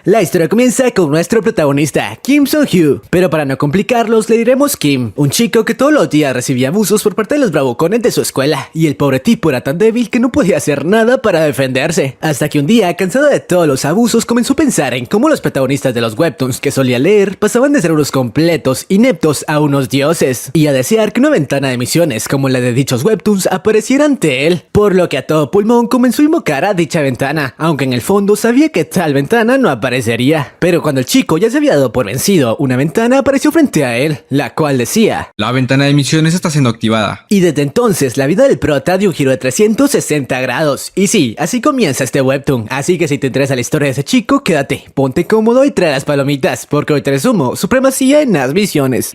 La historia comienza con nuestro protagonista, Kim Sung-hyo, pero para no complicarlos le diremos Kim, un chico que todos los días recibía abusos por parte de los bravucones de su escuela, y el pobre tipo era tan débil que no podía hacer nada para defenderse, hasta que un día, cansado de todos los abusos, comenzó a pensar en cómo los protagonistas de los webtoons que solía leer pasaban de ser unos completos ineptos a unos dioses, y a desear que una ventana de misiones como la de dichos webtoons apareciera ante él, por lo que a todo pulmón comenzó a invocar a dicha ventana, aunque en el fondo sabía que tal ventana no aparecería. Pero cuando el chico ya se había dado por vencido, una ventana apareció frente a él, la cual decía: la ventana de misiones está siendo activada. Y desde entonces la vida del prota dio un giro de 360 grados. Y sí, así comienza este webtoon, así que si te interesa la historia de ese chico, quédate, ponte cómodo y trae las palomitas, porque hoy te resumo supremacía en las misiones.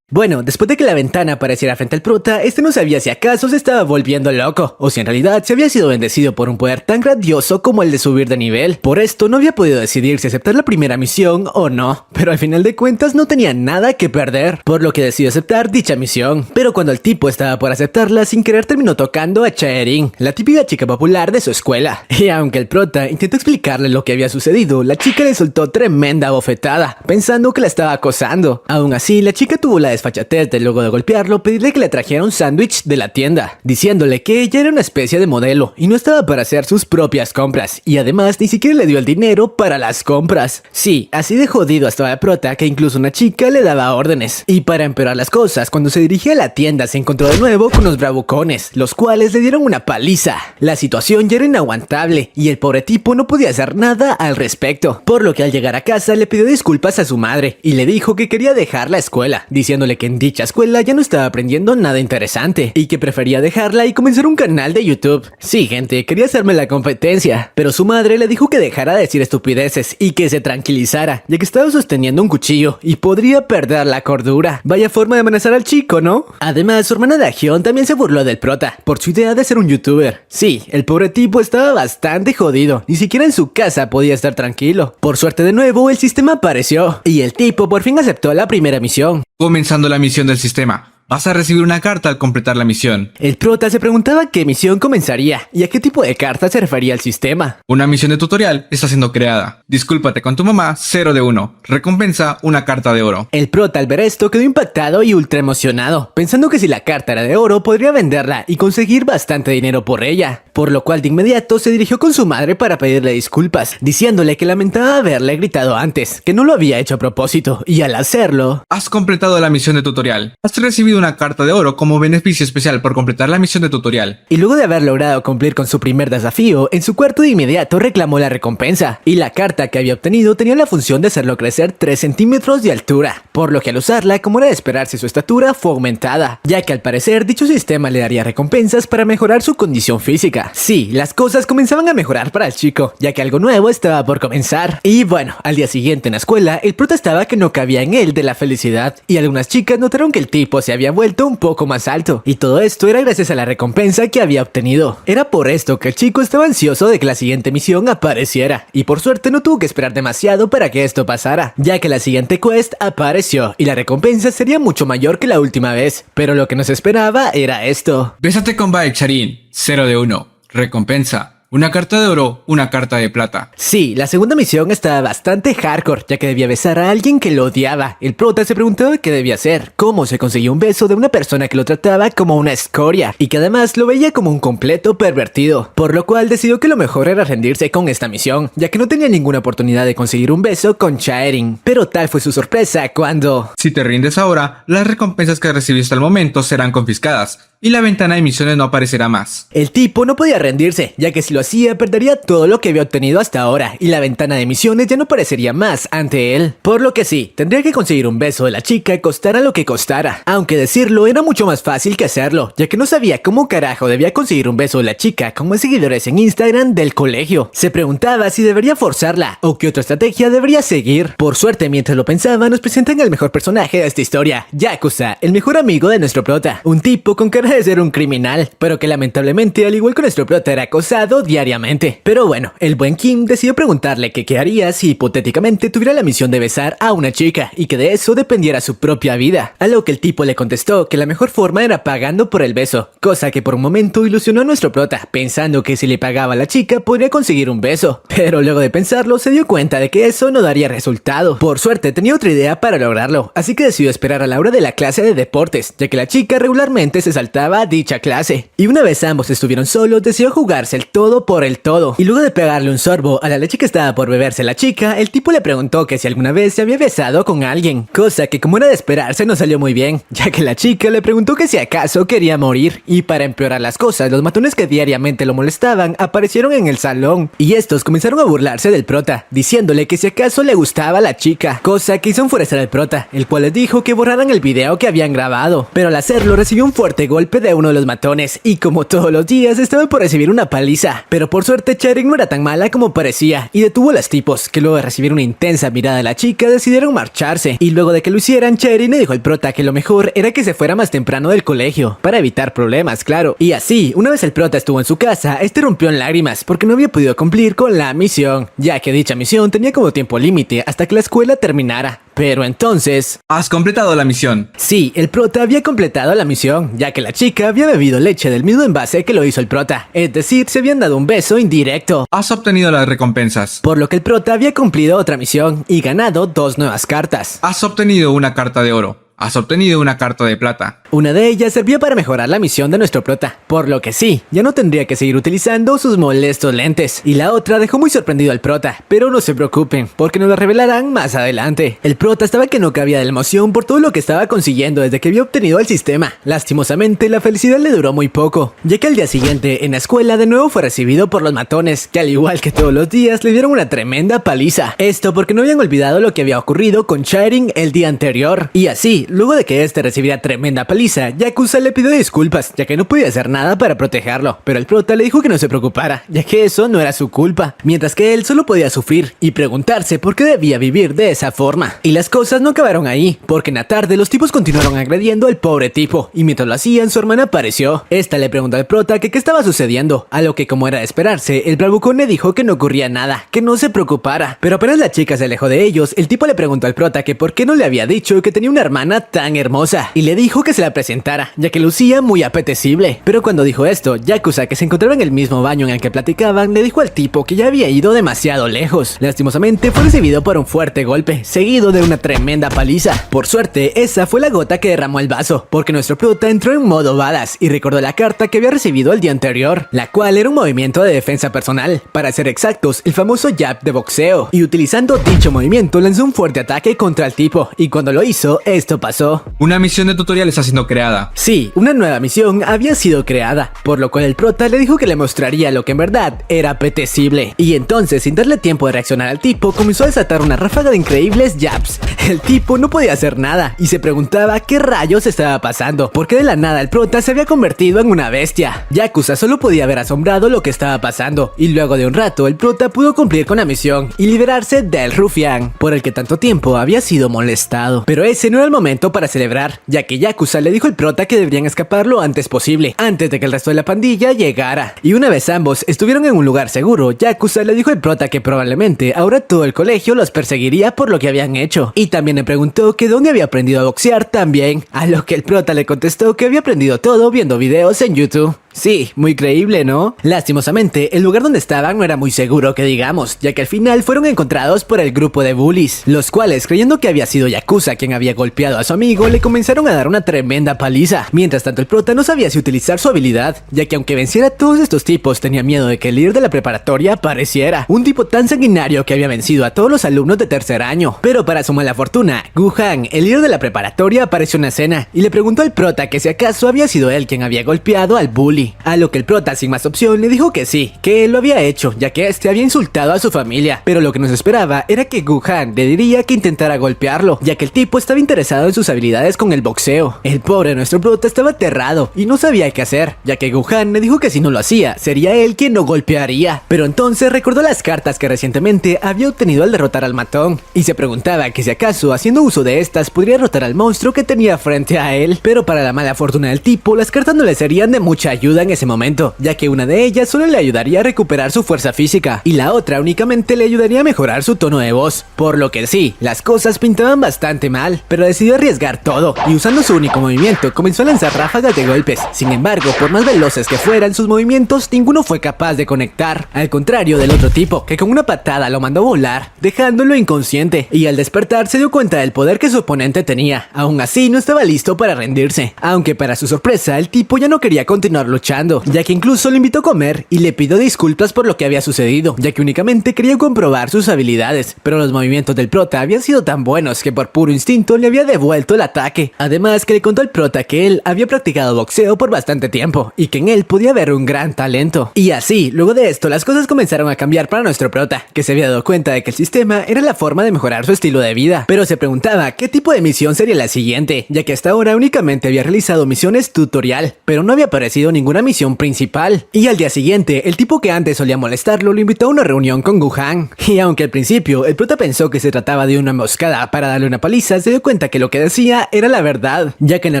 Bueno, después de que la ventana apareciera frente al prota, este no sabía si acaso se estaba volviendo loco, o si en realidad se había sido bendecido por un poder tan grandioso como el de subir de nivel. Por esto no había podido decidir si aceptar la primera misión o no, pero al final de cuentas no tenía nada que perder, por lo que decidió aceptar dicha misión. Pero cuando el tipo estaba por aceptarla, sin querer terminó tocando a Chae-rin, la típica chica popular de su escuela. Y aunque el prota intentó explicarle lo que había sucedido, la chica le soltó tremenda bofetada, pensando que la estaba acosando. Aún así, la chica tuvo la desfachatez de luego de golpearlo pedirle que le trajera un sándwich de la tienda, diciéndole que ella era una especie de modelo y no estaba para hacer sus propias compras, y además ni siquiera le dio el dinero para las compras. Sí, así de jodido estaba el prota que incluso una chica le daba órdenes. Y para empeorar las cosas, cuando se dirigía a la tienda se encontró de nuevo con los bravucones, los cuales le dieron una paliza. La situación ya era inaguantable y el pobre tipo no podía hacer nada al respecto, por lo que al llegar a casa le pidió disculpas a su madre y le dijo que quería dejar la escuela, diciéndole que en dicha escuela ya no estaba aprendiendo nada interesante y que prefería dejarla y comenzar un canal de YouTube. Sí, gente, quería hacerme la competencia, pero su madre le dijo que dejara de decir estupideces y que se tranquilizara, ya que estaba sosteniendo un cuchillo y podría perder la cordura. Vaya forma de amenazar al chico, ¿no? Además, su hermana Dahyun también se burló del prota por su idea de ser un youtuber. Sí, el pobre tipo estaba bastante jodido, ni siquiera en su casa podía estar tranquilo. Por suerte de nuevo, el sistema apareció y el tipo por fin aceptó la primera misión. Comenzando la misión del sistema. Vas a recibir una carta al completar la misión. El prota se preguntaba qué misión comenzaría y a qué tipo de carta se refería el sistema. Una misión de tutorial está siendo creada. Discúlpate con tu mamá, 0 de 1. Recompensa, una carta de oro. El prota al ver esto quedó impactado y ultra emocionado, pensando que si la carta era de oro podría venderla y conseguir bastante dinero por ella. Por lo cual de inmediato se dirigió con su madre para pedirle disculpas, diciéndole que lamentaba haberle gritado antes, que no lo había hecho a propósito, y al hacerlo... Has completado la misión de tutorial. Has recibido una carta de oro como beneficio especial por completar la misión de tutorial. Y luego de haber logrado cumplir con su primer desafío, en su cuarto de inmediato reclamó la recompensa, y la carta que había obtenido tenía la función de hacerlo crecer 3 centímetros de altura, por lo que al usarla, como era de esperarse, su estatura fue aumentada, ya que al parecer dicho sistema le daría recompensas para mejorar su condición física. Sí, las cosas comenzaban a mejorar para el chico, ya que algo nuevo estaba por comenzar. Y bueno, al día siguiente en la escuela, el prota estaba que no cabía en él de la felicidad, y algunas chicas notaron que el tipo se había vuelto un poco más alto, y todo esto era gracias a la recompensa que había obtenido. Era por esto que el chico estaba ansioso de que la siguiente misión apareciera, y por suerte no tuvo que esperar demasiado para que esto pasara, ya que la siguiente quest apareció, y la recompensa sería mucho mayor que la última vez, pero lo que nos esperaba era esto. Bésate con Baek Charin, 0 de 1. Recompensa. Una carta de oro, una carta de plata. Sí, la segunda misión estaba bastante hardcore, ya que debía besar a alguien que lo odiaba. El prota se preguntaba qué debía hacer, cómo se conseguía un beso de una persona que lo trataba como una escoria, y que además lo veía como un completo pervertido, por lo cual decidió que lo mejor era rendirse con esta misión, ya que no tenía ninguna oportunidad de conseguir un beso con Chae-rin. Pero tal fue su sorpresa cuando... Si te rindes ahora, las recompensas que recibiste hasta el momento serán confiscadas, y la ventana de misiones no aparecerá más. El tipo no podía rendirse, ya que si lo hacía perdería todo lo que había obtenido hasta ahora, y la ventana de misiones ya no aparecería más ante él. Por lo que sí, tendría que conseguir un beso de la chica costara lo que costara, aunque decirlo era mucho más fácil que hacerlo, ya que no sabía cómo carajo debía conseguir un beso de la chica con más seguidores en Instagram del colegio. Se preguntaba si debería forzarla o qué otra estrategia debería seguir. Por suerte, mientras lo pensaba, nos presentan al mejor personaje de esta historia, Yakuza, el mejor amigo de nuestro prota, un tipo con cara de ser un criminal, pero que lamentablemente al igual que nuestro prota era acosado diariamente. Pero bueno, el buen Kim decidió preguntarle que qué haría si hipotéticamente tuviera la misión de besar a una chica y que de eso dependiera su propia vida, a lo que el tipo le contestó que la mejor forma era pagando por el beso, cosa que por un momento ilusionó a nuestro prota, pensando que si le pagaba a la chica podría conseguir un beso, pero luego de pensarlo se dio cuenta de que eso no daría resultado. Por suerte tenía otra idea para lograrlo, así que decidió esperar a la hora de la clase de deportes, ya que la chica regularmente se saltaba a dicha clase. Y una vez ambos estuvieron solos, decidió jugarse el todo por el todo, y luego de pegarle un sorbo a la leche que estaba por beberse la chica, el tipo le preguntó que si alguna vez se había besado con alguien, cosa que como era de esperarse no salió muy bien, ya que la chica le preguntó que si acaso quería morir, y para empeorar las cosas, los matones que diariamente lo molestaban aparecieron en el salón, y estos comenzaron a burlarse del prota, diciéndole que si acaso le gustaba la chica, cosa que hizo enfurecer al prota, el cual les dijo que borraran el video que habían grabado, pero al hacerlo recibió un fuerte golpe de uno de los matones, y como todos los días estaba por recibir una paliza, pero por suerte Charing no era tan mala como parecía, y detuvo a los tipos, que luego de recibir una intensa mirada de la chica decidieron marcharse, y luego de que lo hicieran, Charing le dijo al prota que lo mejor era que se fuera más temprano del colegio, para evitar problemas, claro, y así, una vez el prota estuvo en su casa, este rompió en lágrimas, porque no había podido cumplir con la misión, ya que dicha misión tenía como tiempo límite hasta que la escuela terminara. Pero entonces... Has completado la misión. Sí, el prota había completado la misión, ya que la chica había bebido leche del mismo envase que lo hizo el prota, es decir, se habían dado un beso indirecto. Has obtenido las recompensas. Por lo que el prota había cumplido otra misión y ganado 2 nuevas cartas. Has obtenido una carta de oro. Has obtenido una carta de plata. Una de ellas servía para mejorar la misión de nuestro prota, por lo que sí, ya no tendría que seguir utilizando sus molestos lentes. Y la otra dejó muy sorprendido al prota, pero no se preocupen, porque nos lo revelarán más adelante. El prota estaba que no cabía de la emoción por todo lo que estaba consiguiendo desde que había obtenido el sistema. Lastimosamente, la felicidad le duró muy poco, ya que al día siguiente en la escuela de nuevo fue recibido por los matones, que al igual que todos los días le dieron una tremenda paliza. Esto porque no habían olvidado lo que había ocurrido con Charing el día anterior, y así, luego de que este recibiera tremenda paliza, Yakuza le pidió disculpas, ya que no podía hacer nada para protegerlo, pero el prota le dijo que no se preocupara, ya que eso no era su culpa, mientras que él solo podía sufrir y preguntarse por qué debía vivir de esa forma. Y las cosas no acabaron ahí, porque en la tarde los tipos continuaron agrediendo al pobre tipo, y mientras lo hacían su hermana apareció. Esta le preguntó al prota que qué estaba sucediendo, a lo que como era de esperarse, el bravucón le dijo que no ocurría nada, que no se preocupara, pero apenas la chica se alejó de ellos, el tipo le preguntó al prota que por qué no le había dicho que tenía una hermana tan hermosa, y le dijo que se la presentara, ya que lucía muy apetecible. Pero cuando dijo esto, Yakuza, que se encontraba en el mismo baño en el que platicaban, le dijo al tipo que ya había ido demasiado lejos. Lastimosamente fue recibido por un fuerte golpe, seguido de una tremenda paliza. Por suerte, esa fue la gota que derramó el vaso, porque nuestro prota entró en modo badass y recordó la carta que había recibido el día anterior, la cual era un movimiento de defensa personal, para ser exactos, el famoso jab de boxeo, y utilizando dicho movimiento lanzó un fuerte ataque contra el tipo, y cuando lo hizo, esto pasó. Una misión de tutorial está siendo creada. Sí, una nueva misión había sido creada, por lo cual el prota le dijo que le mostraría lo que en verdad era apetecible. Y entonces, sin darle tiempo de reaccionar al tipo, comenzó a desatar una ráfaga de increíbles jabs. El tipo no podía hacer nada y se preguntaba qué rayos estaba pasando, porque de la nada el prota se había convertido en una bestia. Yakuza solo podía haber asombrado lo que estaba pasando, y luego de un rato el prota pudo cumplir con la misión y liberarse del rufián, por el que tanto tiempo había sido molestado. Pero ese no era el momento para celebrar, ya que Yakuza le dijo al prota que deberían escapar lo antes posible, antes de que el resto de la pandilla llegara. Y una vez ambos estuvieron en un lugar seguro, Yakuza le dijo al prota que probablemente ahora todo el colegio los perseguiría por lo que habían hecho. Y también le preguntó que dónde había aprendido a boxear también, a lo que el prota le contestó que había aprendido todo viendo videos en YouTube. Sí, muy creíble, ¿no? Lastimosamente, el lugar donde estaban no era muy seguro que digamos, ya que al final fueron encontrados por el grupo de bullies, los cuales, creyendo que había sido Yakuza quien había golpeado a su amigo, le comenzaron a dar una tremenda paliza. Mientras tanto, el prota no sabía si utilizar su habilidad, ya que aunque venciera a todos estos tipos, tenía miedo de que el líder de la preparatoria apareciera, un tipo tan sanguinario que había vencido a todos los alumnos de tercer año. Pero para su mala fortuna, Guhan, el líder de la preparatoria, apareció en la escena y le preguntó al prota que si acaso había sido él quien había golpeado al bully. A lo que el prota, sin más opción, le dijo que sí, que él lo había hecho, ya que este había insultado a su familia. Pero lo que nos esperaba era que Guhan le diría que intentara golpearlo, ya que el tipo estaba interesado en sus habilidades con el boxeo. El pobre nuestro prota estaba aterrado y no sabía qué hacer, ya que Gohan le dijo que si no lo hacía, sería él quien lo golpearía. Pero entonces recordó las cartas que recientemente había obtenido al derrotar al matón, y se preguntaba que si acaso haciendo uso de estas podría derrotar al monstruo que tenía frente a él. Pero para la mala fortuna del tipo, las cartas no le serían de mucha ayuda en ese momento, ya que una de ellas solo le ayudaría a recuperar su fuerza física, y la otra únicamente le ayudaría a mejorar su tono de voz. Por lo que sí, las cosas pintaban bastante mal, pero decidió arriesgar todo, y usando su único movimiento, comenzó a lanzar ráfagas de golpes. Sin embargo, por más veloces que fueran sus movimientos, ninguno fue capaz de conectar, al contrario del otro tipo, que con una patada lo mandó volar, dejándolo inconsciente, y al despertar se dio cuenta del poder que su oponente tenía. Aún así, no estaba listo para rendirse, aunque para su sorpresa, el tipo ya no quería continuar luchando, ya que incluso lo invitó a comer y le pidió disculpas por lo que había sucedido, ya que únicamente quería comprobar sus habilidades, pero los movimientos del prota habían sido tan buenos que por puro instinto le había devuelto el ataque. Además que le contó al prota que él había practicado boxeo por bastante tiempo y que en él podía haber un gran talento. Y así, luego de esto, las cosas comenzaron a cambiar para nuestro prota, que se había dado cuenta de que el sistema era la forma de mejorar su estilo de vida, pero se preguntaba qué tipo de misión sería la siguiente, ya que hasta ahora únicamente había realizado misiones tutorial, pero no había aparecido ninguna misión principal. Y al día siguiente, el tipo que antes solía molestarlo lo invitó a una reunión con Gohan, y aunque al principio el prota pensó que se trataba de una emboscada para darle una paliza, se dio cuenta que lo que decía era la verdad, ya que en la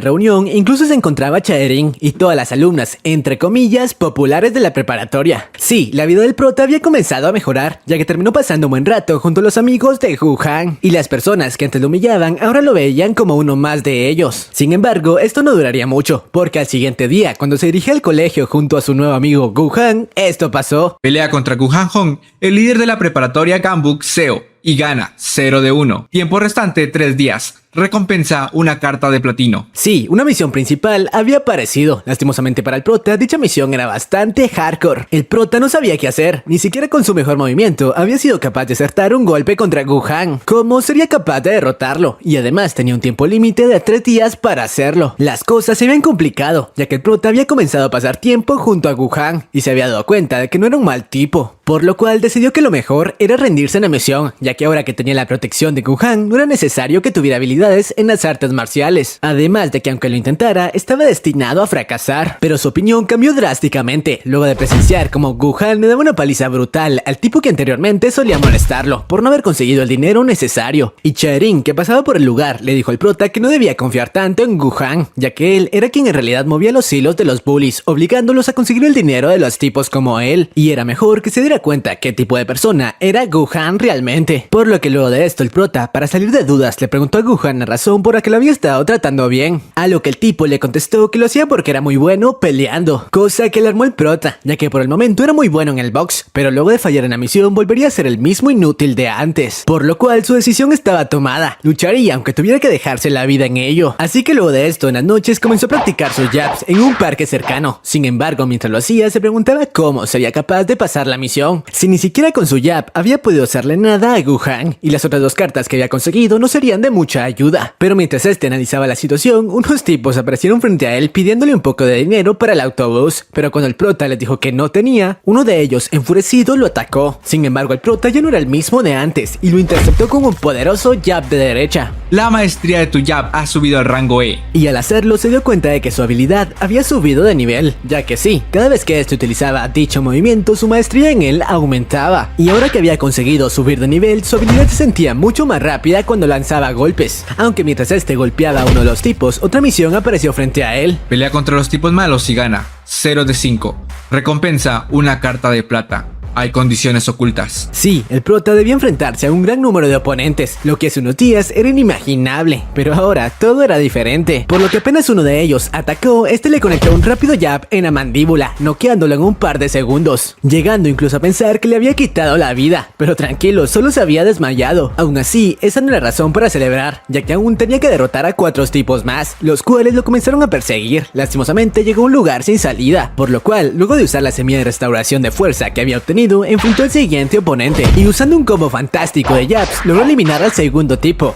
reunión incluso se encontraba Chaerin y todas las alumnas, entre comillas, populares de la preparatoria. Sí, la vida del prota había comenzado a mejorar, ya que terminó pasando un buen rato junto a los amigos de Gohan, y las personas que antes lo humillaban ahora lo veían como uno más de ellos. Sin embargo, esto no duraría mucho, porque al siguiente día, cuando se dirigía al colegio junto a su nuevo amigo Gohan, esto pasó. Pelea contra Gohan Hong, el líder de la preparatoria Gambuk Seo, y gana 0 de 1. Tiempo restante 3 días. Recompensa una carta de platino. Sí, una misión principal había aparecido. Lastimosamente para el prota, dicha misión era bastante hardcore. El prota no sabía qué hacer, ni siquiera con su mejor movimiento había sido capaz de acertar un golpe contra Gohan. ¿Cómo sería capaz de derrotarlo? Y además tenía un tiempo límite de 3 días para hacerlo. Las cosas se habían complicado, ya que el prota había comenzado a pasar tiempo junto a Gohan y se había dado cuenta de que no era un mal tipo, por lo cual decidió que lo mejor era rendirse en la misión, ya que ahora que tenía la protección de Gohan no era necesario que tuviera habilidades en las artes marciales. Además de que aunque lo intentara, estaba destinado a fracasar. Pero su opinión cambió drásticamente luego de presenciar como Gohan le daba una paliza brutal al tipo que anteriormente solía molestarlo por no haber conseguido el dinero necesario. Y Chaerin, que pasaba por el lugar, le dijo al prota que no debía confiar tanto en Gohan, ya que él era quien en realidad movía los hilos de los bullies, obligándolos a conseguir el dinero de los tipos como él, y era mejor que se diera cuenta qué tipo de persona era Gohan realmente. Por lo que luego de esto el prota, para salir de dudas, le preguntó a Gohan la razón por la que lo había estado tratando bien, a lo que el tipo le contestó que lo hacía porque era muy bueno peleando, cosa que alarmó al prota, ya que por el momento era muy bueno en el box, pero luego de fallar en la misión volvería a ser el mismo inútil de antes, por lo cual su decisión estaba tomada, lucharía aunque tuviera que dejarse la vida en ello. Así que luego de esto, en las noches comenzó a practicar sus jabs en un parque cercano. Sin embargo, mientras lo hacía, se preguntaba cómo sería capaz de pasar la misión, si ni siquiera con su jab había podido hacerle nada a Gohan, y las otras 2 cartas que había conseguido no serían de mucha ayuda. Pero mientras este analizaba la situación, unos tipos aparecieron frente a él pidiéndole un poco de dinero para el autobús, pero cuando el prota les dijo que no tenía, uno de ellos, enfurecido, lo atacó. Sin embargo, el prota ya no era el mismo de antes y lo interceptó con un poderoso jab de derecha. La maestría de tu jab ha subido al rango E. Y al hacerlo se dio cuenta de que su habilidad había subido de nivel, ya que sí, cada vez que este utilizaba dicho movimiento, su maestría en él aumentaba. Y ahora que había conseguido subir de nivel, su habilidad se sentía mucho más rápida cuando lanzaba golpes. Aunque mientras este golpeaba a uno de los tipos, otra misión apareció frente a él. Pelea contra los tipos malos y gana 0 de 5. Recompensa una carta de plata. Hay condiciones ocultas. Sí, el prota debía enfrentarse a un gran número de oponentes, lo que hace unos días era inimaginable, pero ahora todo era diferente, por lo que apenas uno de ellos atacó, este le conectó un rápido jab en la mandíbula, noqueándolo en un par de segundos, llegando incluso a pensar que le había quitado la vida, pero tranquilo, solo se había desmayado. Aún así, esa no era razón para celebrar, ya que aún tenía que derrotar a 4 tipos más, los cuales lo comenzaron a perseguir. Lastimosamente llegó a un lugar sin salida, por lo cual, luego de usar la semilla de restauración de fuerza que había obtenido, enfrentó al siguiente oponente y usando un combo fantástico de jabs logró eliminar al segundo tipo.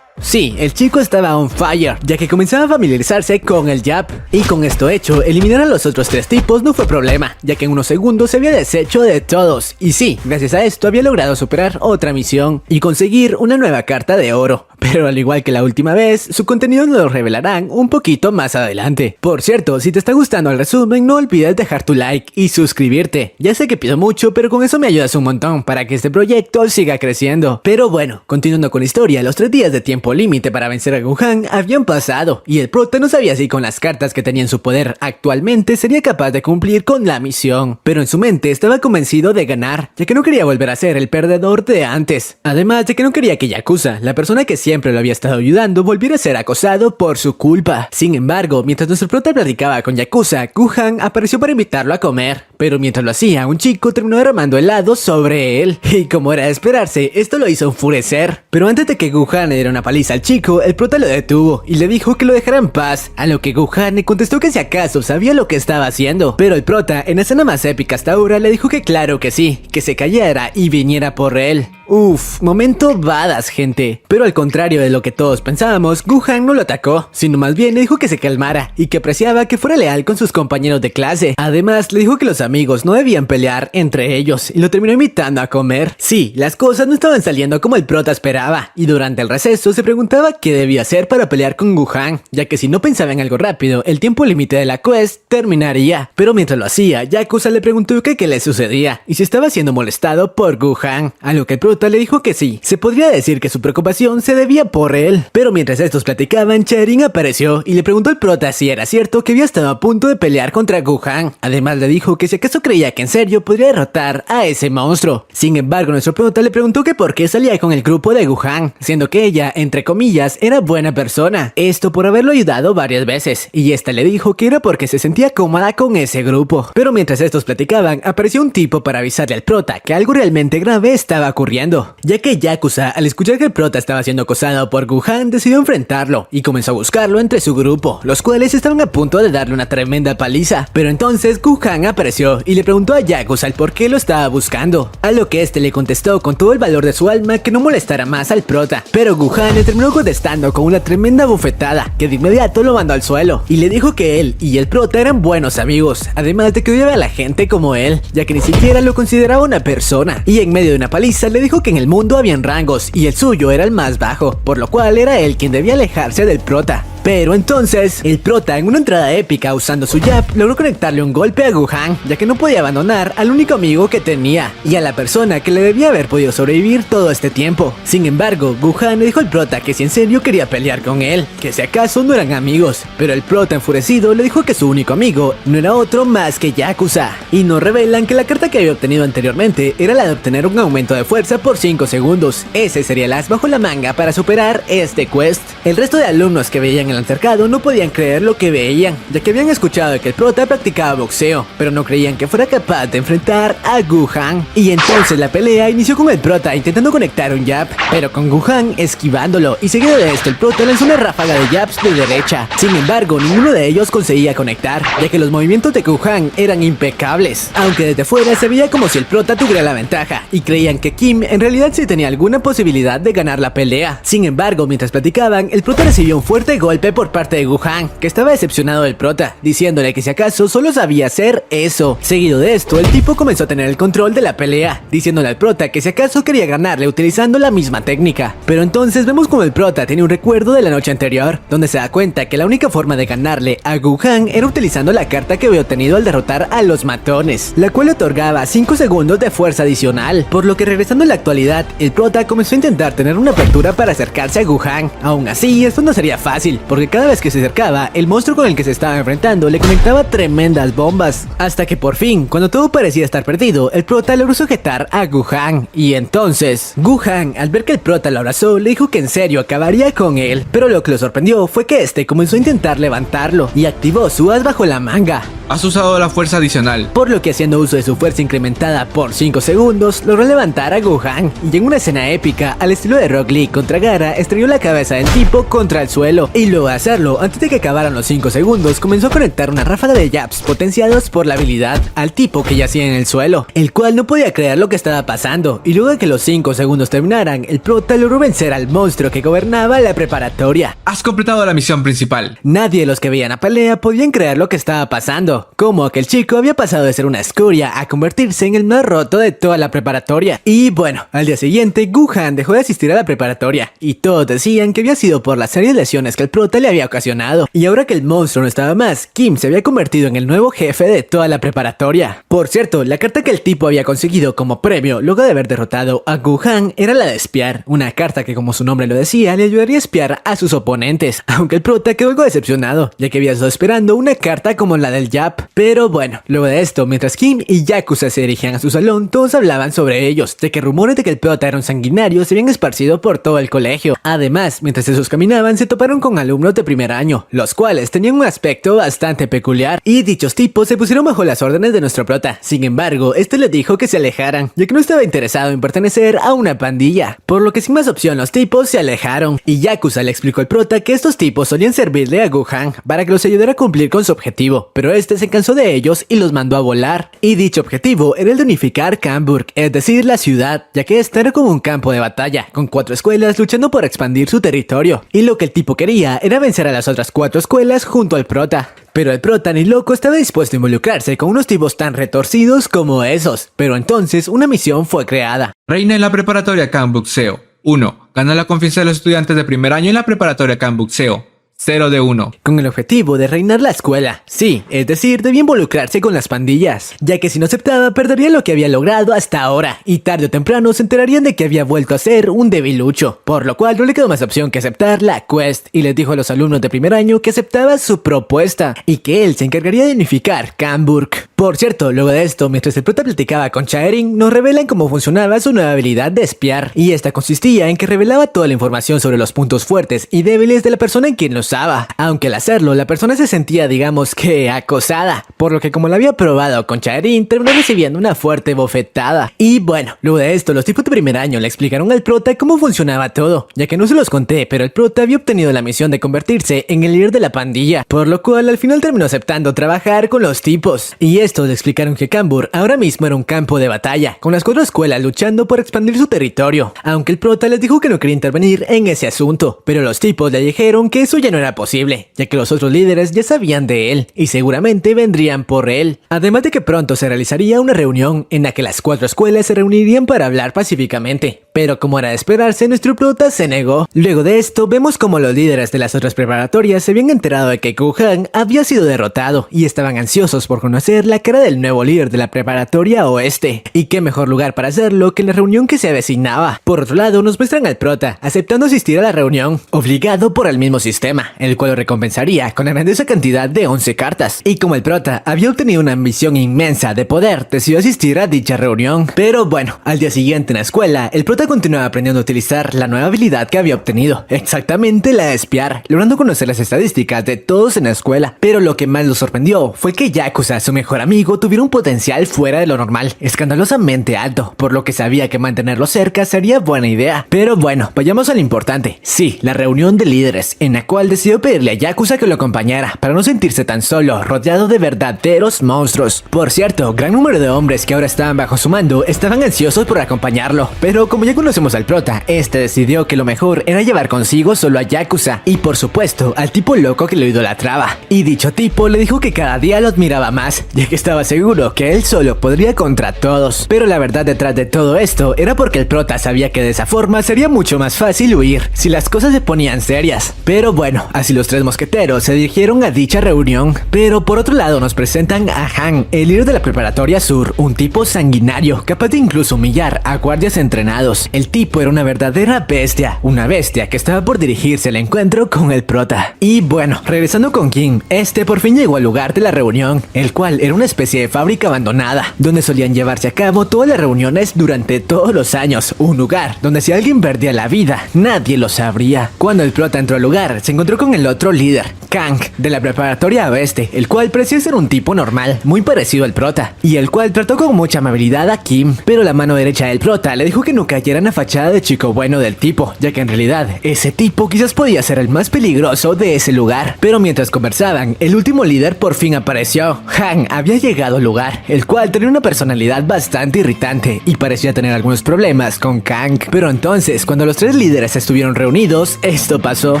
Sí, el chico estaba on fire, ya que comenzaba a familiarizarse con el jab, y con esto hecho, eliminar a los otros 3 tipos no fue problema, ya que en unos segundos se había deshecho de todos, y sí, gracias a esto había logrado superar otra misión y conseguir una nueva carta de oro. pero al igual que la última vez, su contenido nos lo revelarán un poquito más adelante. Por cierto, si te está gustando el resumen, no olvides dejar tu like y suscribirte. Ya sé que pido mucho, pero con eso me ayudas un montón para que este proyecto siga creciendo. Pero bueno, continuando con la historia, los 3 días de tiempo límite para vencer a Gohan habían pasado, y el prota no sabía si con las cartas que tenía en su poder actualmente sería capaz de cumplir con la misión. Pero en su mente estaba convencido de ganar, ya que no quería volver a ser el perdedor de antes. Además de que no quería que Yakuza, la persona que siempre lo había estado ayudando, volviera a ser acosado por su culpa. Sin embargo, mientras nuestro prota platicaba con Yakuza, Gohan apareció para invitarlo a comer. Pero mientras lo hacía, un chico terminó derramando helado sobre él. Y como era de esperarse, esto lo hizo enfurecer. Pero antes de que Gohan le diera una paliza al chico, el prota lo detuvo y le dijo que lo dejara en paz. A lo que Gohan le contestó que si acaso sabía lo que estaba haciendo. Pero el prota, en la escena más épica hasta ahora, le dijo que claro que sí, que se callara y viniera por él. Uf, momento badass, gente. Pero al contrario de lo que todos pensábamos, Gohan no lo atacó, sino más bien le dijo que se calmara y que apreciaba que fuera leal con sus compañeros de clase. Además, le dijo que los amigos no debían pelear entre ellos y lo terminó invitando a comer. Sí, las cosas no estaban saliendo como el prota esperaba, y durante el receso se preguntaba qué debía hacer para pelear con Gohan, ya que si no pensaba en algo rápido, el tiempo límite de la quest terminaría. Pero mientras lo hacía, Yakuza le preguntó que qué le sucedía y si estaba siendo molestado por Gohan, a lo que el prota le dijo que sí. Se podría decir que su preocupación se debía por él. Pero mientras estos platicaban, Charin apareció y le preguntó al prota si era cierto que había estado a punto de pelear contra Gohan. Además le dijo que si acaso creía que en serio podría derrotar a ese monstruo. Sin embargo, nuestro prota le preguntó que por qué salía con el grupo de Gohan, siendo que ella, entre comillas, era buena persona. Esto por haberlo ayudado varias veces. Y esta le dijo que era porque se sentía cómoda con ese grupo. Pero mientras estos platicaban, apareció un tipo para avisarle al prota que algo realmente grave estaba ocurriendo, ya que Yakuza, al escuchar que el prota estaba siendo acosado por Gohan, decidió enfrentarlo y comenzó a buscarlo entre su grupo, los cuales estaban a punto de darle una tremenda paliza. Pero entonces Gohan apareció y le preguntó a Yakuza el por qué lo estaba buscando, a lo que este le contestó con todo el valor de su alma que no molestara más al prota. Pero Gohan le terminó contestando con una tremenda bofetada que de inmediato lo mandó al suelo y le dijo que él y el prota eran buenos amigos, además de que odiaba a la gente como él, ya que ni siquiera lo consideraba una persona. Y en medio de una paliza le dijo que en el mundo habían rangos y el suyo era el más bajo, por lo cual era él quien debía alejarse del prota. Pero entonces, el prota, en una entrada épica usando su jab, logró conectarle un golpe a Gohan, ya que no podía abandonar al único amigo que tenía, y a la persona que le debía haber podido sobrevivir todo este tiempo. Sin embargo, Gohan le dijo al prota que si en serio quería pelear con él, que si acaso no eran amigos, pero el prota enfurecido le dijo que su único amigo no era otro más que Yakuza. Y nos revelan que la carta que había obtenido anteriormente era la de obtener un aumento de fuerza por 5 segundos. Ese sería el as bajo la manga para superar este quest. El resto de alumnos que veían el altercado no podían creer lo que veían, ya que habían escuchado que el prota practicaba boxeo, pero no creían que fuera capaz de enfrentar a Gohan. Y entonces la pelea inició con el prota intentando conectar un jab, pero con Gohan esquivándolo, y seguido de esto el prota lanzó una ráfaga de jabs de derecha. Sin embargo, ninguno de ellos conseguía conectar, ya que los movimientos de Gohan eran impecables, aunque desde fuera se veía como si el prota tuviera la ventaja, y creían que Kim en realidad sí tenía alguna posibilidad de ganar la pelea. Sin embargo, mientras platicaban, el prota recibió un fuerte golpe por parte de Gohan, que estaba decepcionado del prota, diciéndole que si acaso solo sabía hacer eso. Seguido de esto, el tipo comenzó a tener el control de la pelea, diciéndole al prota que si acaso quería ganarle utilizando la misma técnica. Pero entonces vemos como el prota tiene un recuerdo de la noche anterior, donde se da cuenta que la única forma de ganarle a Gohan era utilizando la carta que había obtenido al derrotar a los matones, la cual le otorgaba 5 segundos de fuerza adicional, por lo que regresando a la actualidad, el prota comenzó a intentar tener una apertura para acercarse a Gohan. Aún así, esto no sería fácil, porque cada vez que se acercaba, el monstruo con el que se estaba enfrentando le conectaba tremendas bombas, hasta que por fin, cuando todo parecía estar perdido, el prota logró sujetar a Gohan. Y entonces, Gohan, al ver que el prota lo abrazó, le dijo que en serio acabaría con él, pero lo que lo sorprendió fue que este comenzó a intentar levantarlo y activó su as bajo la manga. Has usado la fuerza adicional, Por lo que, haciendo uso de su fuerza incrementada por 5 segundos, logró levantar a Gohan, y en una escena épica, al estilo de Rock Lee contra Gaara, estrelló la cabeza del tipo contra el suelo, y luego de hacerlo, antes de que acabaran los 5 segundos, comenzó a conectar una ráfaga de jabs potenciados por la habilidad al tipo que yacía en el suelo, el cual no podía creer lo que estaba pasando, y luego de que los 5 segundos terminaran, el prota logró vencer al monstruo que gobernaba la preparatoria. Has completado la misión principal. Nadie de los que veían la pelea podían creer lo que estaba pasando, como aquel chico había pasado de ser una escoria a convertirse en el más roto de toda la preparatoria. Y bueno, al día siguiente, Gu-han dejó de asistir a la preparatoria, y todos decían que había sido por las serias lesiones que el prota le había ocasionado. Y ahora que el monstruo no estaba más, Kim se había convertido en el nuevo jefe de toda la preparatoria. Por cierto, la carta que el tipo había conseguido como premio luego de haber derrotado a Gu-han era la de espiar, una carta que, como su nombre lo decía, le ayudaría a espiar a sus oponentes, aunque el prota quedó algo decepcionado, ya que había estado esperando una carta como la del Jap. Pero bueno, luego de esto, mientras Kim y Yakuza se dirigían a su salón, todos hablaban sobre ellos, de que rumores de que el prota era un sanguinario se habían esparcido por todo el colegio. Además, mientras esos caminaban, se toparon con alumnos de primer año, los cuales tenían un aspecto bastante peculiar, y dichos tipos se pusieron bajo las órdenes de nuestro prota. Sin embargo, este les dijo que se alejaran, ya que no estaba interesado en pertenecer a una pandilla, por lo que sin más opción los tipos se alejaron, y Yakuza le explicó al prota que estos tipos solían servirle a Gu-han para que los ayudara a cumplir con su objetivo, pero este se cansó de ellos y los mandó a volar, y dicho objetivo era el de unificar Camburg, es decir, la ciudad, ya que esta era como un campo de batalla, con 4 escuelas luchando por expandir su territorio, y lo que el tipo quería era vencer a las otras 4 escuelas junto al prota. Pero el prota ni loco estaba dispuesto a involucrarse con unos tipos tan retorcidos como esos, pero entonces una misión fue creada. Reina en la preparatoria Kanbukseo. 1. Gana la confianza de los estudiantes de primer año en la preparatoria Kanbukseo. 0 de 1. Con el objetivo de reinar la escuela. Sí, es decir, debía involucrarse con las pandillas, ya que si no aceptaba perdería lo que había logrado hasta ahora, y tarde o temprano se enterarían de que había vuelto a ser un debilucho, por lo cual no le quedó más opción que aceptar la quest, y les dijo a los alumnos de primer año que aceptaba su propuesta, y que él se encargaría de unificar Camburg. Por cierto, luego de esto, mientras el prota platicaba con Chaerin, nos revelan cómo funcionaba su nueva habilidad de espiar, y esta consistía en que revelaba toda la información sobre los puntos fuertes y débiles de la persona en quien lo usaba, aunque al hacerlo la persona se sentía, digamos que, acosada, por lo que como lo había probado con Chaerin, terminó recibiendo una fuerte bofetada. Y bueno, luego de esto los tipos de primer año le explicaron al prota cómo funcionaba todo, ya que no se los conté, pero el prota había obtenido la misión de convertirse en el líder de la pandilla, por lo cual al final terminó aceptando trabajar con los tipos. Y estos le explicaron que Camburg ahora mismo era un campo de batalla, con las 4 escuelas luchando por expandir su territorio, aunque el prota les dijo que no quería intervenir en ese asunto, pero los tipos le dijeron que eso ya no era posible, ya que los otros líderes ya sabían de él y seguramente vendrían por él. Además de que pronto se realizaría una reunión en la que las 4 escuelas se reunirían para hablar pacíficamente, pero como era de esperarse, nuestro prota se negó. Luego de esto vemos como los líderes de las otras preparatorias se habían enterado de que Gu-han había sido derrotado y estaban ansiosos por conocer la cara del nuevo líder de la preparatoria oeste, y qué mejor lugar para hacerlo que la reunión que se avecininaba. Por otro lado, nos muestran al prota aceptando asistir a la reunión, obligado por el mismo sistema, el cual lo recompensaría con la grandiosa cantidad de 11 cartas, y como el prota había obtenido una ambición inmensa de poder, decidió asistir a dicha reunión. Pero bueno, al día siguiente en la escuela, el prota continuaba aprendiendo a utilizar la nueva habilidad que había obtenido, exactamente la de espiar, logrando conocer las estadísticas de todos en la escuela. Pero lo que más lo sorprendió fue que Yakuza, su mejor amigo, tuviera un potencial fuera de lo normal, escandalosamente alto, por lo que sabía que mantenerlo cerca sería buena idea. Pero bueno, vayamos a lo importante. Sí, la reunión de líderes, en la cual decidió pedirle a Yakuza que lo acompañara para no sentirse tan solo, rodeado de verdaderos monstruos. Por cierto, gran número de hombres que ahora estaban bajo su mando estaban ansiosos por acompañarlo, pero como ya conocemos al prota, este decidió que lo mejor era llevar consigo solo a Yakuza y por supuesto al tipo loco que lo idolatraba. Y dicho tipo le dijo que cada día lo admiraba más, ya que estaba seguro que él solo podría contra todos. Pero la verdad detrás de todo esto era porque el prota sabía que de esa forma sería mucho más fácil huir si las cosas se ponían serias. Pero bueno, así los 3 mosqueteros se dirigieron a dicha reunión. Pero por otro lado nos presentan a Han, el líder de la preparatoria sur, un tipo sanguinario, capaz de incluso humillar a guardias entrenados. El tipo era una verdadera bestia, una bestia que estaba por dirigirse al encuentro con el prota. Y bueno, regresando con Kim, este por fin llegó al lugar de la reunión, el cual era una especie de fábrica abandonada, donde solían llevarse a cabo todas las reuniones durante todos los años, un lugar donde si alguien perdía la vida, nadie lo sabría. Cuando el prota entró al lugar, se encontró con el otro líder, Kang, de la preparatoria oeste, el cual parecía ser un tipo normal, muy parecido al prota, y el cual trató con mucha amabilidad a Kim, pero la mano derecha del prota le dijo que no cayera en la fachada de chico bueno del tipo, ya que en realidad ese tipo quizás podía ser el más peligroso de ese lugar. Pero mientras conversaban, el último líder por fin apareció. Han había llegado al lugar, el cual tenía una personalidad bastante irritante y parecía tener algunos problemas con Kang. Pero entonces, cuando los tres líderes estuvieron reunidos, esto pasó.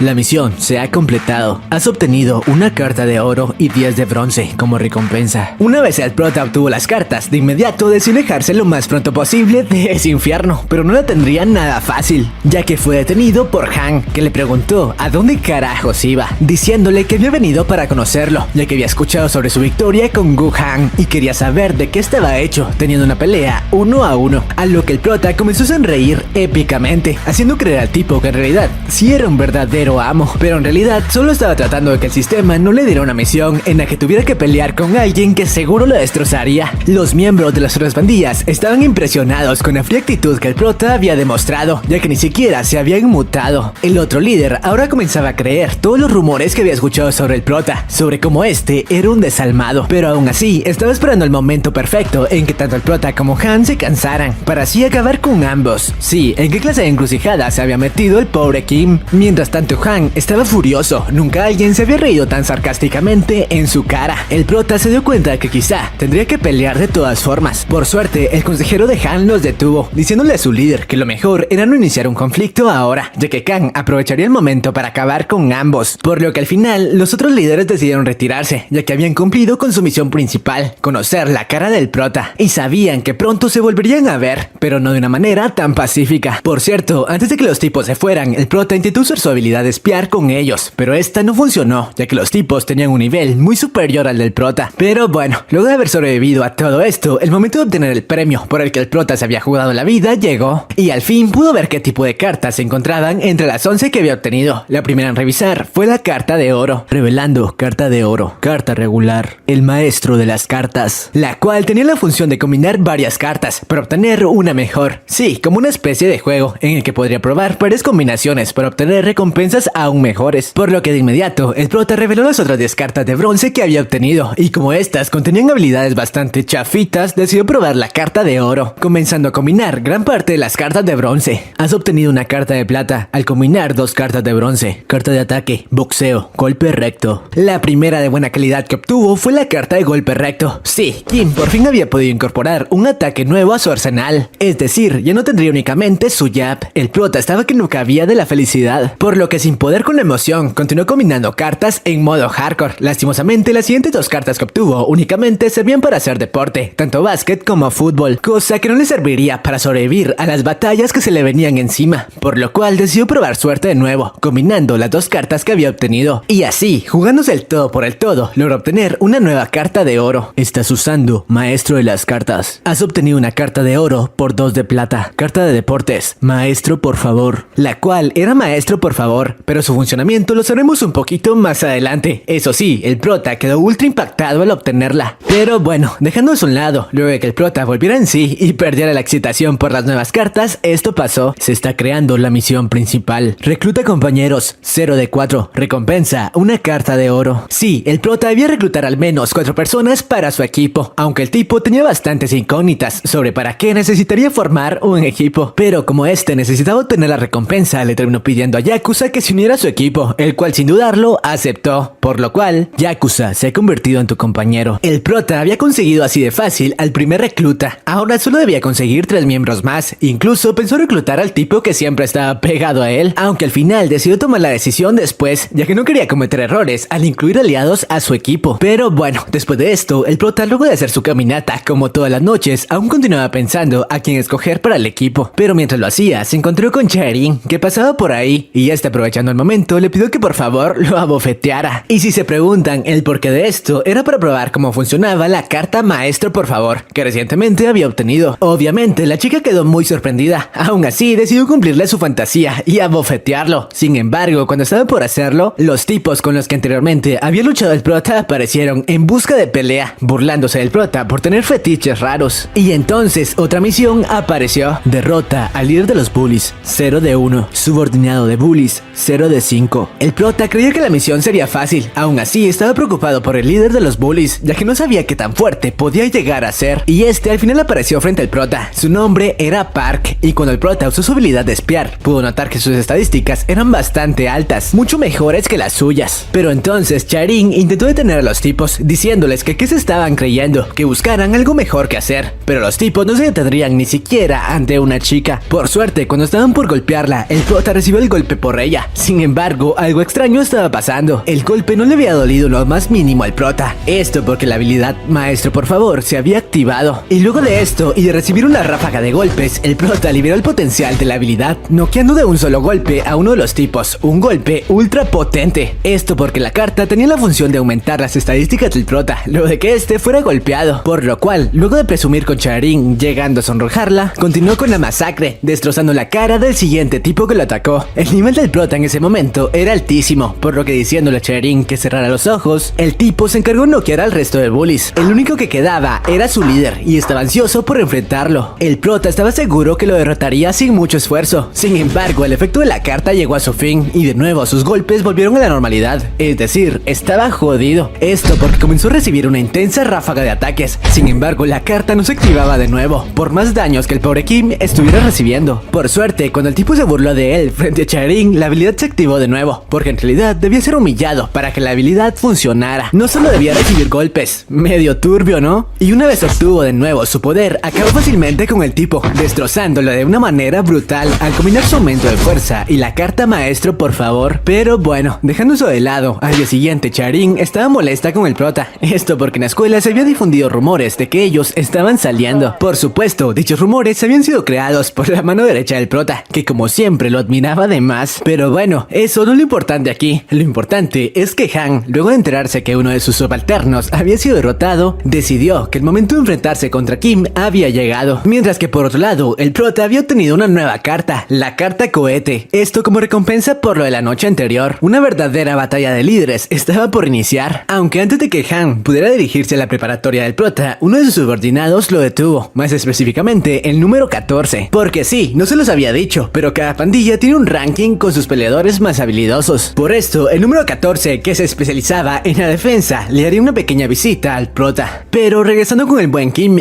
La misión se ha completado. Has obtenido una carta de oro y 10 de bronce como recompensa. Una vez el prota obtuvo las cartas, de inmediato decidió alejarse lo más pronto posible de ese infierno, pero no la tendría nada fácil, ya que fue detenido por Han, que le preguntó a dónde carajos iba, diciéndole que había venido para conocerlo, ya que había escuchado sobre su victoria con Gu Han y quería saber de qué estaba hecho, teniendo una pelea 1 a 1, a lo que el prota comenzó a sonreír épicamente, haciendo creer al tipo que en realidad sí era un verdadero amo, pero en realidad solo estaba tratando de que el sistema no le diera una misión en la que tuviera que pelear con alguien que seguro lo destrozaría. Los miembros de las otras pandillas estaban impresionados con la fría actitud que el prota había demostrado, ya que ni siquiera se había inmutado. El otro líder ahora comenzaba a creer todos los rumores que había escuchado sobre el prota, sobre cómo este era un desalmado, pero aún así estaba esperando el momento perfecto en que tanto el prota como Han se cansaran, para así acabar con ambos. Sí, ¿en qué clase de encrucijada se había metido el pobre Kim? Mientras tanto Han estaba furioso, nunca alguien se había reído tan sarcásticamente en su cara. El prota se dio cuenta que quizá tendría que pelear de todas formas. Por suerte, el consejero de Han los detuvo, diciéndole a su líder que lo mejor era no iniciar un conflicto ahora, ya que Kang aprovecharía el momento para acabar con ambos, por lo que al final los otros líderes decidieron retirarse, ya que habían cumplido con su misión principal, conocer la cara del prota, y sabían que pronto se volverían a ver, pero no de una manera tan pacífica. Por cierto, antes de que los tipos se fueran, el prota intentó usar su habilidad de espiar con ellos, pero esta no funcionó, ya que los tipos tenían un nivel muy superior al del prota. Pero bueno, luego de haber sobrevivido a todo esto, el momento de obtener el premio por el que el prota se había jugado la vida llegó, y al fin pudo ver qué tipo de cartas se encontraban entre las 11 que había obtenido. La primera en revisar fue la carta de oro, revelando carta de oro, carta regular, el maestro de las cartas, la cual tenía la función de combinar varias cartas para obtener una mejor. Sí, como una especie de juego en el que podría probar varias combinaciones para obtener recompensas aún mejores, por lo que de inmediato el prota reveló las otras 10 cartas de bronce que había obtenido, y como estas contenían habilidades bastante chafitas, decidió probar la carta de oro, comenzando a combinar gran parte de las cartas de bronce. Has obtenido una carta de plata al combinar 2 cartas de bronce, carta de ataque, boxeo, golpe recto. La primera de buena calidad que obtuvo fue la carta de golpe recto. Sí, Kim por fin había podido incorporar un ataque nuevo a su arsenal, es decir, ya no tendría únicamente su jab. El prota estaba que no cabía de la felicidad, por lo que sin poder con la emoción, continuó combinando cartas en modo hardcore. Lastimosamente, las siguientes 2 cartas que obtuvo únicamente servían para hacer deporte, tanto básquet como fútbol, cosa que no le serviría para sobrevivir a las batallas que se le venían encima, por lo cual decidió probar suerte de nuevo, combinando las 2 cartas que había obtenido, y así, jugándose el todo por el todo, logró obtener una nueva carta de oro. Estás usando maestro de las cartas. Has obtenido una carta de oro por 2 de plata, carta de deportes, maestro por favor, la cual era maestro por favor, pero su funcionamiento lo sabremos un poquito más adelante. Eso sí, el prota quedó ultra impactado al obtenerla. Pero bueno, dejando eso a un lado, luego de que el prota volviera en sí y perdiera la excitación por las nuevas cartas, esto pasó. Se está creando la misión principal. Recluta compañeros, 0 de 4, recompensa, una carta de oro. Sí, el prota debía reclutar al menos 4 personas para su equipo, aunque el tipo tenía bastantes incógnitas sobre para qué necesitaría formar un equipo. Pero como este necesitaba obtener la recompensa, le terminó pidiendo a Yakuza que se uniera a su equipo, el cual sin dudarlo aceptó, por lo cual Yakuza se ha convertido en tu compañero. El prota había conseguido así de fácil al primer recluta, ahora solo debía conseguir 3 miembros más. Incluso pensó reclutar al tipo que siempre estaba pegado a él, aunque al final decidió tomar la decisión después, ya que no quería cometer errores al incluir aliados a su equipo. Pero bueno, después de esto, el prota, luego de hacer su caminata como todas las noches, aún continuaba pensando a quién escoger para el equipo. Pero mientras lo hacía, se encontró con Chaerin, que pasaba por ahí, y aprovechando el momento, le pidió que por favor lo abofeteara. Y si se preguntan el porqué de esto, era para probar cómo funcionaba la carta maestro por favor, que recientemente había obtenido. Obviamente, la chica quedó muy sorprendida. Aún así, decidió cumplirle su fantasía y abofetearlo. Sin embargo, cuando estaba por hacerlo, los tipos con los que anteriormente había luchado el prota aparecieron en busca de pelea, burlándose del prota por tener fetiches raros. Y entonces, otra misión apareció. Derrota al líder de los bullies, 0 de 1. Subordinado de bullies, 0 de 5. El prota creía que la la misión sería fácil. Aún así, estaba preocupado por el líder de los bullies, ya que no sabía qué tan fuerte podía llegar a ser. Y este al final apareció frente al prota. Su nombre era Park, y cuando el prota usó su habilidad de espiar, pudo notar que sus estadísticas eran bastante altas, mucho mejores que las suyas. Pero entonces Charin intentó detener a los tipos, diciéndoles que se estaban creyendo, que buscaran algo mejor que hacer. Pero los tipos no se detendrían ni siquiera ante una chica. Por suerte, cuando estaban por golpearla, el prota recibió el golpe por ella. Sin embargo, algo extraño estaba pasando. El golpe no le había dolido lo más mínimo al prota. Esto porque la habilidad Maestro por favor se había activado. Y luego de esto, y de recibir una ráfaga de golpes, el prota liberó el potencial de la habilidad, noqueando de un solo golpe a uno de los tipos. Un golpe ultra potente. Esto porque la carta tenía la función de aumentar las estadísticas del prota, luego de que este fuera golpeado. Por lo cual, luego de presumir con Charin, llegando a sonrojarla, continuó con la masacre, destrozando la cara del siguiente tipo que lo atacó. El nivel del prota en ese momento era altísimo, por lo que diciéndole a Charin que cerrara los ojos, el tipo se encargó de noquear al resto de bullies. El único que quedaba era su líder, y estaba ansioso por enfrentarlo. El prota estaba seguro que lo derrotaría sin mucho esfuerzo. Sin embargo, el efecto de la carta llegó a su fin, y de nuevo sus golpes volvieron a la normalidad. Es decir, estaba jodido. Esto porque comenzó a recibir una intensa ráfaga de ataques. Sin embargo, la carta no se activaba de nuevo, por más daños que el pobre Kim estuviera recibiendo. Por suerte, cuando el tipo se burló de él frente a Charin, la habilidad se activó de nuevo, porque en realidad debía ser humillado para que la habilidad funcionara. No solo debía recibir golpes, medio turbio, ¿no? Y una vez obtuvo de nuevo su poder, acabó fácilmente con el tipo, destrozándolo de una manera brutal al combinar su aumento de fuerza y la carta Maestro por favor. Pero bueno, dejando eso de lado, al día siguiente Charin estaba molesta con el prota. Esto porque en la escuela se había difundido rumores de que ellos estaban saliendo. Por supuesto, dichos rumores habían sido creados por la mano derecha del prota, que como siempre lo admiraba de más. Pero bueno, eso no es lo importante aquí. Lo importante es que Han, luego de enterarse que uno de sus subalternos había sido derrotado, decidió que el momento de enfrentarse contra Kim había llegado. Mientras que por otro lado, el prota había obtenido una nueva carta, la carta cohete. Esto como recompensa por lo de la noche anterior. Una verdadera batalla de líderes estaba por iniciar. Aunque antes de que Han pudiera dirigirse a la preparatoria del prota, uno de sus subordinados lo detuvo. Más específicamente, el número 14. Porque sí, no se los había dicho, pero cada pandilla tiene un ranking con sus peleadores más habilidosos. Por esto, el número 14, que se especializaba en la defensa, le haría una pequeña visita al prota. Pero regresando con el buen Kim,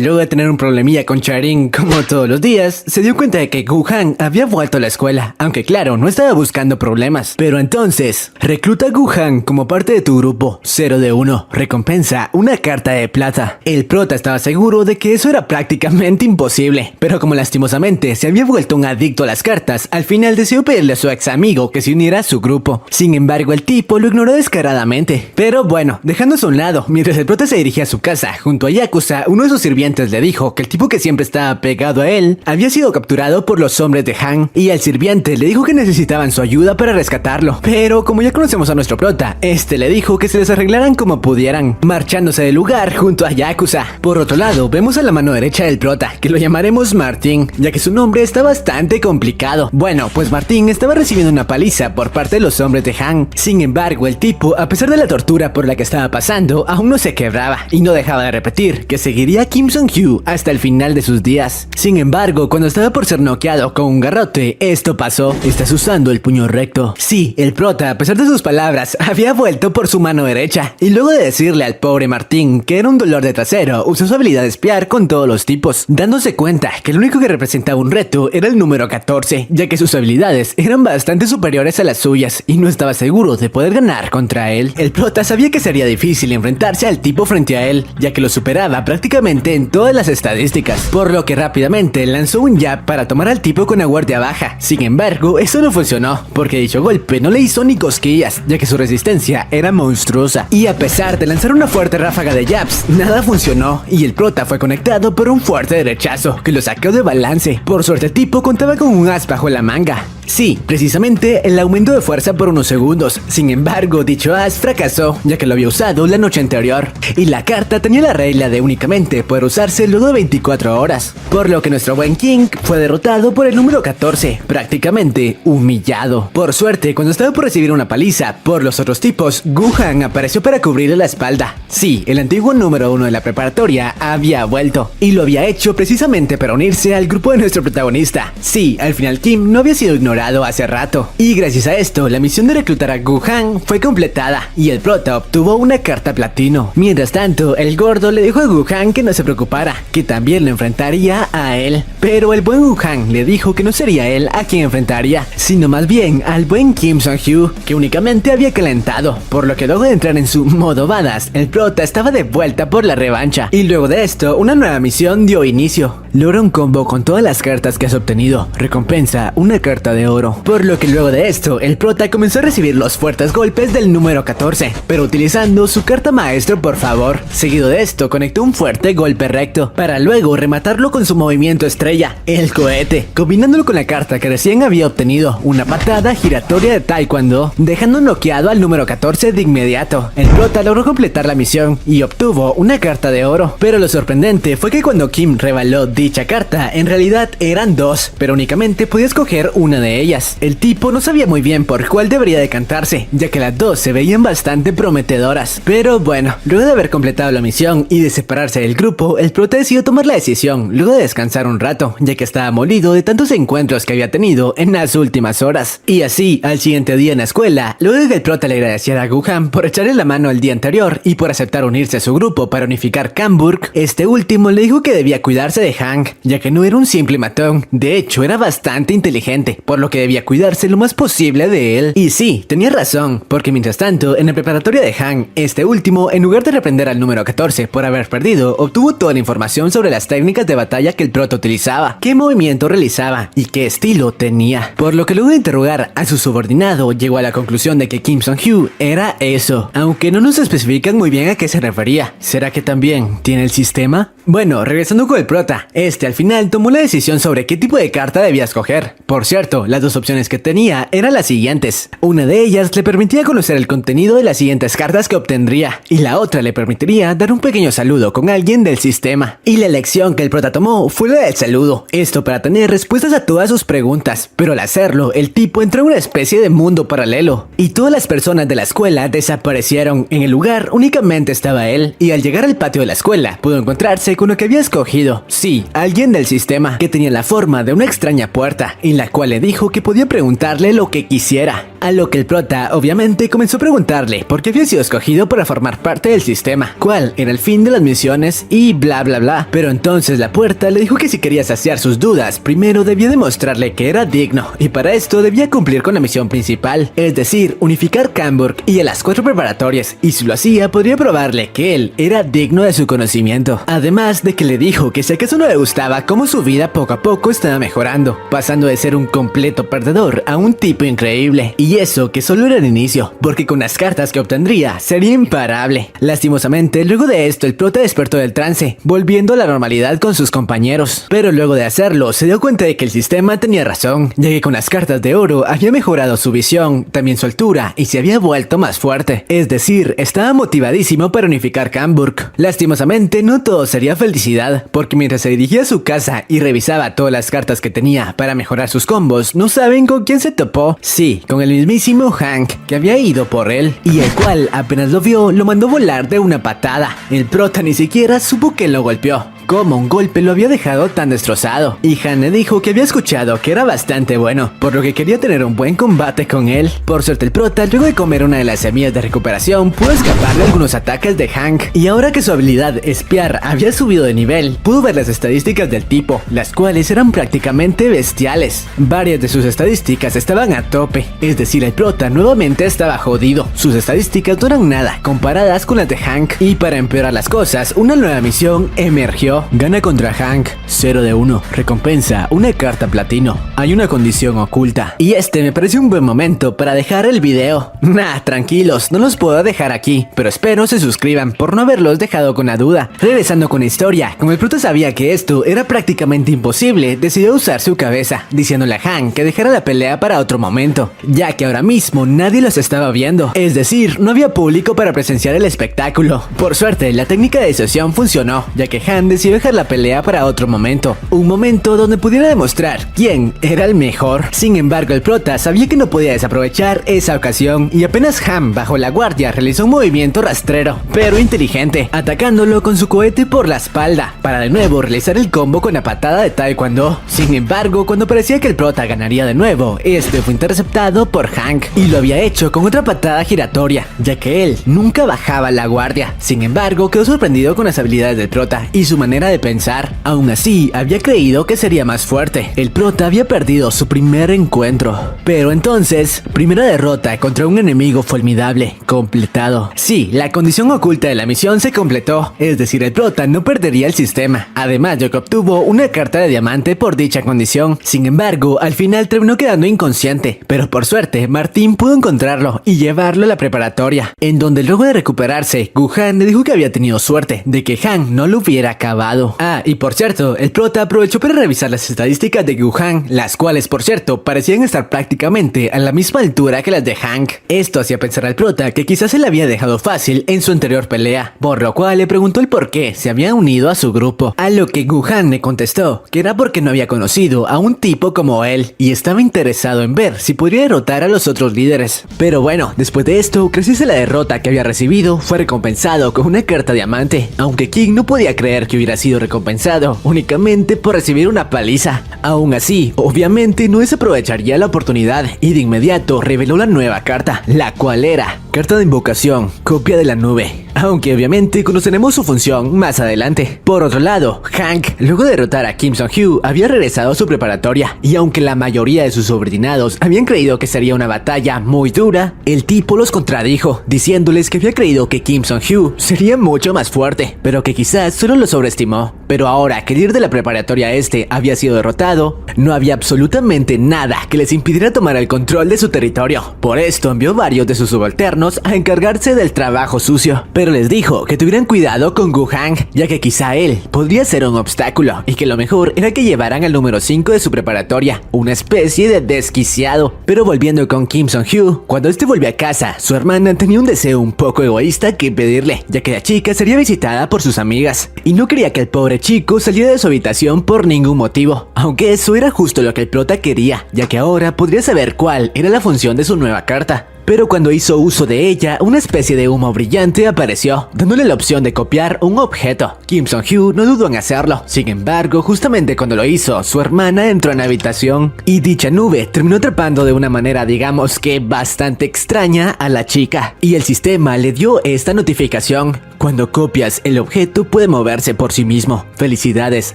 luego de tener un problemilla con Charin como todos los días, se dio cuenta de que Gu-Han había vuelto a la escuela, aunque claro, no estaba buscando problemas. Pero entonces, recluta a Gu-Han como parte de tu grupo, 0 de 1, recompensa una carta de plata. El prota estaba seguro de que eso era prácticamente imposible, pero como lastimosamente se había vuelto un adicto a las cartas, al final decidió pedirle a su ex amigo que se uniera a su grupo. Sin embargo, el tipo lo ignoró descaradamente. Pero bueno, dejándose a un lado, mientras el prota se dirigía a su casa junto a Yakuza, uno de sus sirvientes le dijo que el tipo que siempre estaba pegado a él había sido capturado por los hombres de Han, y al sirviente le dijo que necesitaban su ayuda para rescatarlo. Pero como ya conocemos a nuestro prota, le dijo que se les arreglaran como pudieran, marchándose del lugar junto a Yakuza. Por otro lado, vemos a la mano derecha del prota, que lo llamaremos Martín, ya que su nombre está bastante complicado. Bueno, pues Martín estaba recibiendo una paliza por parte de los hombres de Han. Sin embargo, el tipo, a pesar de la tortura por la que estaba pasando, aún no se quebraba y no dejaba de repetir que seguiría a Kim Sung-hyu hasta el final de sus días. Sin embargo, cuando estaba por ser noqueado con un garrote, esto pasó. Estás usando el puño recto. Sí, el prota, a pesar de sus palabras, había vuelto por su mano derecha, y luego de decirle al pobre Martín que era un dolor de trasero, usó su habilidad de espiar con todos los tipos, dándose cuenta que el único que representaba un reto era el número 14, ya que sus habilidades eran bastante superiores a las suyas y no estaba seguro de poder ganar contra él. El prota sabía que sería difícil enfrentarse al tipo frente a él, ya que lo superaba prácticamente en todas las estadísticas, por lo que rápidamente lanzó un jab para tomar al tipo con la guardia baja. Sin embargo, eso no funcionó, porque dicho golpe no le hizo ni cosquillas, ya que su resistencia era monstruosa, y a pesar de lanzar una fuerte ráfaga de jabs, nada funcionó, y el prota fue conectado por un fuerte derechazo que lo sacó de balance. Por suerte el tipo contaba con un as bajo la manga. Sí, precisamente el aumento de fuerza por unos segundos. Sin embargo, dicho as fracasó, ya que lo había usado la noche anterior, y la carta tenía la regla de únicamente poder usarse luego de 24 horas, por lo que nuestro buen King fue derrotado por el número 14, prácticamente humillado. Por suerte, cuando estaba por recibir una paliza por los otros tipos, Gu-Han apareció para cubrirle la espalda. Sí, el antiguo número 1 de la preparatoria había vuelto, y lo había hecho precisamente para unirse al grupo de nuestro protagonista. Sí, al final Kim no había sido ignorado hace rato, y gracias a esto, la misión de reclutar a Gu-Han fue completada y el prota obtuvo una carta platino. Mientras tanto, el gordo le dijo a Gu-Han que no se preocupara, que también lo enfrentaría a él. Pero el buen Gu-Han le dijo que no sería él a quien enfrentaría, sino más bien al buen Kim Sung-hyu, que únicamente había calentado, por lo que luego de entrar en su modo badass, el prota estaba de vuelta por la revancha. Y luego de esto, una nueva misión dio inicio. Logra un combo con todas las cartas que has obtenido. Recompensa una carta de oro. Por lo que luego de esto, el prota comenzó a recibir los fuertes golpes del número 14, pero utilizando su carta maestro por favor. Seguido de esto, conectó un fuerte golpe recto, para luego rematarlo con su movimiento estrella, el cohete, combinándolo con la carta que recién había obtenido, una patada giratoria de taekwondo, dejando noqueado al número 14 de inmediato. El prota logró completar la misión y obtuvo una carta de oro, pero lo sorprendente fue que cuando Kim reveló dicha carta, en realidad eran dos, pero únicamente podía escoger una de ellas. El tipo no sabía muy bien por cuál debería decantarse, ya que las dos se veían bastante prometedoras. Pero bueno, luego de haber completado la misión y de separarse del grupo, el prota decidió tomar la decisión luego de descansar un rato, ya que estaba molido de tantos encuentros que había tenido en las últimas horas. Y así, al siguiente día en la escuela, luego de que el prota le agradeciera a Gu-Han por echarle la mano el día anterior y por aceptar unirse a su grupo para unificar Camburg, este último le dijo que debía cuidarse de Hank, ya que no era un simple matón, de hecho era bastante inteligente, por lo que debía cuidarse lo más posible de él. Y sí, tenía razón, porque mientras tanto, en la preparatoria de Hank, este último, en lugar de reprender al número 14 por haber perdido, obtuvo toda la información sobre las técnicas de batalla que el prota utilizaba, qué movimiento realizaba y qué estilo tenía. Por lo que luego de interrogar a su subordinado, llegó a la conclusión de que Kim Sung-hyu era eso, aunque no nos especifican muy bien a qué se refería. ¿Será que también tiene el sistema? Bueno, regresando con el prota, este al final tomó la decisión sobre qué tipo de carta debía escoger. Por cierto, las dos opciones que tenía eran las siguientes. Una de ellas le permitía conocer el contenido de las siguientes cartas que obtendría, y la otra le permitiría dar un pequeño saludo con alguien del sistema. Y la elección que el prota tomó fue la del saludo, esto para tener respuestas a todas sus preguntas, pero al hacerlo, el tipo entró en una especie de mundo paralelo, y todas las personas de la escuela desaparecieron. En el lugar únicamente estaba él, y al llegar al patio de la escuela, pudo encontrarse con lo que había escogido. Sí, alguien del sistema, que tenía la forma de una extraña puerta, en la cual le dijo que podía preguntarle lo que quisiera. A lo que el prota obviamente comenzó a preguntarle por qué había sido escogido para formar parte del sistema, cuál era el fin de las misiones y bla bla bla. Pero entonces la puerta le dijo que si quería saciar sus dudas, primero debía demostrarle que era digno, y para esto debía cumplir con la misión principal, es decir, unificar Camburg y a las 4 preparatorias, y si lo hacía podría probarle que él era digno de su conocimiento. Además de que le dijo que si acaso no le gustaba cómo su vida poco a poco estaba mejorando, pasando de ser un completo perdedor a un tipo increíble, y eso que solo era el inicio, porque con las cartas que obtendría sería imparable. Lastimosamente, luego de esto el prota despertó del trance, volviendo a la normalidad con sus compañeros, pero luego de hacerlo se dio cuenta de que el sistema tenía razón, ya que con las cartas de oro había mejorado su visión, también su altura, y se había vuelto más fuerte, es decir, estaba motivadísimo para unificar Camburg. Lastimosamente no todo sería felicidad, porque mientras se dirigía a su casa y revisaba todas las cartas que tenía para mejorar sus combos, ¿no saben con quién se topó? Sí, con el mismísimo Hank, que había ido por él, y el cual apenas lo vio, lo mandó volar de una patada. El prota ni siquiera supo que lo golpeó, cómo un golpe lo había dejado tan destrozado, y Han le dijo que había escuchado que era bastante bueno, por lo que quería tener un buen combate con él. Por suerte el prota, luego de comer una de las semillas de recuperación, pudo escapar de algunos ataques de Hank, y ahora que su habilidad espiar había subido de nivel, pudo ver las estadísticas del tipo, las cuales eran prácticamente bestiales. Varias de sus estadísticas estaban a tope, es decir, el prota nuevamente estaba jodido. Sus estadísticas no eran nada comparadas con las de Hank, y para empeorar las cosas, una nueva misión emergió. Gana contra Hank, 0 de 1, recompensa una carta platino. Hay una condición oculta, y este me parece un buen momento para dejar el video. Nah, tranquilos, no los puedo dejar aquí, pero espero se suscriban por no haberlos dejado con la duda. Regresando con la historia, como el prota sabía que esto era prácticamente imposible, decidió usar su cabeza, diciéndole a Hank que dejara la pelea para otro momento, ya que ahora mismo nadie los estaba viendo, es decir, no había público para presenciar el espectáculo. Por suerte, la técnica de disociación funcionó, ya que Han decidió decidió dejar la pelea para otro momento, un momento donde pudiera demostrar quién era el mejor. Sin embargo, el prota sabía que no podía desaprovechar esa ocasión y apenas Han bajó la guardia realizó un movimiento rastrero, pero inteligente, atacándolo con su cohete por la espalda, para de nuevo realizar el combo con la patada de taekwondo. Sin embargo, cuando parecía que el prota ganaría de nuevo, este fue interceptado por Hank y lo había hecho con otra patada giratoria, ya que él nunca bajaba la guardia. Sin embargo, quedó sorprendido con las habilidades del prota y su manera de pensar. Aún así, había creído que sería más fuerte. El prota había perdido su primer encuentro, pero entonces, primera derrota contra un enemigo formidable, completado. Sí, la condición oculta de la misión se completó, es decir, el prota no perdería el sistema. Además de que obtuvo una carta de diamante por dicha condición. Sin embargo, al final terminó quedando inconsciente, pero por suerte, Martín pudo encontrarlo y llevarlo a la preparatoria, en donde luego de recuperarse, Gu-Han le dijo que había tenido suerte de que Han no lo hubiera acabado. Ah, y por cierto, el prota aprovechó para revisar las estadísticas de Gu-Han, las cuales, por cierto, parecían estar prácticamente a la misma altura que las de Hank. Esto hacía pensar al prota que quizás se le había dejado fácil en su anterior pelea, por lo cual le preguntó el por qué se había unido a su grupo, a lo que Gu-Han le contestó que era porque no había conocido a un tipo como él y estaba interesado en ver si podría derrotar a los otros líderes. Pero bueno, después de esto, gracias a la derrota que había recibido, fue recompensado con una carta diamante, aunque King no podía creer que hubiera sido recompensado únicamente por recibir una paliza. Aún así, obviamente no desaprovecharía la oportunidad y de inmediato reveló la nueva carta, la cual era carta de invocación, copia de la nube, aunque obviamente conoceremos su función más adelante. Por otro lado, Hank, luego de derrotar a Kim Sung-hyo, había regresado a su preparatoria, y aunque la mayoría de sus subordinados habían creído que sería una batalla muy dura, el tipo los contradijo, diciéndoles que había creído que Kim Sung-hyo sería mucho más fuerte, pero que quizás solo lo sobreestimó. Pero ahora que el líder de la preparatoria había sido derrotado, no había absolutamente nada que les impidiera tomar el control de su territorio. Por esto envió varios de sus subalternos a encargarse del trabajo sucio, pero les dijo que tuvieran cuidado con Gu-Han, ya que quizá él podría ser un obstáculo y que lo mejor era que llevaran al número 5 de su preparatoria, una especie de desquiciado. Pero volviendo con Kim Sung-hyo, cuando este volvió a casa, su hermana tenía un deseo un poco egoísta que pedirle, ya que la chica sería visitada por sus amigas y no quería que el pobre chico saliera de su habitación por ningún motivo, aunque eso era justo lo que el prota quería, ya que ahora podría saber cuál era la función de su nueva carta. Pero cuando hizo uso de ella, una especie de humo brillante apareció, dándole la opción de copiar un objeto. Kim Sung-hyo no dudó en hacerlo. Sin embargo, justamente cuando lo hizo, su hermana entró en la habitación y dicha nube terminó atrapando de una manera, digamos que bastante extraña a la chica. Y el sistema le dio esta notificación: cuando copias, el objeto puede moverse por sí mismo. Felicidades,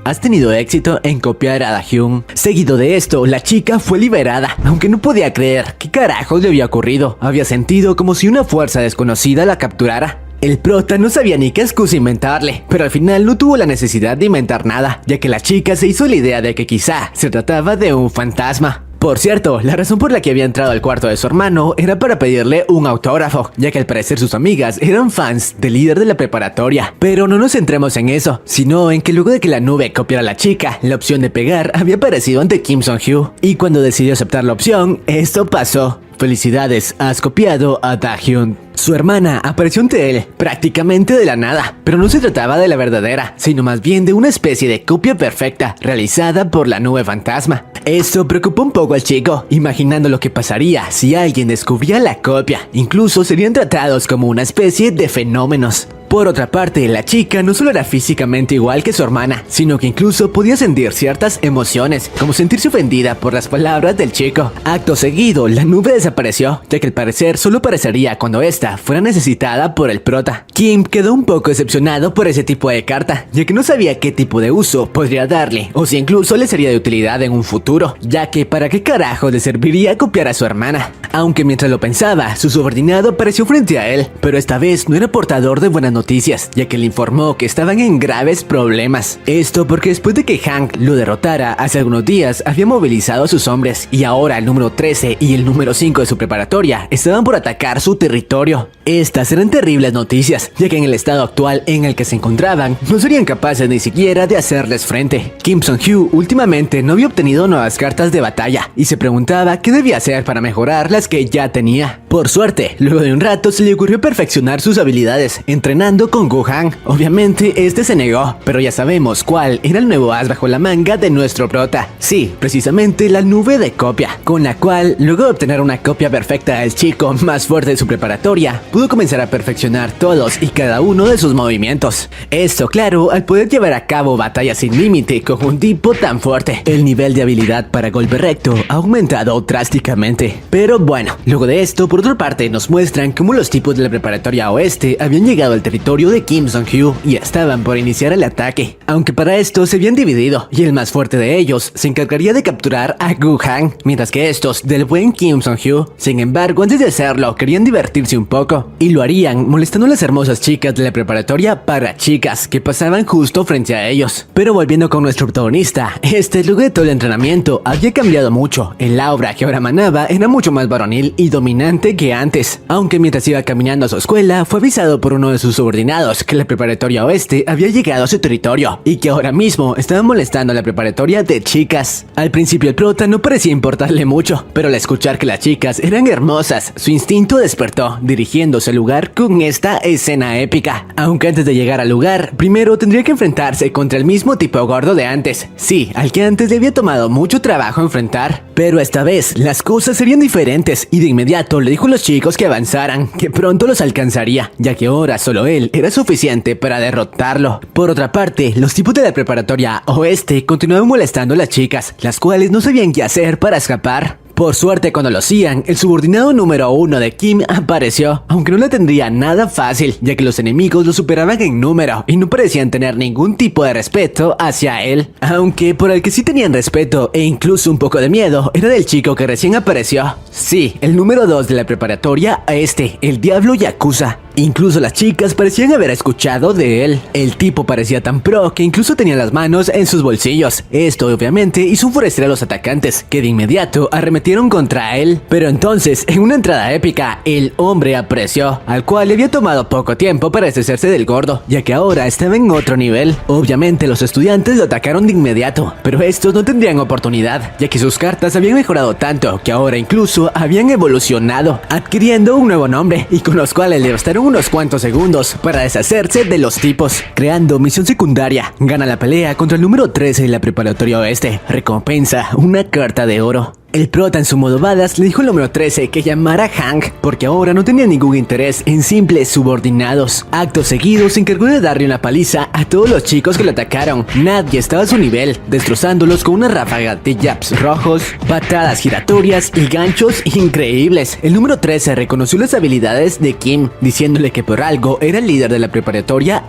has tenido éxito en copiar a Da-hyun. Seguido de esto, la chica fue liberada, aunque no podía creer qué carajos le había ocurrido. Había sentido como si una fuerza desconocida la capturara. El prota no sabía ni qué excusa inventarle, pero al final no tuvo la necesidad de inventar nada, ya que la chica se hizo la idea de que quizá se trataba de un fantasma. Por cierto, la razón por la que había entrado al cuarto de su hermano era para pedirle un autógrafo, ya que al parecer sus amigas eran fans del líder de la preparatoria. Pero no nos centremos en eso, sino en que luego de que la nube copiara a la chica, la opción de pegar había aparecido ante Kim Sung-hyo, y cuando decidió aceptar la opción, esto pasó. Felicidades, has copiado a Da-hyun. Su hermana apareció ante él prácticamente de la nada, pero no se trataba de la verdadera, sino más bien de una especie de copia perfecta realizada por la nube fantasma. Esto preocupó un poco al chico, imaginando lo que pasaría si alguien descubría la copia. Incluso serían tratados como una especie de fenómenos. Por otra parte, la chica no solo era físicamente igual que su hermana, sino que incluso podía sentir ciertas emociones, como sentirse ofendida por las palabras del chico. Acto seguido, la nube desapareció, ya que al parecer solo aparecería cuando esta fuera necesitada por el prota. Kim quedó un poco decepcionado por ese tipo de carta, ya que no sabía qué tipo de uso podría darle, o si incluso le sería de utilidad en un futuro, ya que para qué carajo le serviría copiar a su hermana. Aunque mientras lo pensaba, su subordinado apareció frente a él, pero esta vez no era portador de buenas noticias, ya que le informó que estaban en graves problemas. Esto porque después de que Hank lo derrotara hace algunos días, había movilizado a sus hombres, y ahora el número 13 y el número 5 de su preparatoria estaban por atacar su territorio. Estas eran terribles noticias, ya que en el estado actual en el que se encontraban, no serían capaces ni siquiera de hacerles frente. Kim Sung-hyo últimamente no había obtenido nuevas cartas de batalla y se preguntaba qué debía hacer para mejorar las que ya tenía. Por suerte, luego de un rato se le ocurrió perfeccionar sus habilidades, entrenando con Gu-han. Obviamente este se negó, pero ya sabemos cuál era el nuevo as bajo la manga de nuestro prota. Sí, precisamente la nube de copia, con la cual, luego de obtener una copia perfecta del chico más fuerte de su preparatoria, pudo comenzar a perfeccionar todos y cada uno de sus movimientos. Esto, claro, al poder llevar a cabo batallas sin límite con un tipo tan fuerte. El nivel de habilidad para golpe recto ha aumentado drásticamente. Pero bueno, luego de esto, por otra parte, nos muestran cómo los tipos de la preparatoria oeste habían llegado al territorio de Kim Sung-hyo y estaban por iniciar el ataque. Aunque para esto se habían dividido y el más fuerte de ellos se encargaría de capturar a Gu-han, mientras que estos del buen Kim Sung-hyo, sin embargo, antes de hacerlo, querían divertirse un poco. Y lo harían molestando a las hermosas chicas de la preparatoria para chicas que pasaban justo frente a ellos. Pero volviendo con nuestro protagonista, luego de todo el entrenamiento había cambiado mucho. El aura que ahora emanaba era mucho más varonil y dominante que antes. Aunque mientras iba caminando a su escuela, fue avisado por uno de sus subordinados que la preparatoria oeste había llegado a su territorio y que ahora mismo estaba molestando a la preparatoria de chicas. Al principio el prota no parecía importarle mucho, pero al escuchar que las chicas eran hermosas, su instinto despertó, dirigiéndose al lugar con esta escena épica. Aunque antes de llegar al lugar, primero tendría que enfrentarse contra el mismo tipo gordo de antes. Sí, al que antes le había tomado mucho trabajo enfrentar. Pero esta vez, las cosas serían diferentes y de inmediato le dijo a los chicos que avanzaran, que pronto los alcanzaría, ya que ahora solo él era suficiente para derrotarlo. Por otra parte, los tipos de la preparatoria oeste continuaban molestando a las chicas, las cuales no sabían qué hacer para escapar. Por suerte, cuando lo hacían, el subordinado número 1 de Kim apareció, aunque no le tendría nada fácil, ya que los enemigos lo superaban en número y no parecían tener ningún tipo de respeto hacia él. Aunque por el que sí tenían respeto e incluso un poco de miedo era del chico que recién apareció. Sí, el número 2 de la preparatoria el Diablo Yakuza. Incluso las chicas parecían haber escuchado de él. El tipo parecía tan pro que incluso tenía las manos en sus bolsillos. Esto obviamente hizo enfurecer a los atacantes, que de inmediato arremetieron contra él. Pero entonces, en una entrada épica, el hombre apareció, al cual le había tomado poco tiempo para deshacerse del gordo, ya que ahora estaba en otro nivel. Obviamente los estudiantes lo atacaron de inmediato, pero estos no tendrían oportunidad, ya que sus cartas habían mejorado tanto que ahora incluso habían evolucionado, adquiriendo un nuevo nombre y con los cuales le bastaron unos cuantos segundos para deshacerse de los tipos. Creando misión secundaria, gana la pelea contra el número 13 de la preparatoria oeste. Recompensa una carta de oro. El prota en su modo badass le dijo al número 13 que llamara a Hank porque ahora no tenía ningún interés en simples subordinados. Acto seguido se encargó de darle una paliza a todos los chicos que lo atacaron. Nadie estaba a su nivel, destrozándolos con una ráfaga de jabs rojos, patadas giratorias y ganchos increíbles. El número 13 reconoció las habilidades de Kim, diciéndole que por algo era el líder de la preparatoria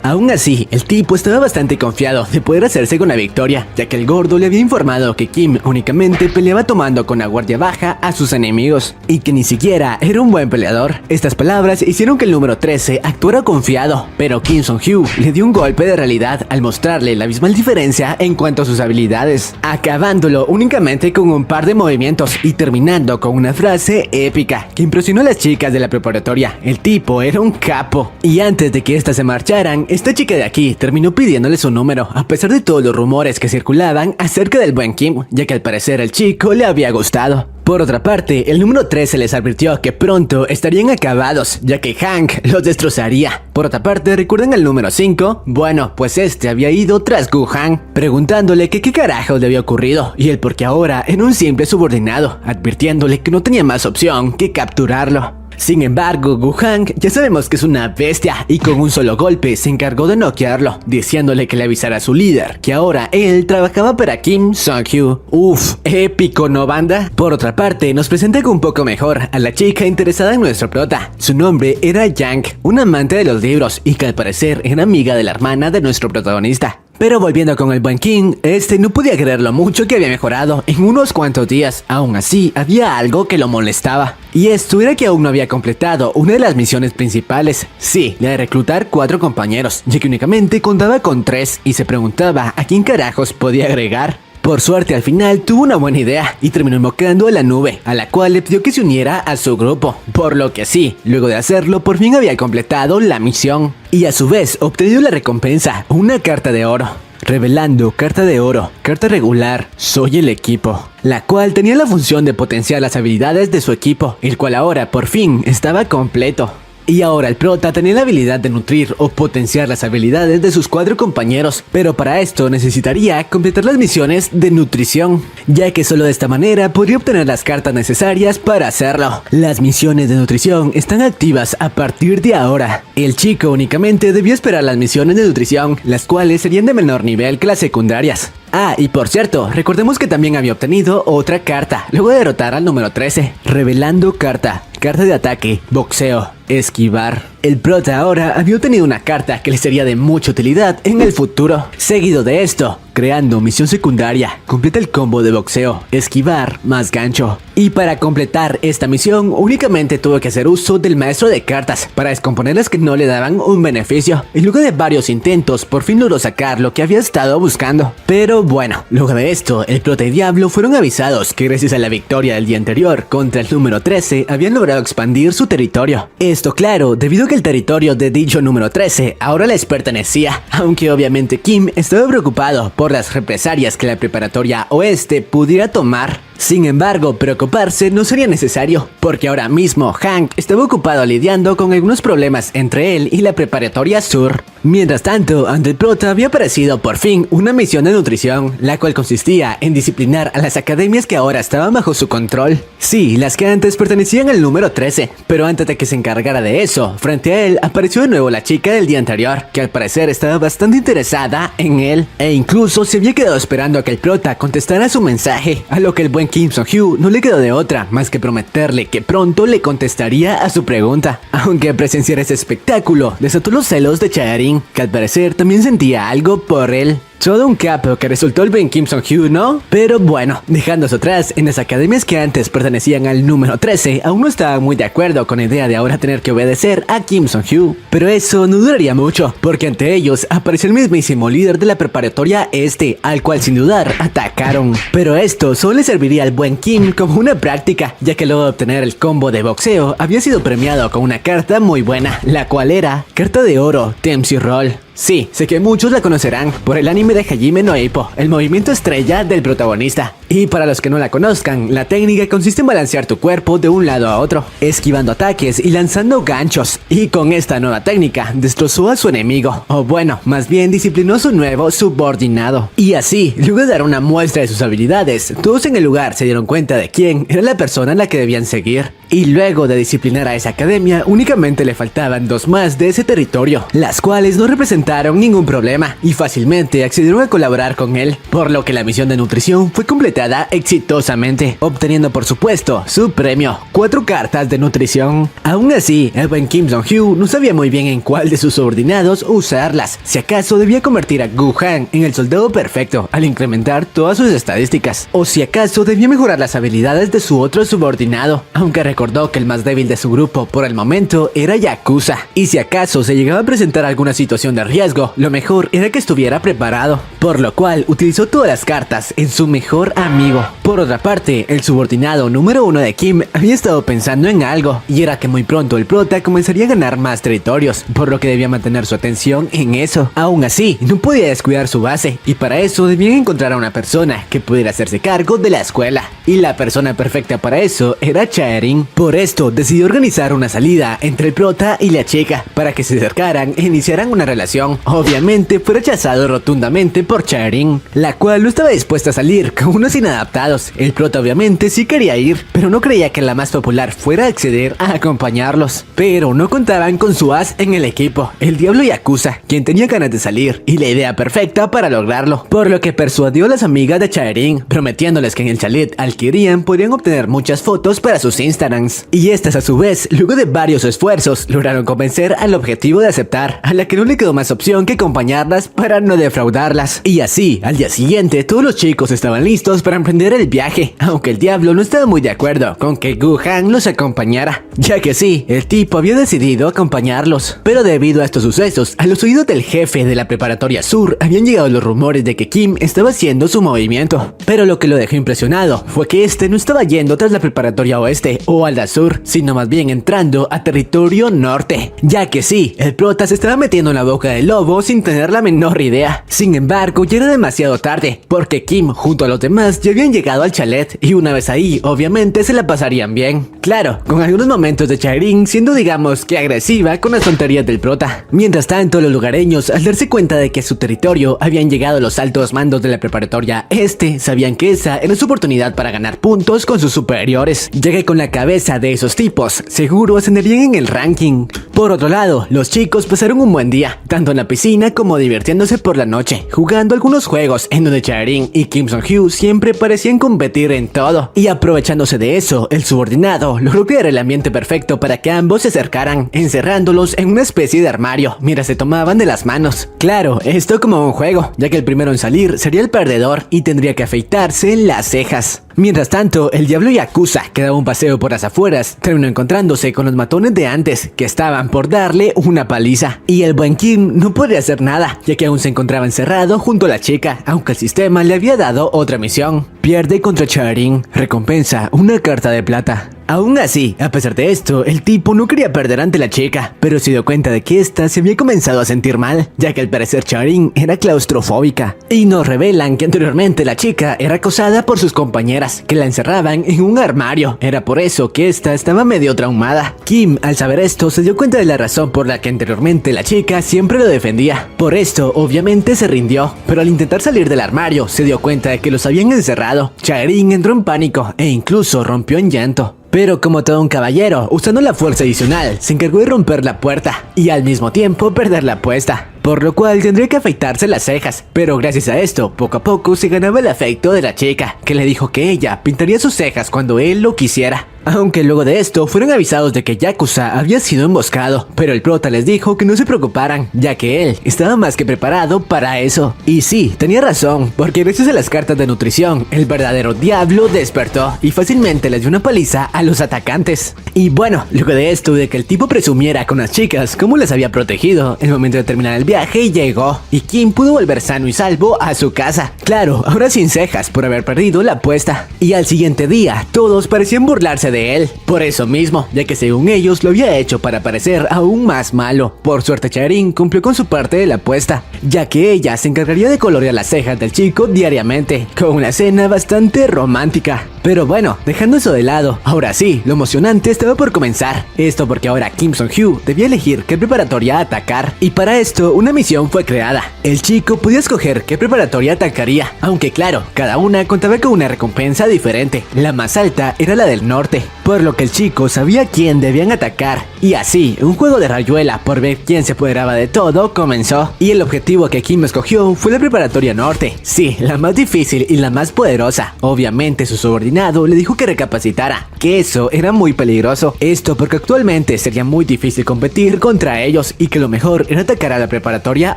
Aún así, el tipo estaba bastante confiado de poder hacerse con la victoria, ya que el gordo le había informado que Kim únicamente peleaba tomando con la guardia baja a sus enemigos y que ni siquiera era un buen peleador. Estas palabras hicieron que el número 13 actuara confiado, pero Kim Sung-hyo le dio un golpe de realidad al mostrarle la abismal diferencia en cuanto a sus habilidades, acabándolo únicamente con un par de movimientos y terminando con una frase épica que impresionó a las chicas de la preparatoria. El tipo era un capo. Y antes de que éstas se marcharan, esta chica de aquí terminó pidiéndole su número, a pesar de todos los rumores que circulaban acerca del buen Kim, ya que al parecer el chico le había gustado. Por otra parte, el número 13 les advirtió que pronto estarían acabados, ya que Hank los destrozaría. Por otra parte, ¿recuerdan al número 5? Bueno, pues había ido tras Gu-han, preguntándole que qué carajo le había ocurrido, y el por qué ahora era un simple subordinado, advirtiéndole que no tenía más opción que capturarlo. Sin embargo, Gu-han ya sabemos que es una bestia y con un solo golpe se encargó de noquearlo, diciéndole que le avisara a su líder que ahora él trabajaba para Kim Sung-hyo. Uf, épico, ¿no, banda? Por otra parte, nos presenta un poco mejor a la chica interesada en nuestro prota. Su nombre era Yang, una amante de los libros y que al parecer era amiga de la hermana de nuestro protagonista. Pero volviendo con el buen King, no podía creer lo mucho que había mejorado en unos cuantos días. Aún así, había algo que lo molestaba. Y esto era que aún no había completado una de las misiones principales. Sí, la de reclutar 4 compañeros, ya que únicamente contaba con 3 y se preguntaba a quién carajos podía agregar. Por suerte al final tuvo una buena idea y terminó invocando a la nube, a la cual le pidió que se uniera a su grupo, por lo que sí, luego de hacerlo por fin había completado la misión y a su vez obtenido la recompensa, una carta de oro. Revelando carta de oro, carta regular, soy el equipo, la cual tenía la función de potenciar las habilidades de su equipo, el cual ahora por fin estaba completo. Y ahora el prota tenía la habilidad de nutrir o potenciar las habilidades de sus 4 compañeros, pero para esto necesitaría completar las misiones de nutrición, ya que solo de esta manera podría obtener las cartas necesarias para hacerlo. Las misiones de nutrición están activas a partir de ahora. El chico únicamente debía esperar las misiones de nutrición, las cuales serían de menor nivel que las secundarias. Ah, y por cierto, recordemos que también había obtenido otra carta, luego de derrotar al número 13, revelando carta de ataque, boxeo, esquivar. El prota ahora había obtenido una carta que le sería de mucha utilidad en el futuro. Seguido de esto, creando misión secundaria, completa el combo de boxeo, esquivar más gancho. Y para completar esta misión, únicamente tuvo que hacer uso del maestro de cartas para descomponer las que no le daban un beneficio. Y luego de varios intentos, por fin logró sacar lo que había estado buscando. Pero bueno, luego de esto, el prota y Diablo fueron avisados que gracias a la victoria del día anterior contra el número 13, habían logrado expandir su territorio. Esto claro, debido a que el territorio de dicho número 13 ahora les pertenecía, aunque obviamente Kim estaba preocupado por las represalias que la preparatoria oeste pudiera tomar. Sin embargo, preocuparse no sería necesario, porque ahora mismo Hank estaba ocupado lidiando con algunos problemas entre él y la preparatoria sur. Mientras tanto, ante el prota había aparecido por fin una misión de nutrición, la cual consistía en disciplinar a las academias que ahora estaban bajo su control. Sí, las que antes pertenecían al número 13, pero antes de que se encargara de eso, frente a él apareció de nuevo la chica del día anterior, que al parecer estaba bastante interesada en él, e incluso se había quedado esperando a que el prota contestara su mensaje, a lo que el buen Kim Song-hyo no le quedó de otra más que prometerle que pronto le contestaría a su pregunta. Aunque presenciar ese espectáculo desató los celos de Chaerin, que al parecer también sentía algo por él. Todo un capo que resultó el buen Kim Song-hyo, ¿no? Pero bueno, dejándose atrás, en las academias que antes pertenecían al número 13, aún no estaban muy de acuerdo con la idea de ahora tener que obedecer a Kim Song-hyo. Pero eso no duraría mucho, porque ante ellos apareció el mismísimo líder de la preparatoria este, al cual sin dudar atacaron. Pero esto solo le serviría al buen Kim como una práctica, ya que luego de obtener el combo de boxeo, había sido premiado con una carta muy buena, la cual era carta de oro, Tempsy Roll. Sí, sé que muchos la conocerán por el anime de Hajime no Ippo, el movimiento estrella del protagonista. Y para los que no la conozcan, la técnica consiste en balancear tu cuerpo de un lado a otro, esquivando ataques y lanzando ganchos. Y con esta nueva técnica, destrozó a su enemigo, o bueno, más bien disciplinó a su nuevo subordinado. Y así, luego de dar una muestra de sus habilidades, todos en el lugar se dieron cuenta de quién era la persona a la que debían seguir. Y luego de disciplinar a esa academia, únicamente le faltaban 2 más de ese territorio, las cuales no representaron ningún problema y fácilmente accedieron a colaborar con él, por lo que la misión de nutrición fue completada exitosamente, obteniendo por supuesto su premio, 4 cartas de nutrición. Aún así, el buen Kim Song-hyo no sabía muy bien en cuál de sus subordinados usarlas, si acaso debía convertir a Gu-han en el soldado perfecto al incrementar todas sus estadísticas, o si acaso debía mejorar las habilidades de su otro subordinado, aunque recordó que el más débil de su grupo por el momento era Yakuza, y si acaso se llegaba a presentar alguna situación de riesgo, lo mejor era que estuviera preparado, por lo cual utilizó todas las cartas en su mejor amigo. Por otra parte, el subordinado número 1 de Kim había estado pensando en algo, y era que muy pronto el prota comenzaría a ganar más territorios, por lo que debía mantener su atención en eso. Aún así, no podía descuidar su base, y para eso debían encontrar a una persona que pudiera hacerse cargo de la escuela, y la persona perfecta para eso era Chaerin. Por esto, decidió organizar una salida entre el prota y la chica, para que se acercaran e iniciaran una relación. Obviamente fue rechazado rotundamente por Chaerin, la cual no estaba dispuesta a salir con unos inadaptados. El prota obviamente sí quería ir, pero no creía que la más popular fuera a acceder a acompañarlos. Pero no contaban con su as en el equipo, el Diablo Yakuza, quien tenía ganas de salir y la idea perfecta para lograrlo, por lo que persuadió a las amigas de Chaerin, prometiéndoles que en el chalet al que irían podrían obtener muchas fotos para sus Instagrams. Y estas a su vez, luego de varios esfuerzos, lograron convencer al objetivo de aceptar, a la que no le quedó más opción que acompañarlas para no defraudarlas. Y así, al día siguiente, todos los chicos estaban listos listos para emprender el viaje, aunque el diablo no estaba muy de acuerdo con que Gu-Han los acompañara, ya que sí, el tipo había decidido acompañarlos. Pero debido a estos sucesos, a los oídos del jefe de la preparatoria sur habían llegado los rumores de que Kim estaba haciendo su movimiento. Pero lo que lo dejó impresionado fue que este no estaba yendo tras la preparatoria oeste o a la sur, sino más bien entrando a territorio norte, ya que sí, el prota se estaba metiendo en la boca del lobo sin tener la menor idea. Sin embargo, ya era demasiado tarde, porque Kim junto a los demás ya habían llegado al chalet y una vez ahí, obviamente se la pasarían bien. Claro, con algunos momentos de Chaerin siendo digamos que agresiva con las tonterías del prota. Mientras tanto, los lugareños, al darse cuenta de que a su territorio habían llegado los altos mandos de la preparatoria este, sabían que esa era su oportunidad para ganar puntos con sus superiores, ya que con la cabeza de esos tipos, seguro ascenderían en el ranking. Por otro lado, los chicos pasaron un buen día, tanto en la piscina como divirtiéndose por la noche, jugando algunos juegos en donde Chaerin y Kim Sung-hyo siempre parecían competir en todo, y aprovechándose de eso, el subordinado logró crear el ambiente perfecto para que ambos se acercaran, encerrándolos en una especie de armario, mientras se tomaban de las manos. Claro, esto como un juego, ya que el primero en salir sería el perdedor y tendría que afeitarse las cejas. Mientras tanto, el diablo Yakuza, que daba un paseo por las afueras, terminó encontrándose con los matones de antes, que estaban por darle una paliza. Y el buen Kim no podía hacer nada, ya que aún se encontraba encerrado junto a la chica, aunque el sistema le había dado otra misión. Pierde contra Chaerin, recompensa una carta de plata. Aún así, a pesar de esto, el tipo no quería perder ante la chica, pero se dio cuenta de que ésta se había comenzado a sentir mal, ya que al parecer Chaerin era claustrofóbica. Y nos revelan que anteriormente la chica era acosada por sus compañeras, que la encerraban en un armario. Era por eso que ésta estaba medio traumada. Kim, al saber esto, se dio cuenta de la razón por la que anteriormente la chica siempre lo defendía. Por esto, obviamente se rindió, pero al intentar salir del armario, se dio cuenta de que los habían encerrado. Chaerin entró en pánico e incluso rompió en llanto. Pero como todo un caballero, usando la fuerza adicional, se encargó de romper la puerta y al mismo tiempo perder la apuesta, por lo cual tendría que afeitarse las cejas. Pero gracias a esto, poco a poco se ganaba el afecto de la chica, que le dijo que ella pintaría sus cejas cuando él lo quisiera. Aunque luego de esto fueron avisados de que Yakuza había sido emboscado, pero el prota les dijo que no se preocuparan, ya que él estaba más que preparado para eso. Y sí, tenía razón, porque gracias a las cartas de nutrición, el verdadero diablo despertó y fácilmente les dio una paliza a los atacantes. Y bueno, luego de esto, de que el tipo presumiera con las chicas cómo las había protegido, el momento de terminar el viaje llegó, y Kim pudo volver sano y salvo a su casa. Claro, ahora sin cejas por haber perdido la apuesta. Y al siguiente día, todos parecían burlarse de él, por eso mismo, ya que según ellos lo había hecho para parecer aún más malo. Por suerte Chaerin cumplió con su parte de la apuesta, ya que ella se encargaría de colorear las cejas del chico diariamente, con una escena bastante romántica. Pero bueno, dejando eso de lado, ahora sí, lo emocionante estaba por comenzar. Esto porque ahora Kim Sung-hyo debía elegir qué preparatoria atacar, y para esto una misión fue creada. El chico podía escoger qué preparatoria atacaría, aunque claro, cada una contaba con una recompensa diferente. La más alta era la del norte, por lo que el chico sabía quién debían atacar. Y así, un juego de rayuela por ver quién se apoderaba de todo comenzó. Y el objetivo que Kim escogió fue la preparatoria norte. Sí, la más difícil y la más poderosa. Obviamente su subordinado le dijo que recapacitara, que eso era muy peligroso. Esto porque actualmente sería muy difícil competir contra ellos y que lo mejor era atacar a la preparatoria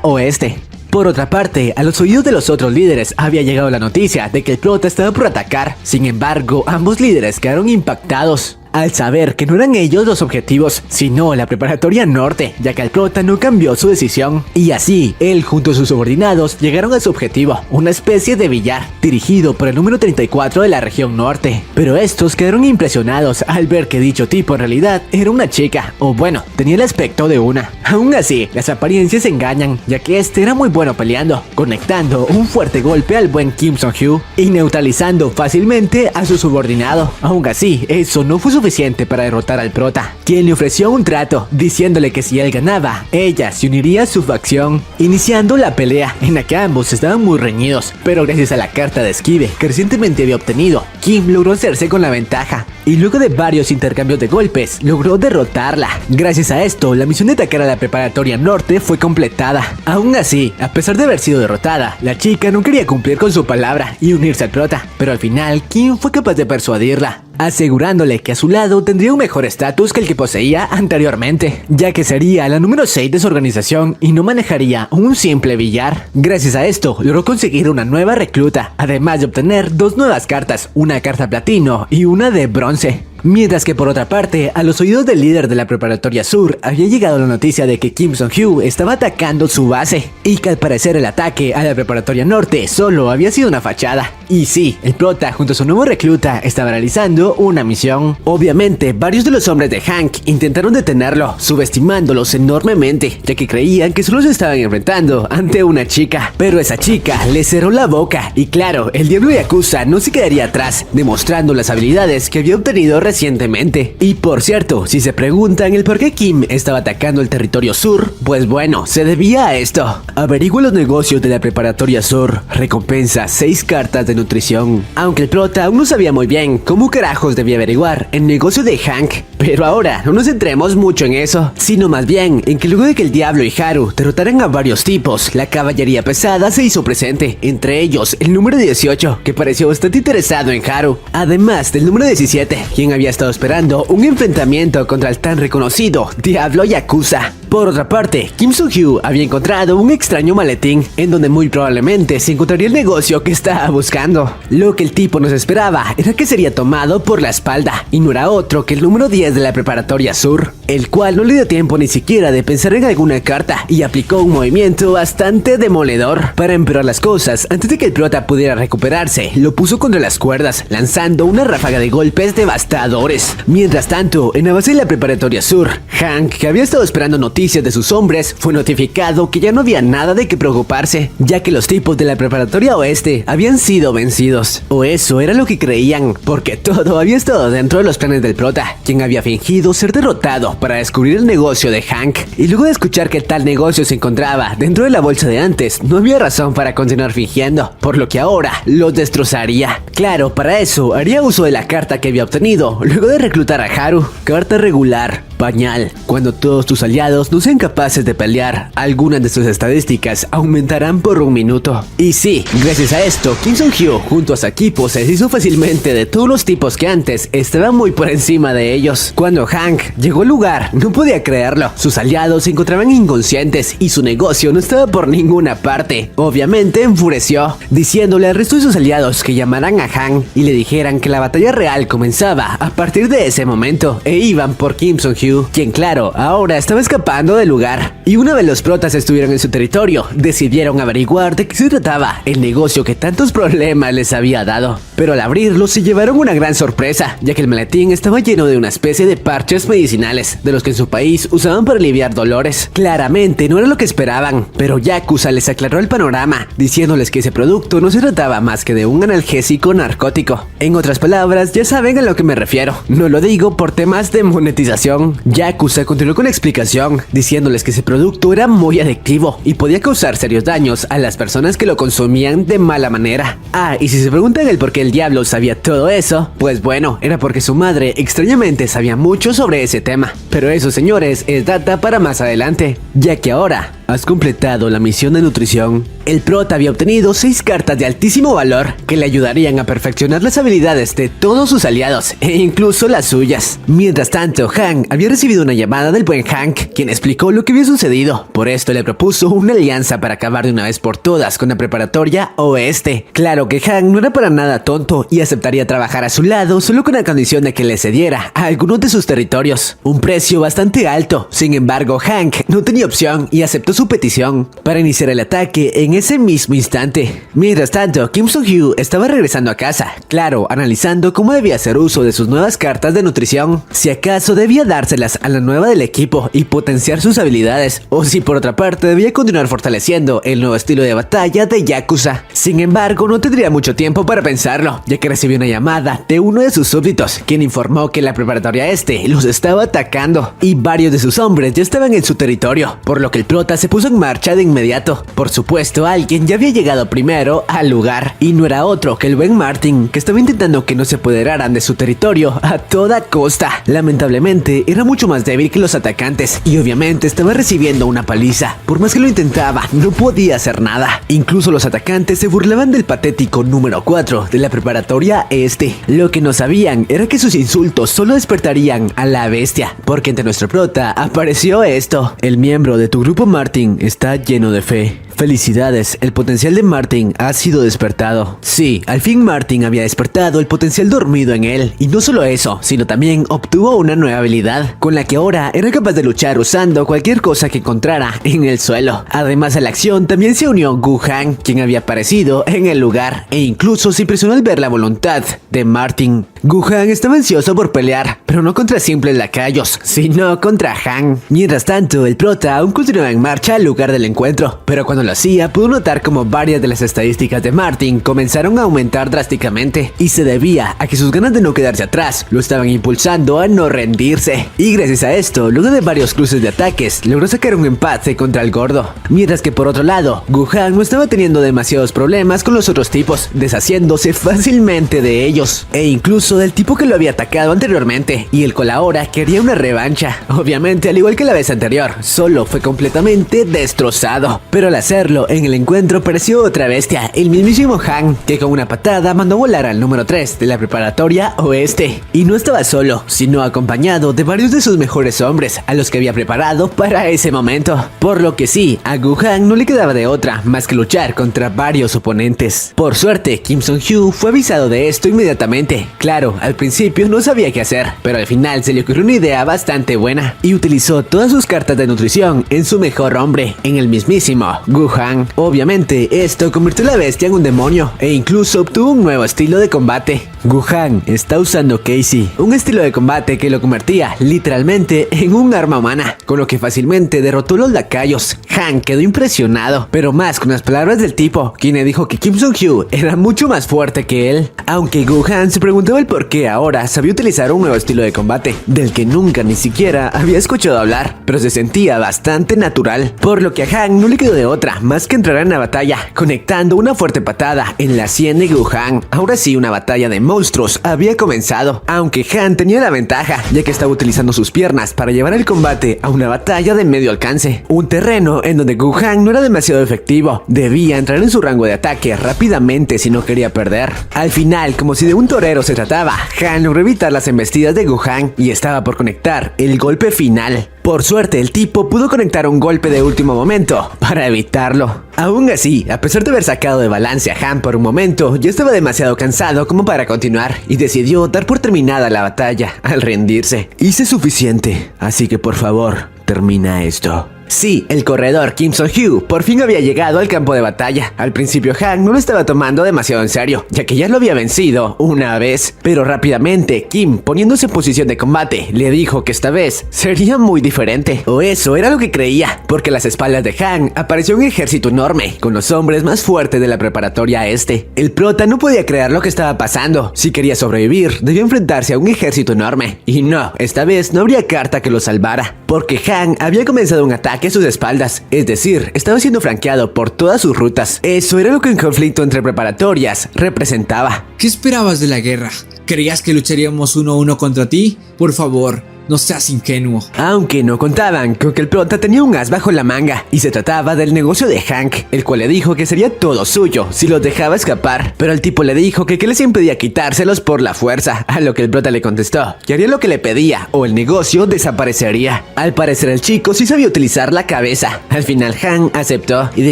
oeste. Por otra parte, a los oídos de los otros líderes había llegado la noticia de que el prota estaba por atacar. Sin embargo, ambos líderes quedaron impactados al saber que no eran ellos los objetivos, sino la preparatoria norte, ya que el prota no cambió su decisión. Y así, él junto a sus subordinados llegaron a su objetivo, una especie de billar, dirigido por el número 34 de la región norte. Pero estos quedaron impresionados al ver que dicho tipo en realidad era una chica, o bueno, tenía el aspecto de una. Aún así, las apariencias engañan, ya que este era muy bueno peleando, conectando un fuerte golpe al buen Kim Sung-hyo y neutralizando fácilmente a su subordinado. Aún así, eso no fue suficiente para derrotar al prota, quien le ofreció un trato, diciéndole que si él ganaba, ella se uniría a su facción, iniciando la pelea en la que ambos estaban muy reñidos. Pero gracias a la carta de esquive que recientemente había obtenido, Kim logró hacerse con la ventaja, y luego de varios intercambios de golpes, logró derrotarla. Gracias a esto, la misión de atacar a la preparatoria norte fue completada. Aún así, a pesar de haber sido derrotada, la chica no quería cumplir con su palabra y unirse al prota, pero al final, Kim fue capaz de persuadirla. asegurándole que a su lado tendría un mejor estatus que el que poseía anteriormente, ya que sería la número 6 de su organización y no manejaría un simple billar. Gracias a esto, logró conseguir una nueva recluta, además de obtener 2 nuevas cartas, una carta platino y una de bronce. Mientras que por otra parte, a los oídos del líder de la preparatoria sur había llegado la noticia de que Kim Sung-hyo estaba atacando su base y que al parecer el ataque a la preparatoria norte solo había sido una fachada. Y sí, el prota junto a su nuevo recluta estaba realizando una misión. Obviamente, varios de los hombres de Hank intentaron detenerlo, subestimándolos enormemente, ya que creían que solo se estaban enfrentando ante una chica. Pero esa chica le cerró la boca y claro, el diablo Yakuza no se quedaría atrás, demostrando las habilidades que había obtenido recientemente. Y por cierto, si se preguntan el por qué Kim estaba atacando el territorio sur, pues bueno, se debía a esto. Averigua los negocios de la preparatoria sur, recompensa 6 cartas de nutrición. Aunque el prota aún no sabía muy bien cómo carajos debía averiguar el negocio de Hank, pero ahora no nos centremos mucho en eso, sino más bien en que luego de que el diablo y Haru derrotaran a varios tipos, la caballería pesada se hizo presente, entre ellos el número 18, que pareció bastante interesado en Haru, además del número 17, quien había estado esperando un enfrentamiento contra el tan reconocido diablo Yakuza. Por otra parte, Kim Sung-hyo había encontrado un extraño maletín en donde muy probablemente se encontraría el negocio que estaba buscando. Lo que el tipo nos esperaba era que sería tomado por la espalda y no era otro que el número 10 de la preparatoria sur, el cual no le dio tiempo ni siquiera de pensar en alguna carta y aplicó un movimiento bastante demoledor. Para empeorar las cosas, antes de que el prota pudiera recuperarse, lo puso contra las cuerdas, lanzando una ráfaga de golpes devastadores. Mientras tanto, en la base de la preparatoria sur, Hank, que había estado esperando noticias de sus hombres, fue notificado que ya no había nada de qué preocuparse, ya que los tipos de la preparatoria oeste habían sido vencidos. O eso era lo que creían, porque todo había estado dentro de los planes del prota, quien había fingido ser derrotado para descubrir el negocio de Hank. Y luego de escuchar que tal negocio se encontraba dentro de la bolsa de antes, no había razón para continuar fingiendo, por lo que ahora los destrozaría. Claro, para eso haría uso de la carta que había obtenido luego de reclutar a Haru. Carta regular, pañal. Cuando todos tus aliados no sean capaces de pelear, algunas de sus estadísticas aumentarán por 1 minuto. Y sí, gracias a esto, Kim Sung-hyo junto a su equipo se deshizo fácilmente de todos los tipos que antes estaban muy por encima de ellos. Cuando Hank llegó al lugar, no podía creerlo. Sus aliados se encontraban inconscientes y su negocio no estaba por ninguna parte. Obviamente enfureció, diciéndole al resto de sus aliados que llamaran a Hank y le dijeran que la batalla real comenzaba a partir de ese momento e iban por Kim Sung-hyo, quien claro, ahora estaba escapando del lugar. Y una vez los protas estuvieron en su territorio, decidieron averiguar de qué se trataba el negocio que tantos problemas les había dado. Pero al abrirlo se llevaron una gran sorpresa, ya que el maletín estaba lleno de una especie de parches medicinales, de los que en su país usaban para aliviar dolores. Claramente no era lo que esperaban, pero Yakuza les aclaró el panorama, diciéndoles que ese producto no se trataba más que de un analgésico narcótico. En otras palabras, ya saben a lo que me refiero. No lo digo por temas de monetización. Yakuza continuó con la explicación, diciéndoles que ese producto era muy adictivo y podía causar serios daños a las personas que lo consumían de mala manera. Ah, y si se preguntan el por qué el diablo sabía todo eso, pues bueno, era porque su madre extrañamente sabía mucho sobre ese tema. Pero eso, señores, es data para más adelante, ya que ahora has completado la misión de nutrición. El prota había obtenido 6 cartas de altísimo valor que le ayudarían a perfeccionar las habilidades de todos sus aliados e incluso las suyas. Mientras tanto, Hank había recibido una llamada del buen Hank, quien explicó lo que había sucedido. Por esto le propuso una alianza para acabar de una vez por todas con la preparatoria oeste. Claro que Hank no era para nada tonto y aceptaría trabajar a su lado solo con la condición de que le cediera a algunos de sus territorios. Un precio bastante alto. Sin embargo, Hank no tenía opción y aceptó su petición para iniciar el ataque en ese mismo instante. Mientras tanto, Kim Sung-hyo estaba regresando a casa, claro, analizando cómo debía hacer uso de sus nuevas cartas de nutrición, si acaso debía dárselas a la nueva del equipo y potenciar sus habilidades, o si por otra parte debía continuar fortaleciendo el nuevo estilo de batalla de Yakuza. Sin embargo, no tendría mucho tiempo para pensarlo, ya que recibió una llamada de uno de sus súbditos, quien informó que la preparatoria este los estaba atacando y varios de sus hombres ya estaban en su territorio, por lo que el prota se puso en marcha de inmediato. Por supuesto, alguien ya había llegado primero al lugar, y no era otro que el buen Martin, que estaba intentando que no se apoderaran de su territorio a toda costa. Lamentablemente, era mucho más débil que los atacantes, y obviamente estaba recibiendo una paliza. Por más que lo intentaba, no podía hacer nada. Incluso los atacantes se burlaban del patético número 4 de la preparatoria este. Lo que no sabían era que sus insultos solo despertarían a la bestia, porque entre nuestro prota apareció esto. El miembro de tu grupo Martin está lleno de fe. Felicidades, el potencial de Martin ha sido despertado. Sí, al fin Martin había despertado el potencial dormido en él. Y no solo eso, sino también obtuvo una nueva habilidad, con la que ahora era capaz de luchar usando cualquier cosa que encontrara en el suelo. Además a la acción también se unió Gu-Han, quien había aparecido en el lugar, e incluso se impresionó al ver la voluntad de Martin. Gu-Han estaba ansioso por pelear, pero no contra simples lacayos, sino contra Han. Mientras tanto, el prota aún continuaba en marcha al lugar del encuentro, pero cuando lo hacía, pudo notar como varias de las estadísticas de Martin comenzaron a aumentar drásticamente, y se debía a que sus ganas de no quedarse atrás lo estaban impulsando a no rendirse. Y gracias a esto, luego de varios cruces de ataques, logró sacar un empate contra el gordo. Mientras que por otro lado, Gu-Han no estaba teniendo demasiados problemas con los otros tipos, deshaciéndose fácilmente de ellos, e incluso del tipo que lo había atacado anteriormente, y el cual ahora quería una revancha. Obviamente, al igual que la vez anterior, solo fue completamente destrozado, pero al hacerlo en el encuentro apareció otra bestia, el mismísimo Han, que con una patada mandó volar al número 3 de la preparatoria oeste. Y no estaba solo, sino acompañado de varios de sus mejores hombres, a los que había preparado para ese momento. Por lo que sí, a Gu-Han no le quedaba de otra más que luchar contra varios oponentes. Por suerte, Kim Sung-Hyu fue avisado de esto inmediatamente. Claro, al principio no sabía qué hacer, pero al final se le ocurrió una idea bastante buena, y utilizó todas sus cartas de nutrición en su mejor hombre, en el mismísimo Gu-Han. Obviamente, esto convirtió a la bestia en un demonio, e incluso obtuvo un nuevo estilo de combate. Gu-Han está usando Casey, un estilo de combate que lo convertía literalmente en un arma humana, con lo que fácilmente derrotó a los lacayos. Han quedó impresionado, pero más con las palabras del tipo, quien le dijo que Kim Sung-Hyu era mucho más fuerte que él. Aunque Gu-Han se preguntaba el por qué ahora sabía utilizar un nuevo estilo de combate, del que nunca ni siquiera había escuchado hablar, pero se sentía bastante natural, por lo que a Han no le quedó de otra más que entrar en la batalla, conectando una fuerte patada en la sien de Gu-Han. Ahora sí, una batalla de monstruos había comenzado, aunque Han tenía la ventaja, ya que estaba utilizando sus piernas para llevar el combate a una batalla de medio alcance, un terreno en donde Gu-Han no era demasiado efectivo. Debía entrar en su rango de ataque rápidamente si no quería perder. Al final, como si de un torero se trataba, Han logró evitar las embestidas de Gu-Han y estaba por conectar el golpe final. Por suerte, el tipo pudo conectar un golpe de último momento para evitarlo. Aún así, a pesar de haber sacado de balance a Han por un momento, ya estaba demasiado cansado como para continuar y decidió dar por terminada la batalla al rendirse. Hice suficiente, así que por favor, termina esto. Sí, el corredor Kim Sung-Hyu por fin había llegado al campo de batalla. Al principio Han no lo estaba tomando demasiado en serio, ya que ya lo había vencido una vez. Pero rápidamente Kim, poniéndose en posición de combate, le dijo que esta vez sería muy diferente. O eso era lo que creía, porque a las espaldas de Han apareció un ejército enorme, con los hombres más fuertes de la preparatoria este. El prota no podía creer lo que estaba pasando. Si quería sobrevivir, debía enfrentarse a un ejército enorme. Y no, esta vez no habría carta que lo salvara, porque Han había comenzado un ataque a sus espaldas, es decir, estaba siendo franqueado por todas sus rutas. Eso era lo que un conflicto entre preparatorias representaba. ¿Qué esperabas de la guerra? ¿Creías que lucharíamos 1-1 contra ti? Por favor, no seas ingenuo. Aunque no contaban con que el prota tenía un as bajo la manga, y se trataba del negocio de Hank, el cual le dijo que sería todo suyo si los dejaba escapar. Pero el tipo le dijo que les impedía quitárselos por la fuerza, a lo que el prota le contestó que haría lo que le pedía o el negocio desaparecería. Al parecer el chico sí sabía utilizar la cabeza. Al final Hank aceptó y de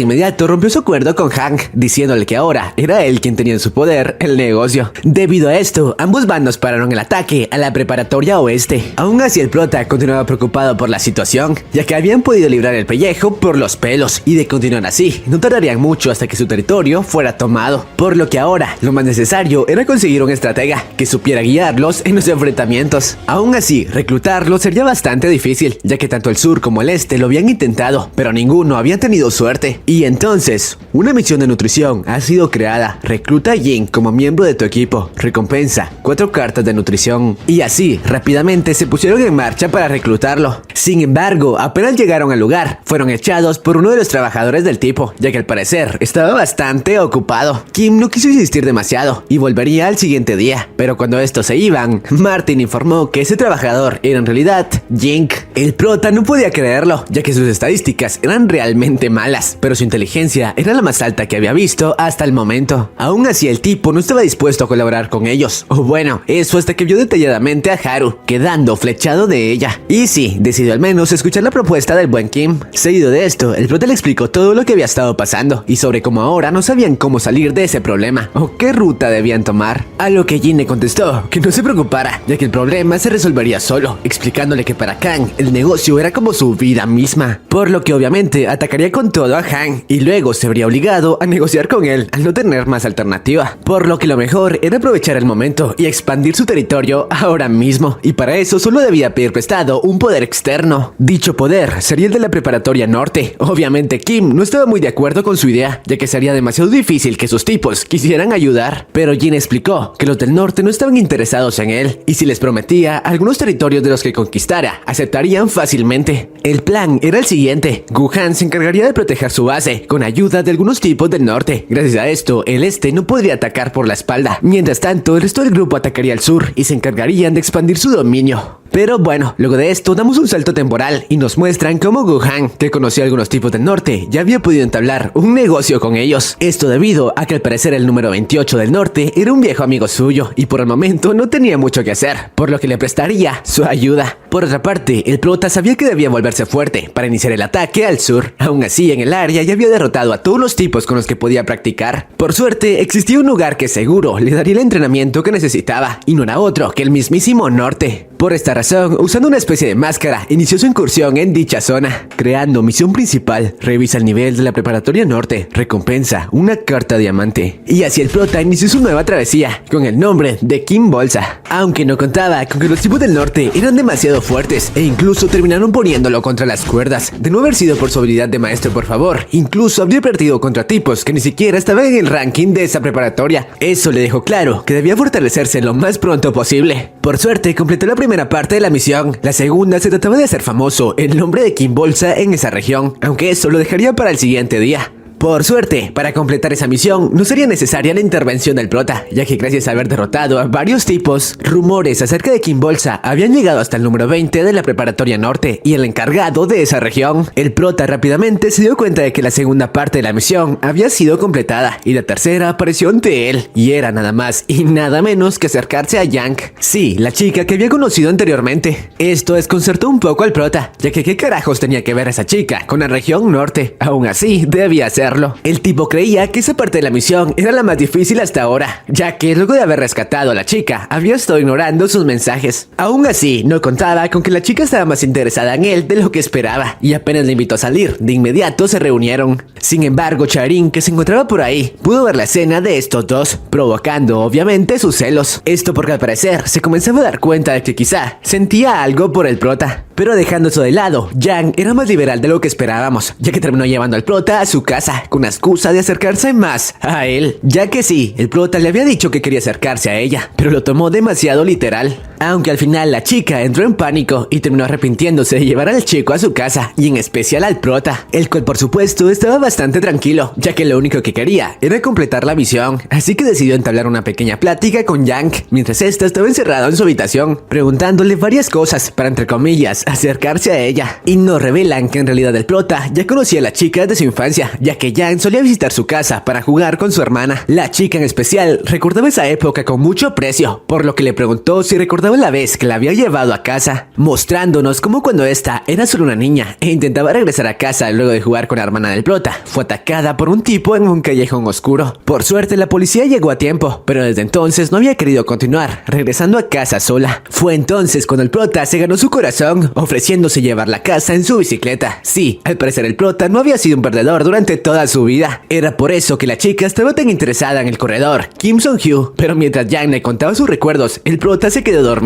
inmediato rompió su acuerdo con Hank, diciéndole que ahora era él quien tenía en su poder el negocio. Debido a esto, ambos bandos pararon el ataque a la preparatoria oeste. Aún así, el prota continuaba preocupado por la situación, ya que habían podido librar el pellejo por los pelos, y de continuar así, no tardarían mucho hasta que su territorio fuera tomado. Por lo que ahora, lo más necesario era conseguir un estratega que supiera guiarlos en los enfrentamientos. Aún así, reclutarlos sería bastante difícil, ya que tanto el sur como el este lo habían intentado, pero ninguno había tenido suerte. Y entonces, una misión de nutrición ha sido creada. Recluta a Jin como miembro de tu equipo. Recompensa: 4 cartas de nutrición. Y así, rápidamente se pusieron pusieron en marcha para reclutarlo. Sin embargo, apenas llegaron al lugar, fueron echados por uno de los trabajadores del tipo, ya que al parecer estaba bastante ocupado. Kim no quiso insistir demasiado y volvería al siguiente día, pero cuando estos se iban, Martin informó que ese trabajador era en realidad Jink. El prota no podía creerlo, ya que sus estadísticas eran realmente malas, pero su inteligencia era la más alta que había visto hasta el momento. Aún así, el tipo no estaba dispuesto a colaborar con ellos, o bueno, eso hasta que vio detalladamente a Haru, quedando flechado de ella. Y sí, decidió al menos escuchar la propuesta del buen Kim. Seguido de esto, el prota le explicó todo lo que había estado pasando y sobre cómo ahora no sabían cómo salir de ese problema o qué ruta debían tomar. A lo que Jin le contestó que no se preocupara, ya que el problema se resolvería solo, explicándole que para Kang el negocio era como su vida misma, por lo que obviamente atacaría con todo a Han y luego se vería obligado a negociar con él al no tener más alternativa, por lo que lo mejor era aprovechar el momento y expandir su territorio ahora mismo, y para eso solo debía pedir prestado un poder externo. Dicho poder sería el de la preparatoria norte. Obviamente Kim no estaba muy de acuerdo con su idea, ya que sería demasiado difícil que sus tipos quisieran ayudar, pero Jin explicó que los del norte no estaban interesados en él, y si les prometía algunos territorios de los que conquistara, aceptarían fácilmente. El plan era el siguiente: Wuhan se encargaría de proteger su base, con ayuda de algunos tipos del norte. Gracias a esto, el este no podría atacar por la espalda. Mientras tanto, el resto del grupo atacaría al sur y se encargarían de expandir su dominio. Pero bueno, luego de esto damos un salto temporal y nos muestran cómo Wuhan, que conocía a algunos tipos del norte, ya había podido entablar un negocio con ellos. Esto debido a que al parecer el número 28 del norte era un viejo amigo suyo y por el momento no tenía mucho que hacer, por lo que le prestaría su ayuda. Por otra parte, el prota sabía que debía volverse fuerte para iniciar el ataque al sur. Aún así, en el área ya había derrotado a todos los tipos con los que podía practicar. Por suerte, existía un lugar que seguro le daría el entrenamiento que necesitaba, y no era otro que el mismísimo norte. Por esta razón, usando una especie de máscara, inició su incursión en dicha zona, creando misión principal: revisa el nivel de la preparatoria norte, recompensa una carta diamante. Y así el prota inició su nueva travesía, con el nombre de Kim Bolsa. Aunque no contaba con que los tipos del norte eran demasiado fuertes, e incluso terminaron poniéndolo contra las cuerdas. De no haber sido por su habilidad de maestro, por favor, incluso habría perdido contra tipos que ni siquiera estaban en el ranking de esa preparatoria. Eso le dejó claro que debía fortalecerse lo más pronto posible. Por suerte, completó la primera parte de la misión. La segunda se trataba de hacer famoso el nombre de Kim Bolsa en esa región, aunque eso lo dejaría para el siguiente día. Por suerte, para completar esa misión no sería necesaria la intervención del prota, ya que gracias a haber derrotado a varios tipos, rumores acerca de Kim Bolsa habían llegado hasta el número 20 de la preparatoria norte y el encargado de esa región. El prota rápidamente se dio cuenta de que la segunda parte de la misión había sido completada y la tercera apareció ante él, y era nada más y nada menos que acercarse a Yang. Sí, la chica que había conocido anteriormente. Esto desconcertó un poco al prota, ya que qué carajos tenía que ver esa chica con la región norte. Aún así, debía ser. El tipo creía que esa parte de la misión era la más difícil hasta ahora, ya que luego de haber rescatado a la chica, había estado ignorando sus mensajes. Aún así, no contaba con que la chica estaba más interesada en él de lo que esperaba, y apenas le invitó a salir, de inmediato se reunieron. Sin embargo, Charin, que se encontraba por ahí, pudo ver la escena de estos dos, provocando obviamente sus celos. Esto porque al parecer se comenzaba a dar cuenta de que quizá sentía algo por el prota. Pero dejando eso de lado, Yang era más liberal de lo que esperábamos, ya que terminó llevando al prota a su casa, con la excusa de acercarse más a él, ya que sí, el prota le había dicho que quería acercarse a ella, pero lo tomó demasiado literal. Aunque al final la chica entró en pánico y terminó arrepintiéndose de llevar al chico a su casa, y en especial al prota, el cual por supuesto estaba bastante tranquilo, ya que lo único que quería era completar la misión, así que decidió entablar una pequeña plática con Yang, mientras ésta estaba encerrada en su habitación, preguntándole varias cosas para, entre comillas, acercarse a ella. Y nos revelan que en realidad el prota ya conocía a la chica de su infancia, ya que Yang solía visitar su casa para jugar con su hermana. La chica en especial recordaba esa época con mucho aprecio, por lo que le preguntó si recordaba la vez que la había llevado a casa, mostrándonos cómo cuando esta era solo una niña e intentaba regresar a casa luego de jugar con la hermana del prota, fue atacada por un tipo en un callejón oscuro. Por suerte la policía llegó a tiempo, pero desde entonces no había querido continuar, regresando a casa sola. Fue entonces cuando el prota se ganó su corazón, ofreciéndose llevar la casa en su bicicleta. Sí, al parecer el prota no había sido un perdedor durante toda su vida. Era por eso que la chica estaba tan interesada en el corredor Kim Song-hyo, pero mientras Yang le contaba sus recuerdos, el prota se quedó dormido.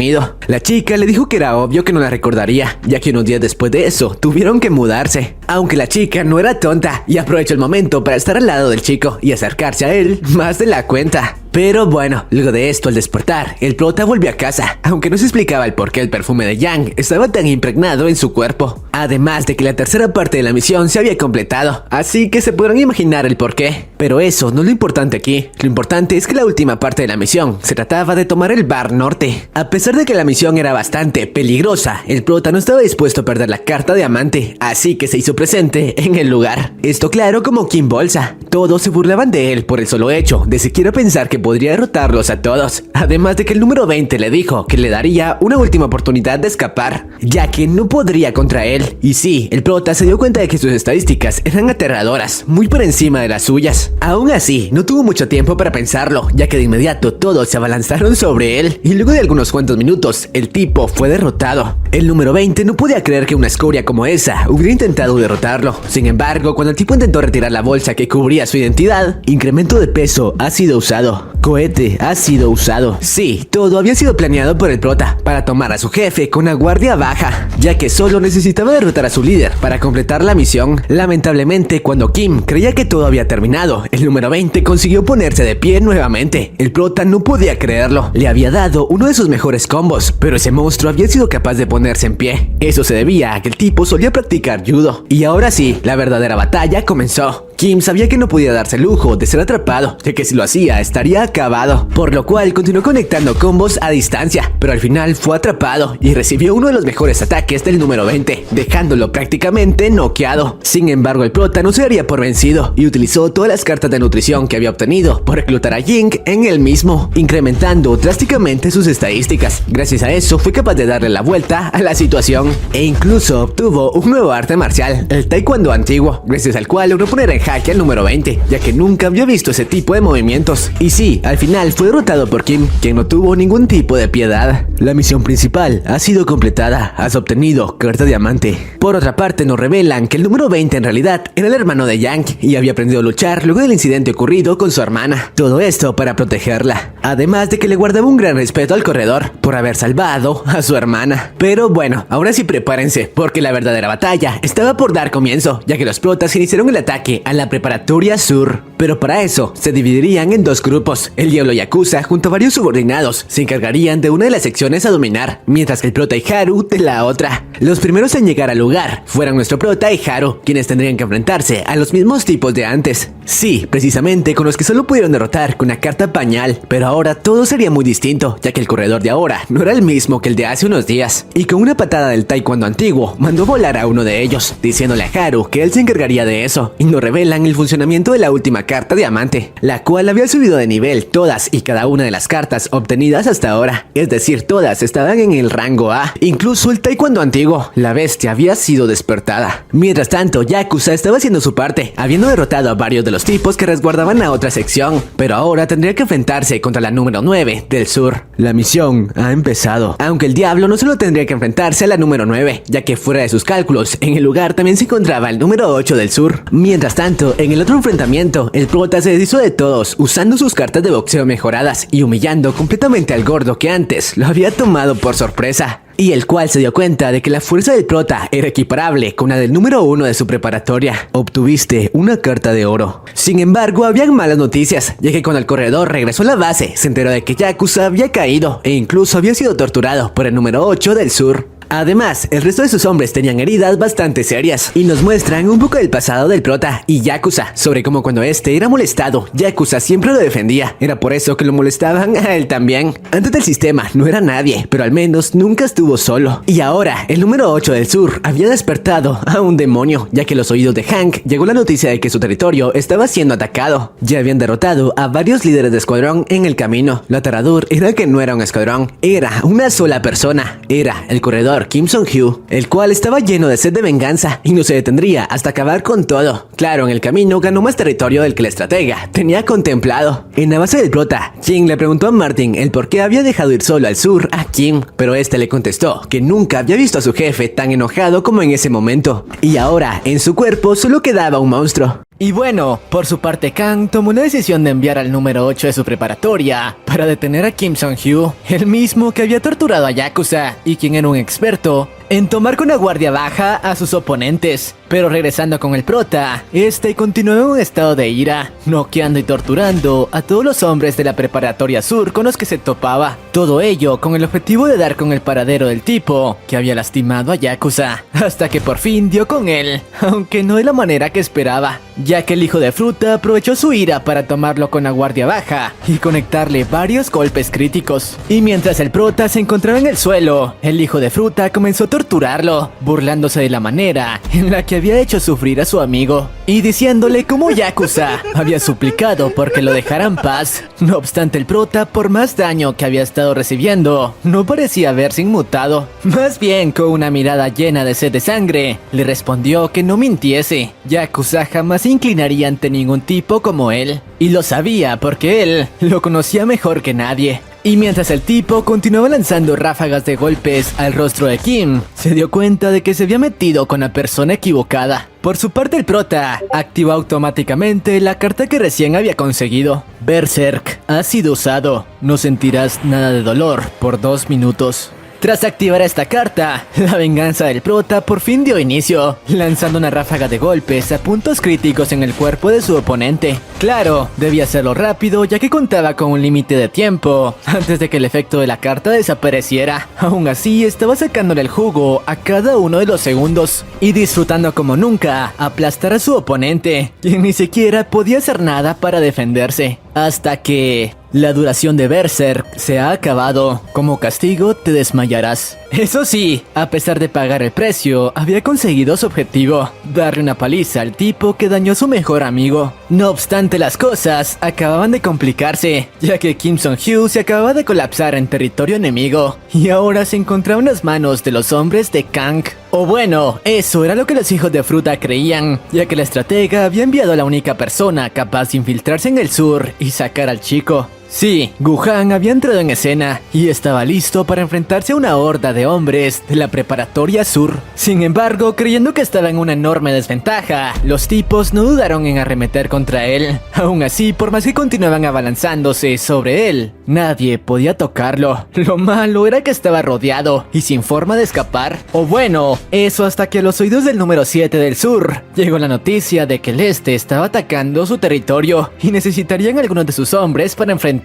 La chica le dijo que era obvio que no la recordaría, ya que unos días después de eso tuvieron que mudarse. Aunque la chica no era tonta y aprovechó el momento para estar al lado del chico y acercarse a él más de la cuenta. Pero bueno, luego de esto, al despertar, el prota volvió a casa, aunque no se explicaba el por qué el perfume de Yang estaba tan impregnado en su cuerpo. Además de que la tercera parte de la misión se había completado, así que se podrán imaginar el por qué. Pero eso no es lo importante aquí. Lo importante es que la última parte de la misión se trataba de tomar el Bar Norte. A pesar de que la misión era bastante peligrosa, el prota no estaba dispuesto a perder la carta diamante, así que se hizo presente en el lugar. Esto claro como Kim Bolsa. Todos se burlaban de él por el solo hecho de siquiera pensar que podría derrotarlos a todos. Además de que el número 20 le dijo que le daría una última oportunidad de escapar, ya que no podría contra él. Y sí, el prota se dio cuenta de que sus estadísticas eran aterradoras, muy por encima de las suyas. Aún así, no tuvo mucho tiempo para pensarlo, ya que de inmediato todos se abalanzaron sobre él, y luego de algunos cuantos minutos, el tipo fue derrotado. El número 20 no podía creer que una escoria como esa hubiera intentado derrotarlo. Sin embargo, cuando el tipo intentó retirar la bolsa que cubría su identidad, incremento de peso ha sido usado. Cohete ha sido usado. Sí, todo había sido planeado por el prota para tomar a su jefe con la guardia baja, ya que solo necesitaba derrotar a su líder para completar la misión. Lamentablemente, cuando Kim creía que todo había terminado, el número 20 consiguió ponerse de pie nuevamente. El prota no podía creerlo. Le había dado uno de sus mejores combos, pero ese monstruo había sido capaz de ponerse en pie. Eso se debía a que el tipo solía practicar judo. Y ahora sí, la verdadera batalla comenzó. Kim sabía que no podía darse el lujo de ser atrapado, ya que si lo hacía estaría acabado, por lo cual continuó conectando combos a distancia, pero al final fue atrapado y recibió uno de los mejores ataques del número 20, dejándolo prácticamente noqueado. Sin embargo, el prota no se daría por vencido y utilizó todas las cartas de nutrición que había obtenido por reclutar a Jing en él mismo, incrementando drásticamente sus estadísticas. Gracias a eso fue capaz de darle la vuelta a la situación e incluso obtuvo un nuevo arte marcial, el taekwondo antiguo, gracias al cual logró poner en jaque al número 20, ya que nunca había visto ese tipo de movimientos. Y sí, al final fue derrotado por Kim, quien no tuvo ningún tipo de piedad. La misión principal ha sido completada, has obtenido carta diamante. Por otra parte, nos revelan que el número 20 en realidad era el hermano de Yang y había aprendido a luchar luego del incidente ocurrido con su hermana. Todo esto para protegerla. Además de que le guardaba un gran respeto al corredor por haber salvado a su hermana. Pero bueno, ahora sí prepárense, porque la verdadera batalla estaba por dar comienzo, ya que los protas iniciaron el ataque a la preparatoria sur. Pero para eso, se dividirían en dos grupos. El Diablo Yakuza, junto a varios subordinados, se encargarían de una de las secciones a dominar, mientras que el prota y Haru de la otra. Los primeros en llegar al lugar fueran nuestro prota y Haru, quienes tendrían que enfrentarse a los mismos tipos de antes. Sí, precisamente con los que solo pudieron derrotar con una carta pañal, pero ahora todo sería muy distinto, ya que el corredor de ahora no era el mismo que el de hace unos días. Y con una patada del taekwondo antiguo, mandó volar a uno de ellos, diciéndole a Haru que él se encargaría de eso, y nos revelan el funcionamiento de la última carta diamante, la cual había subido de nivel todas y cada una de las cartas obtenidas hasta ahora, es decir, todas estaban en el rango A, incluso el taekwondo antiguo, la bestia había sido despertada. Mientras tanto, Yakuza estaba haciendo su parte, habiendo derrotado a varios de los tipos que resguardaban a otra sección, pero ahora tendría que enfrentarse contra la número 9 del sur. La misión ha empezado, aunque el diablo no solo tendría que enfrentarse a la número 9, ya que fuera de sus cálculos, en el lugar también se encontraba el número 8 del sur. Mientras tanto, en el otro enfrentamiento, el prota se deshizo de todos, usando sus cartas de boxeo mejoradas y humillando completamente al gordo que antes lo había tomado por sorpresa. Y el cual se dio cuenta de que la fuerza del prota era equiparable con la del número 1 de su preparatoria. Obtuviste una carta de oro. Sin embargo, habían malas noticias, ya que cuando el corredor regresó a la base, se enteró de que Yakuza había caído e incluso había sido torturado por el número 8 del sur. Además, el resto de sus hombres tenían heridas bastante serias y nos muestran un poco del pasado del prota y Yakuza, sobre cómo cuando este era molestado, Yakuza siempre lo defendía. Era por eso que lo molestaban a él también. Antes del sistema no era nadie, pero al menos nunca estuvo solo. Y ahora, el número 8 del sur había despertado a un demonio, ya que a los oídos de Hank llegó la noticia de que su territorio estaba siendo atacado. Ya habían derrotado a varios líderes de escuadrón en el camino. Lo aterrador era que no era un escuadrón, era una sola persona. Era el corredor Kim Song-hyo, el cual estaba lleno de sed de venganza y no se detendría hasta acabar con todo. Claro, en el camino ganó más territorio del que el estratega tenía contemplado. En la base del prota, Jin le preguntó a Martin el por qué había dejado ir solo al sur a Kim, pero este le contestó que nunca había visto a su jefe tan enojado como en ese momento, y ahora en su cuerpo solo quedaba un monstruo. Y bueno, por su parte Kang tomó la decisión de enviar al número 8 de su preparatoria para detener a Kim Song-hyo, el mismo que había torturado a Yakuza y quien era un experto en tomar con la guardia baja a sus oponentes. Pero regresando con el prota, este continuó en un estado de ira, noqueando y torturando a todos los hombres de la preparatoria sur con los que se topaba. Todo ello con el objetivo de dar con el paradero del tipo que había lastimado a Yakuza, hasta que por fin dio con él, aunque no de la manera que esperaba, ya que el hijo de fruta aprovechó su ira para tomarlo con la guardia baja y conectarle varios golpes críticos. Y mientras el prota se encontraba en el suelo, el hijo de fruta comenzó a torturarlo, burlándose de la manera en la que había hecho sufrir a su amigo y diciéndole cómo Yakuza había suplicado porque lo dejara en paz. No obstante, el prota, por más daño que había estado recibiendo, no parecía haberse inmutado. Más bien, con una mirada llena de sed de sangre, le respondió que no mintiese. Yakuza jamás se inclinaría ante ningún tipo como él, y lo sabía porque él lo conocía mejor que nadie. Y mientras el tipo continuaba lanzando ráfagas de golpes al rostro de Kim, se dio cuenta de que se había metido con la persona equivocada. Por su parte, el prota activó automáticamente la carta que recién había conseguido. Berserk ha sido usado. No sentirás nada de dolor por 2 minutos. Tras activar esta carta, la venganza del prota por fin dio inicio, lanzando una ráfaga de golpes a puntos críticos en el cuerpo de su oponente. Claro, debía hacerlo rápido ya que contaba con un límite de tiempo antes de que el efecto de la carta desapareciera. Aún así, estaba sacándole el jugo a cada uno de los segundos y disfrutando como nunca aplastar a su oponente, quien ni siquiera podía hacer nada para defenderse. Hasta que la duración de Berserk se ha acabado. Como castigo te desmayarás. Eso sí, a pesar de pagar el precio, había conseguido su objetivo, darle una paliza al tipo que dañó a su mejor amigo. No obstante, las cosas acababan de complicarse, ya que Kim Song-hyo se acababa de colapsar en territorio enemigo y ahora se encontraba en las manos de los hombres de Kang. O bueno, eso era lo que los hijos de fruta creían, ya que la estratega había enviado a la única persona capaz de infiltrarse en el sur y sacar al chico. Sí, Gu-han había entrado en escena y estaba listo para enfrentarse a una horda de hombres de la preparatoria sur. Sin embargo, creyendo que estaba en una enorme desventaja, los tipos no dudaron en arremeter contra él. Aún así, por más que continuaban abalanzándose sobre él, nadie podía tocarlo. Lo malo era que estaba rodeado y sin forma de escapar. O bueno, eso hasta que a los oídos del número 7 del sur llegó la noticia de que el este estaba atacando su territorio y necesitarían algunos de sus hombres para enfrentarlos.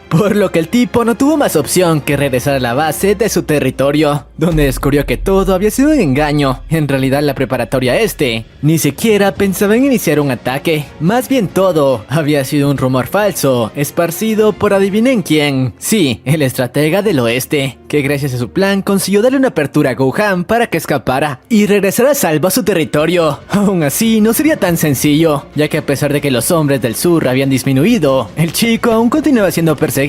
Por lo que el tipo no tuvo más opción que regresar a la base de su territorio, donde descubrió que todo había sido un engaño. En realidad, la preparatoria este ni siquiera pensaba en iniciar un ataque. Más bien todo había sido un rumor falso, esparcido por adivinen quién. Sí, el estratega del oeste, que gracias a su plan consiguió darle una apertura a Gu-han para que escapara y regresara a salvo a su territorio. Aún así, no sería tan sencillo, ya que a pesar de que los hombres del sur habían disminuido, el chico aún continuaba siendo perseguido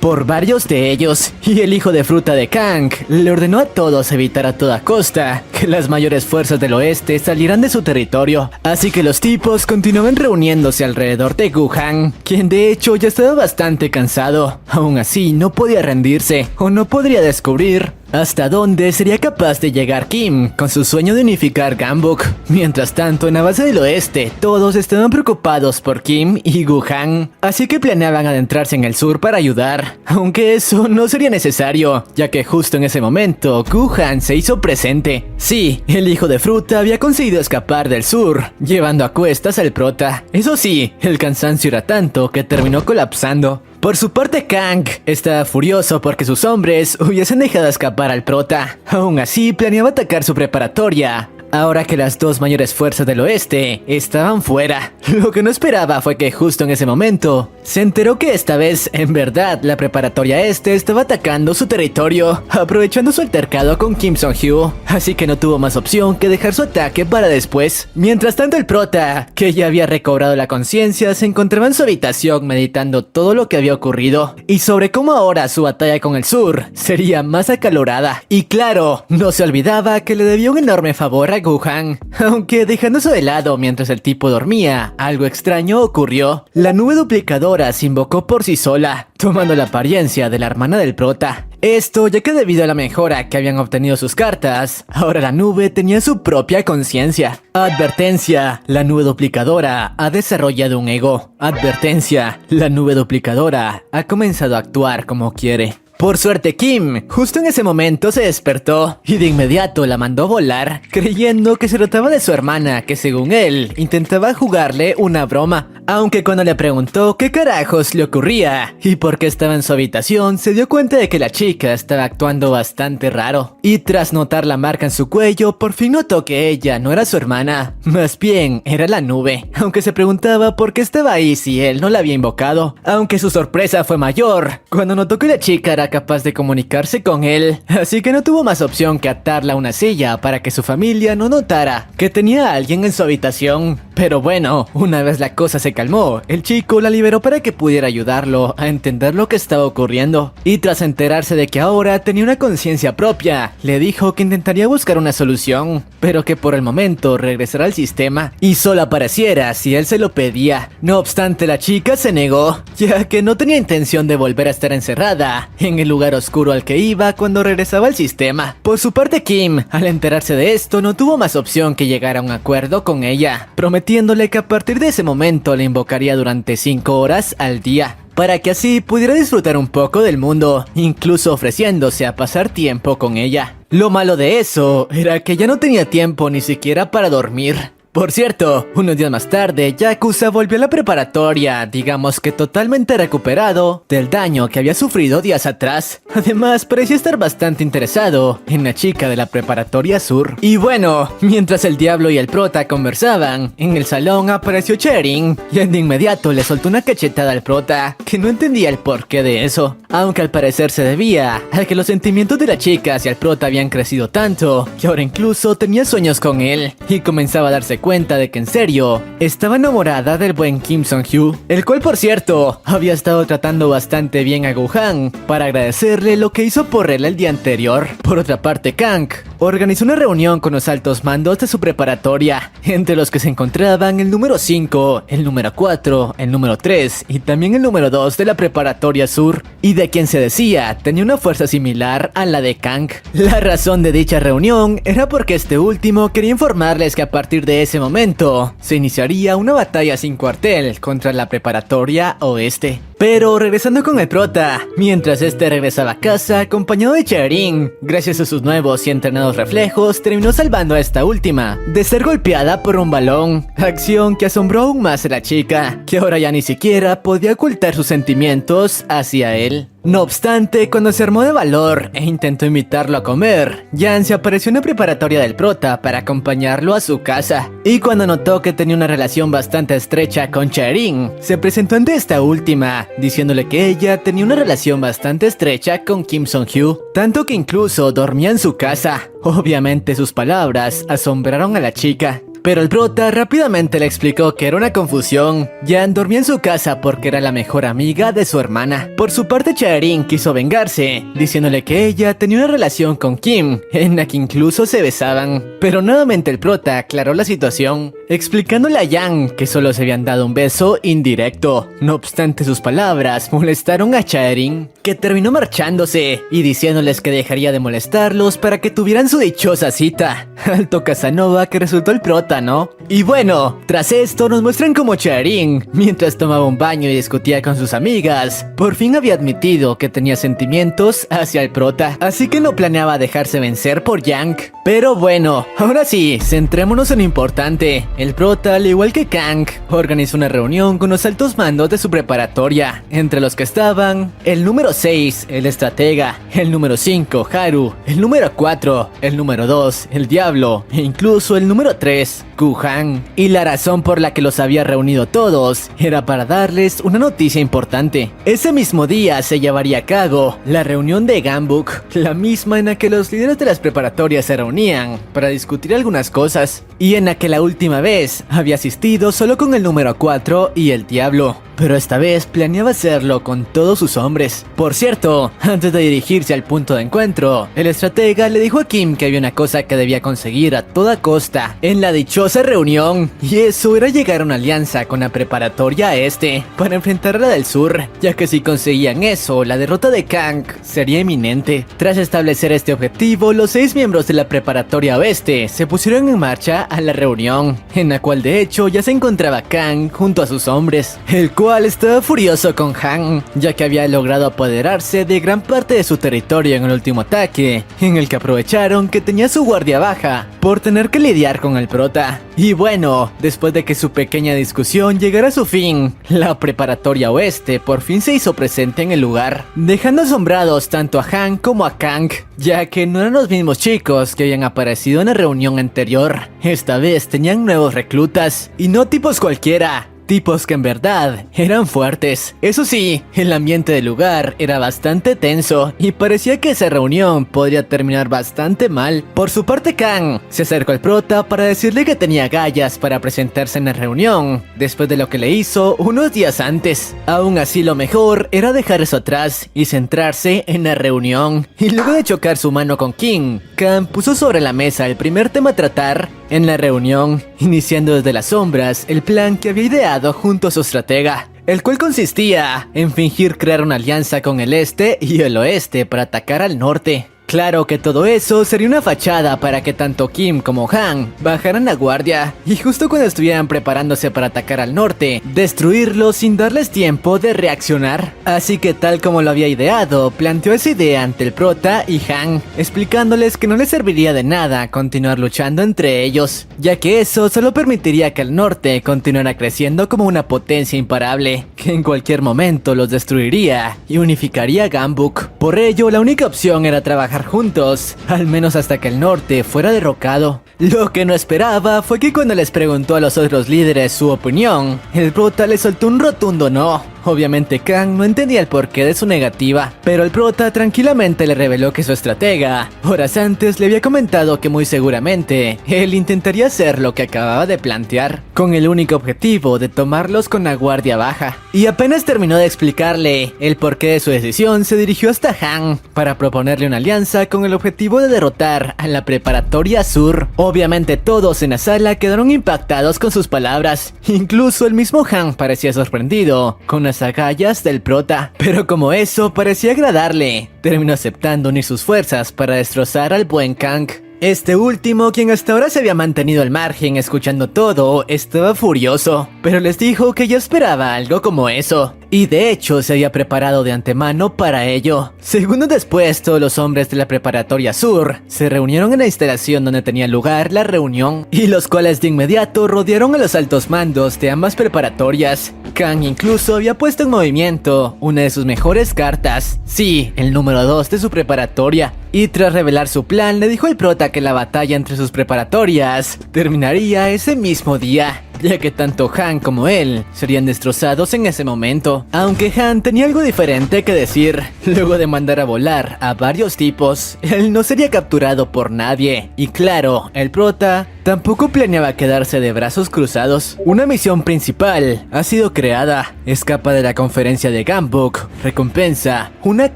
por varios de ellos, y el hijo de fruta de Kang le ordenó a todos evitar a toda costa que las mayores fuerzas del oeste salieran de su territorio. Así que los tipos continuaban reuniéndose alrededor de Gu-han, quien de hecho ya estaba bastante cansado. Aún así, no podía rendirse o no podría descubrir hasta dónde sería capaz de llegar Kim con su sueño de unificar Gambuk. Mientras tanto, en la base del oeste, todos estaban preocupados por Kim y Gu-han, así que planeaban adentrarse en el sur para ayudar, aunque eso no sería necesario, ya que justo en ese momento, Gu-han se hizo presente. Sí, el hijo de fruta había conseguido escapar del sur, llevando a cuestas al prota. Eso sí, el cansancio era tanto que terminó colapsando. Por su parte, Kang estaba furioso porque sus hombres hubiesen dejado escapar al prota. Aún así, planeaba atacar su preparatoria, ahora que las dos mayores fuerzas del oeste estaban fuera. Lo que no esperaba fue que justo en ese momento se enteró que esta vez, en verdad, la preparatoria este estaba atacando su territorio, aprovechando su altercado con Kim Song-hyo, así que no tuvo más opción que dejar su ataque para después. Mientras tanto, el prota, que ya había recobrado la conciencia, se encontraba en su habitación meditando todo lo que había ocurrido y sobre cómo ahora su batalla con el sur sería más acalorada. Y claro, no se olvidaba que le debía un enorme favor a Gu-han, aunque dejando eso de lado mientras el tipo dormía, algo extraño ocurrió. La nube duplicadora se invocó por sí sola, tomando la apariencia de la hermana del prota. Esto ya que debido a la mejora que habían obtenido sus cartas, ahora la nube tenía su propia conciencia. Advertencia, la nube duplicadora ha desarrollado un ego. Advertencia, la nube duplicadora ha comenzado a actuar como quiere. Por suerte Kim, justo en ese momento se despertó y de inmediato la mandó a volar, creyendo que se trataba de su hermana, que según él, intentaba jugarle una broma. Aunque cuando le preguntó qué carajos le ocurría y por qué estaba en su habitación, se dio cuenta de que la chica estaba actuando bastante raro. Y tras notar la marca en su cuello, por fin notó que ella no era su hermana, más bien era la nube, aunque se preguntaba por qué estaba ahí si él no la había invocado. Aunque su sorpresa fue mayor cuando notó que la chica era capaz de comunicarse con él, así que no tuvo más opción que atarla a una silla para que su familia no notara que tenía a alguien en su habitación. Pero bueno, una vez la cosa se calmó, el chico la liberó para que pudiera ayudarlo a entender lo que estaba ocurriendo. Y tras enterarse de que ahora tenía una conciencia propia, le dijo que intentaría buscar una solución, pero que por el momento regresará al sistema y solo apareciera si él se lo pedía. No obstante, la chica se negó, ya que no tenía intención de volver a estar encerrada en el lugar oscuro al que iba cuando regresaba al sistema. Por su parte, Kim, al enterarse de esto, no tuvo más opción que llegar a un acuerdo con ella, prometiéndole que a partir de ese momento le invocaría durante 5 horas al día, para que así pudiera disfrutar un poco del mundo, incluso ofreciéndose a pasar tiempo con ella. Lo malo de eso era que ya no tenía tiempo ni siquiera para dormir. Por cierto, unos días más tarde, Yakuza volvió a la preparatoria, digamos que totalmente recuperado del daño que había sufrido días atrás. Además, parecía estar bastante interesado en la chica de la preparatoria sur. Y bueno, mientras el diablo y el prota conversaban, en el salón apareció Cherin y de inmediato le soltó una cachetada al prota, que no entendía el porqué de eso. Aunque al parecer se debía a que los sentimientos de la chica hacia el prota habían crecido tanto, que ahora incluso tenía sueños con él, y comenzaba a darse cuenta de que en serio estaba enamorada del buen Kim Sung-hyo, el cual por cierto había estado tratando bastante bien a Go-han para agradecerle lo que hizo por él el día anterior. Por otra parte, Kang organizó una reunión con los altos mandos de su preparatoria, entre los que se encontraban el número 5, el número 4, el número 3 y también el número 2 de la preparatoria sur, y de quien se decía tenía una fuerza similar a la de Kang. La razón de dicha reunión era porque este último quería informarles que a partir de ese momento se iniciaría una batalla sin cuartel contra la preparatoria oeste. Pero regresando con el prota, mientras este regresaba a casa acompañado de Cherin, gracias a sus nuevos y entrenados reflejos, terminó salvando a esta última de ser golpeada por un balón, acción que asombró aún más a la chica, que ahora ya ni siquiera podía ocultar sus sentimientos hacia él. No obstante, cuando se armó de valor e intentó invitarlo a comer, Jan se apareció en la preparatoria del prota para acompañarlo a su casa. Y cuando notó que tenía una relación bastante estrecha con Cherin, se presentó ante esta última, diciéndole que ella tenía una relación bastante estrecha con Kim Sung-hyo, tanto que incluso dormía en su casa. Obviamente sus palabras asombraron a la chica, pero el prota rápidamente le explicó que era una confusión. Jan dormía en su casa porque era la mejor amiga de su hermana. Por su parte, Cherin quiso vengarse, diciéndole que ella tenía una relación con Kim, en la que incluso se besaban. Pero nuevamente el prota aclaró la situación, explicándole a Jan que solo se habían dado un beso indirecto. No obstante, sus palabras molestaron a Cherin, que terminó marchándose y diciéndoles que dejaría de molestarlos para que tuvieran su dichosa cita. Alto Casanova que resultó el prota, ¿no? Y bueno, tras esto nos muestran como Cherin, mientras tomaba un baño y discutía con sus amigas, por fin había admitido que tenía sentimientos hacia el prota, así que no planeaba dejarse vencer por Yang. Pero bueno, ahora sí, centrémonos en lo importante. El prota, al igual que Kang, organizó una reunión con los altos mandos de su preparatoria, entre los que estaban el número 6, el estratega, el número 5, Haru, el número 4, el número 2, el diablo, e incluso el número 3, Go-han. Y la razón por la que los había reunido todos era para darles una noticia importante. Ese mismo día se llevaría a cabo la reunión de Gambuk, la misma en la que los líderes de las preparatorias se reunían para discutir algunas cosas, y en la que la última vez había asistido solo con el número 4 y el diablo, pero esta vez planeaba hacerlo con todos sus hombres. Por cierto, antes de dirigirse al punto de encuentro, el estratega le dijo a Kim que había una cosa que debía conseguir a toda costa en la dichosa reunión, y eso era llegar a una alianza con la preparatoria este para enfrentar a la del sur, ya que si conseguían eso, la derrota de Kang sería inminente. Tras establecer este objetivo, los 6 miembros de la preparatoria oeste se pusieron en marcha a la reunión, en la cual de hecho ya se encontraba Kang junto a sus hombres, el cual cual estaba furioso con Han, ya que había logrado apoderarse de gran parte de su territorio en el último ataque, en el que aprovecharon que tenía su guardia baja, por tener que lidiar con el prota. Y bueno, después de que su pequeña discusión llegara a su fin, la preparatoria oeste por fin se hizo presente en el lugar, dejando asombrados tanto a Han como a Kang, ya que no eran los mismos chicos que habían aparecido en la reunión anterior. Esta vez tenían nuevos reclutas, y no tipos cualquiera, tipos que en verdad eran fuertes. Eso sí, el ambiente del lugar era bastante tenso y parecía que esa reunión podría terminar bastante mal. Por su parte, Kang se acercó al prota para decirle que tenía agallas para presentarse en la reunión, después de lo que le hizo unos días antes. Aún así, lo mejor era dejar eso atrás y centrarse en la reunión. Y luego de chocar su mano con King, Kang puso sobre la mesa el primer tema a tratar en la reunión, iniciando desde las sombras el plan que había ideado junto a su estratega, el cual consistía en fingir crear una alianza con el este y el oeste para atacar al norte. Claro que todo eso sería una fachada para que tanto Kim como Han bajaran la guardia y justo cuando estuvieran preparándose para atacar al norte, destruirlo sin darles tiempo de reaccionar. Así que tal como lo había ideado, planteó esa idea ante el prota y Han, explicándoles que no les serviría de nada continuar luchando entre ellos, ya que eso solo permitiría que el norte continuara creciendo como una potencia imparable, que en cualquier momento los destruiría y unificaría Gambuk. Por ello, la única opción era trabajar juntos, al menos hasta que el norte fuera derrocado. Lo que no esperaba fue que cuando les preguntó a los otros líderes su opinión, el prota le soltó un rotundo no. Obviamente Kang no entendía el porqué de su negativa, pero el prota tranquilamente le reveló que su estratega, horas antes, le había comentado que muy seguramente él intentaría hacer lo que acababa de plantear, con el único objetivo de tomarlos con la guardia baja. Y apenas terminó de explicarle el porqué de su decisión, se dirigió hasta Han para proponerle una alianza con el objetivo de derrotar a la preparatoria sur. Obviamente todos en la sala quedaron impactados con sus palabras, incluso el mismo Han parecía sorprendido con las agallas del prota, pero como eso parecía agradarle, terminó aceptando unir sus fuerzas para destrozar al buen Kang. Este último, quien hasta ahora se había mantenido al margen escuchando todo, estaba furioso, pero les dijo que ya esperaba algo como eso, y de hecho se había preparado de antemano para ello. Segundos después, todos los hombres de la preparatoria sur se reunieron en la instalación donde tenía lugar la reunión, y los cuales de inmediato rodearon a los altos mandos de ambas preparatorias. Kang incluso había puesto en movimiento una de sus mejores cartas, sí, el número 2 de su preparatoria, y tras revelar su plan le dijo al prota que la batalla entre sus preparatorias terminaría ese mismo día, ya que tanto Han como él serían destrozados en ese momento. Aunque Han tenía algo diferente que decir, luego de mandar a volar a varios tipos, él no sería capturado por nadie, y claro, el prota tampoco planeaba quedarse de brazos cruzados. Una misión principal ha sido creada: escapa de la conferencia de Gambuk, recompensa una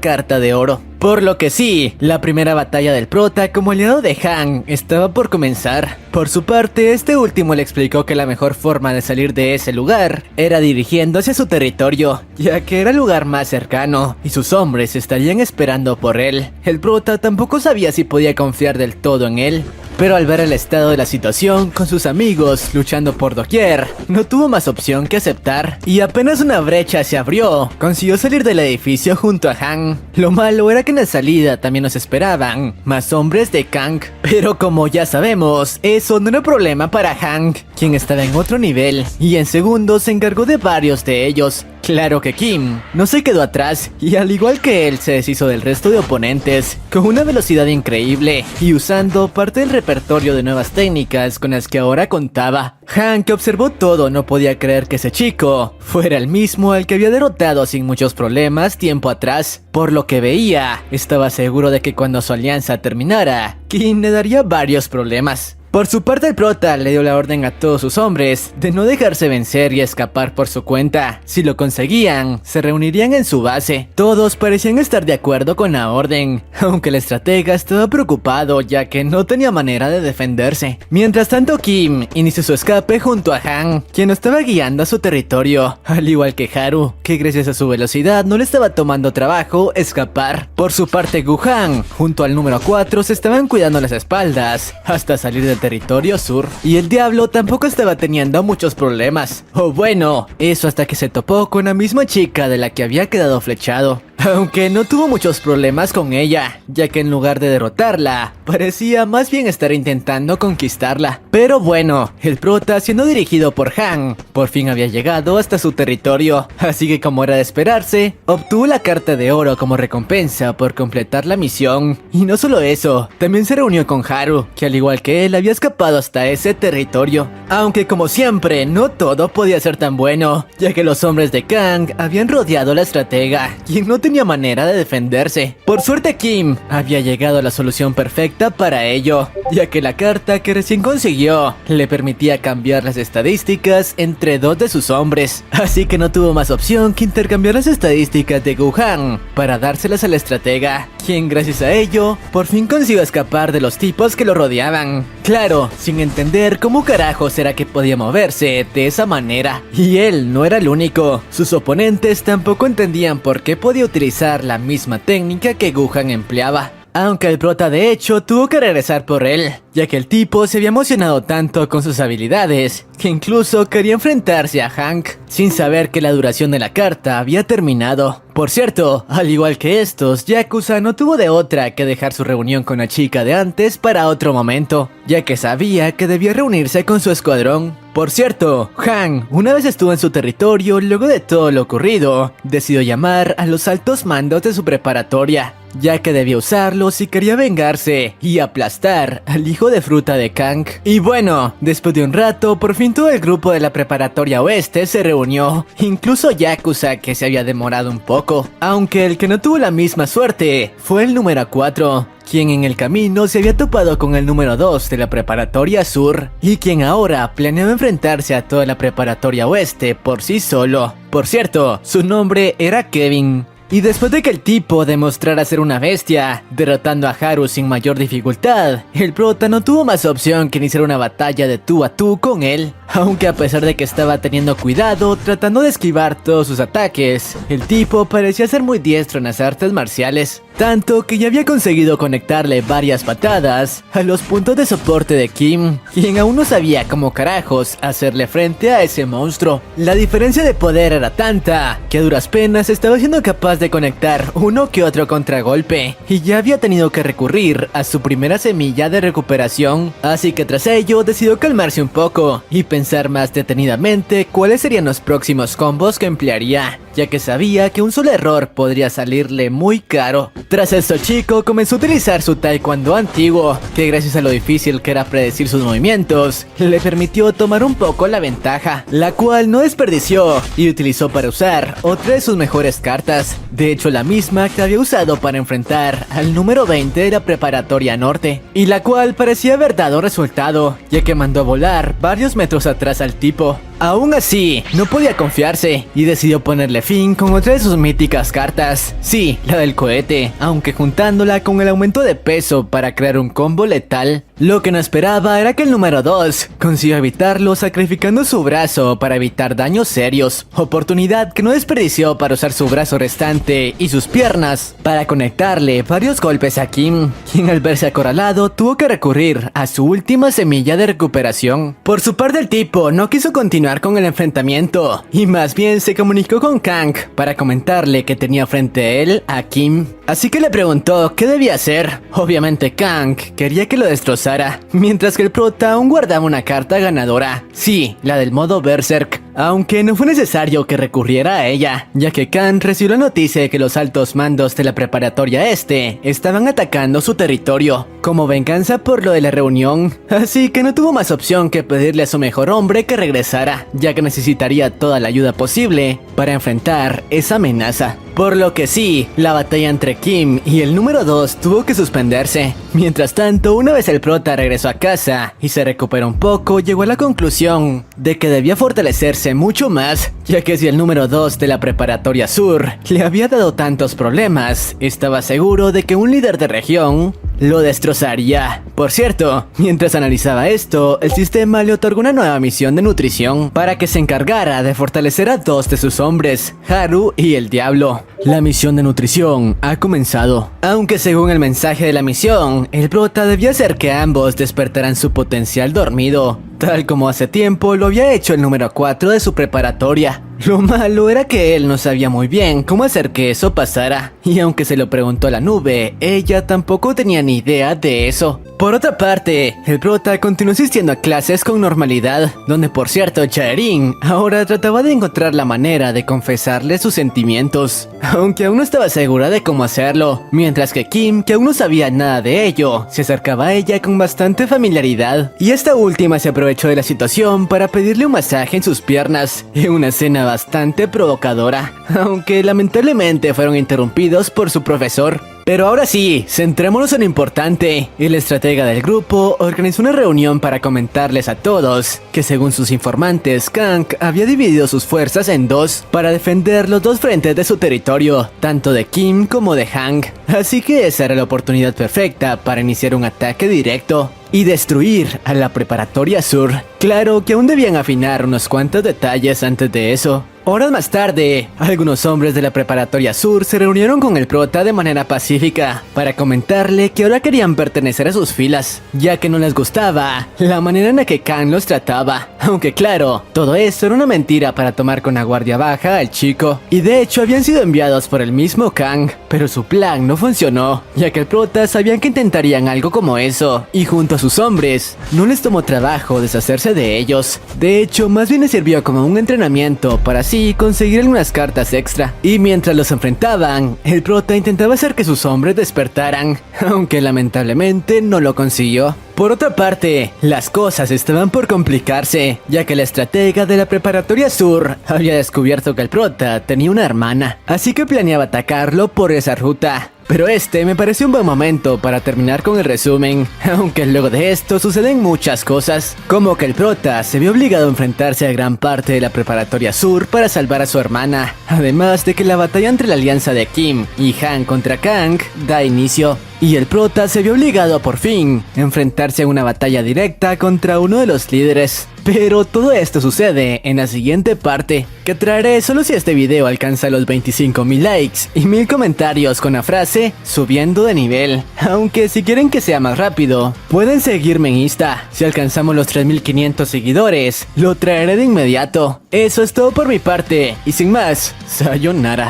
carta de oro. Por lo que sí, la primera batalla del prota como aliado de Han estaba por comenzar. Por su parte, este último le explicó que la mejor forma de salir de ese lugar era dirigiendo hacia su territorio, ya que era el lugar más cercano y sus hombres estarían esperando por él. El prota tampoco sabía si podía confiar del todo en él, pero al ver el estado de la situación con sus amigos luchando por doquier, no tuvo más opción que aceptar, y apenas una brecha se abrió, consiguió salir del edificio junto a Han. Lo malo era que en la salida también nos esperaban más hombres de Kang, pero como ya sabemos, eso no era problema para Han, quien estaba en otro nivel, y en segundos se encargó de varios de ellos. Claro que Kim no se quedó atrás, y al igual que él se deshizo del resto de oponentes con una velocidad increíble y usando parte del repertorio de nuevas técnicas con las que ahora contaba. Han, que observó todo, no podía creer que ese chico fuera el mismo al que había derrotado sin muchos problemas tiempo atrás. Por lo que veía, estaba seguro de que cuando su alianza terminara, Kim le daría varios problemas. Por su parte, el prota le dio la orden a todos sus hombres de no dejarse vencer y escapar por su cuenta. Si lo conseguían, se reunirían en su base. Todos parecían estar de acuerdo con la orden, aunque el estratega estaba preocupado ya que no tenía manera de defenderse. Mientras tanto, Kim inició su escape junto a Han, quien lo estaba guiando a su territorio, al igual que Haru, que gracias a su velocidad no le estaba tomando trabajo escapar. Por su parte, Guhan, junto al número 4, se estaban cuidando las espaldas hasta salir del territorio sur. Y el diablo tampoco estaba teniendo muchos problemas. O bueno, eso hasta que se topó con la misma chica de la que había quedado flechado. Aunque no tuvo muchos problemas con ella, ya que en lugar de derrotarla, parecía más bien estar intentando conquistarla. Pero bueno, el prota, siendo dirigido por Han, por fin había llegado hasta su territorio, así que como era de esperarse, obtuvo la carta de oro como recompensa por completar la misión. Y no solo eso, también se reunió con Haru, que al igual que él había escapado hasta ese territorio. Aunque como siempre, no todo podía ser tan bueno, ya que los hombres de Kang habían rodeado a la estratega, quien no tenía manera de defenderse. Por suerte Kim había llegado a la solución perfecta para ello, ya que la carta que recién consiguió le permitía cambiar las estadísticas entre dos de sus hombres, así que no tuvo más opción que intercambiar las estadísticas de Guhan para dárselas a la estratega, quien gracias a ello por fin consiguió escapar de los tipos que lo rodeaban. Claro, sin entender cómo carajos era que podía moverse de esa manera. Y él no era el único, sus oponentes tampoco entendían por qué podía utilizar la misma técnica que Guhan empleaba. Aunque el prota de hecho tuvo que regresar por él, ya que el tipo se había emocionado tanto con sus habilidades, que incluso quería enfrentarse a Hank, sin saber que la duración de la carta había terminado. Por cierto, al igual que estos, Yakuza no tuvo de otra que dejar su reunión con la chica de antes para otro momento, ya que sabía que debía reunirse con su escuadrón. Por cierto, Han, una vez estuvo en su territorio, luego de todo lo ocurrido, decidió llamar a los altos mandos de su preparatoria, ya que debía usarlos si quería vengarse y aplastar al hijo de fruta de Kang. Y bueno, después de un rato, por fin todo el grupo de la preparatoria oeste se reunió, incluso Yakuza, que se había demorado un poco, aunque el que no tuvo la misma suerte fue el número 4, quien en el camino se había topado con el número 2 de la preparatoria sur, y quien ahora planeaba enfrentarse a toda la preparatoria oeste por sí solo. Por cierto, su nombre era Kevin. Y después de que el tipo demostrara ser una bestia, derrotando a Haru sin mayor dificultad, el prota no tuvo más opción que iniciar una batalla de tú a tú con él. Aunque a pesar de que estaba teniendo cuidado, tratando de esquivar todos sus ataques, el tipo parecía ser muy diestro en las artes marciales, tanto que ya había conseguido conectarle varias patadas a los puntos de soporte de Kim, quien aún no sabía cómo carajos hacerle frente a ese monstruo. La diferencia de poder era tanta que a duras penas estaba siendo capaz de conectar uno que otro contragolpe, y ya había tenido que recurrir a su primera semilla de recuperación, así que tras ello decidió calmarse un poco y pensar más detenidamente cuáles serían los próximos combos que emplearía, ya que sabía que un solo error podría salirle muy caro. Tras esto, Chico comenzó a utilizar su taekwondo antiguo, que gracias a lo difícil que era predecir sus movimientos, le permitió tomar un poco la ventaja, la cual no desperdició y utilizó para usar otra de sus mejores cartas, de hecho la misma que había usado para enfrentar al número 20 de la preparatoria norte, y la cual parecía haber dado resultado, ya que mandó a volar varios metros atrás al tipo. Aún así, no podía confiarse y decidió ponerle fin con otra de sus míticas cartas, sí, la del cohete, aunque juntándola con el aumento de peso para crear un combo letal. Lo que no esperaba era que el número 2 consiguió evitarlo sacrificando su brazo para evitar daños serios, oportunidad que no desperdició para usar su brazo restante y sus piernas para conectarle varios golpes a Kim, quien al verse acorralado tuvo que recurrir a su última semilla de recuperación. Por su parte, el tipo no quiso continuar con el enfrentamiento y más bien se comunicó con Kang para comentarle que tenía frente a él a Kim, así que le preguntó qué debía hacer. Obviamente Kang quería que lo destrozara, mientras que el prota aún guardaba una carta ganadora, sí, la del modo Berserk, aunque no fue necesario que recurriera a ella, ya que Kang recibió la noticia de que los altos mandos de la preparatoria este estaban atacando su territorio, como venganza por lo de la reunión, así que no tuvo más opción que pedirle a su mejor hombre que regresara, ya que necesitaría toda la ayuda posible para enfrentar esa amenaza. Por lo que sí, la batalla entre Kim y el número 2 tuvo que suspenderse. Mientras tanto, una vez el prota regresó a casa y se recuperó un poco, llegó a la conclusión de que debía fortalecerse mucho más, ya que si el número 2 de la preparatoria sur le había dado tantos problemas, estaba seguro de que un líder de región lo destrozaría. Por cierto, mientras analizaba esto, el sistema le otorgó una nueva misión de nutrición para que se encargara de fortalecer a dos de sus hombres, Haru y el Diablo. La misión de nutrición ha comenzado. Aunque según el mensaje de la misión, el prota debía hacer que ambos despertaran su potencial dormido, tal como hace tiempo lo había hecho el número 4 de su preparatoria. Lo malo era que él no sabía muy bien cómo hacer que eso pasara, y aunque se lo preguntó a la nube, ella tampoco tenía ni idea de eso. Por otra parte, el prota continuó asistiendo a clases con normalidad, donde por cierto Chaerin ahora trataba de encontrar la manera de confesarle sus sentimientos, aunque aún no estaba segura de cómo hacerlo, mientras que Kim, que aún no sabía nada de ello, se acercaba a ella con bastante familiaridad, y esta última se aprovechó de la situación para pedirle un masaje en sus piernas, en una escena bastante provocadora, aunque lamentablemente fueron interrumpidos por su profesor. Pero ahora sí, centrémonos en lo importante. El estratega del grupo organizó una reunión para comentarles a todos que según sus informantes, Kang había dividido sus fuerzas en dos para defender los dos frentes de su territorio, tanto de Kim como de Hang. Así que esa era la oportunidad perfecta para iniciar un ataque directo y destruir a la preparatoria sur. Claro que aún debían afinar unos cuantos detalles antes de eso. Horas más tarde, algunos hombres de la preparatoria sur se reunieron con el prota de manera pacífica para comentarle que ahora querían pertenecer a sus filas, ya que no les gustaba la manera en la que Kang los trataba. Aunque claro, todo eso era una mentira para tomar con la guardia baja al chico, y de hecho habían sido enviados por el mismo Kang, pero su plan no funcionó, ya que el prota sabían que intentarían algo como eso, y junto a sus hombres, no les tomó trabajo deshacerse de ellos. De hecho, más bien les sirvió como un entrenamiento para así conseguir algunas cartas extra. Y mientras los enfrentaban, el prota intentaba hacer que sus hombres despertaran, aunque lamentablemente no lo consiguió. Por otra parte, las cosas estaban por complicarse, ya que la estratega de la preparatoria sur había descubierto que el prota tenía una hermana, así que planeaba atacarlo por esa ruta. Pero este me pareció un buen momento para terminar con el resumen, aunque luego de esto suceden muchas cosas, como que el prota se vio obligado a enfrentarse a gran parte de la preparatoria sur para salvar a su hermana, además de que la batalla entre la alianza de Kim y Han contra Kang da inicio, y el prota se vio obligado a por fin enfrentarse a una batalla directa contra uno de los líderes. Pero todo esto sucede en la siguiente parte, que traeré solo si este video alcanza los 25,000 likes y 1000 comentarios con la frase subiendo de nivel. Aunque si quieren que sea más rápido, pueden seguirme en Insta. Si alcanzamos los 3500 seguidores, lo traeré de inmediato. Eso es todo por mi parte, y sin más, sayonara.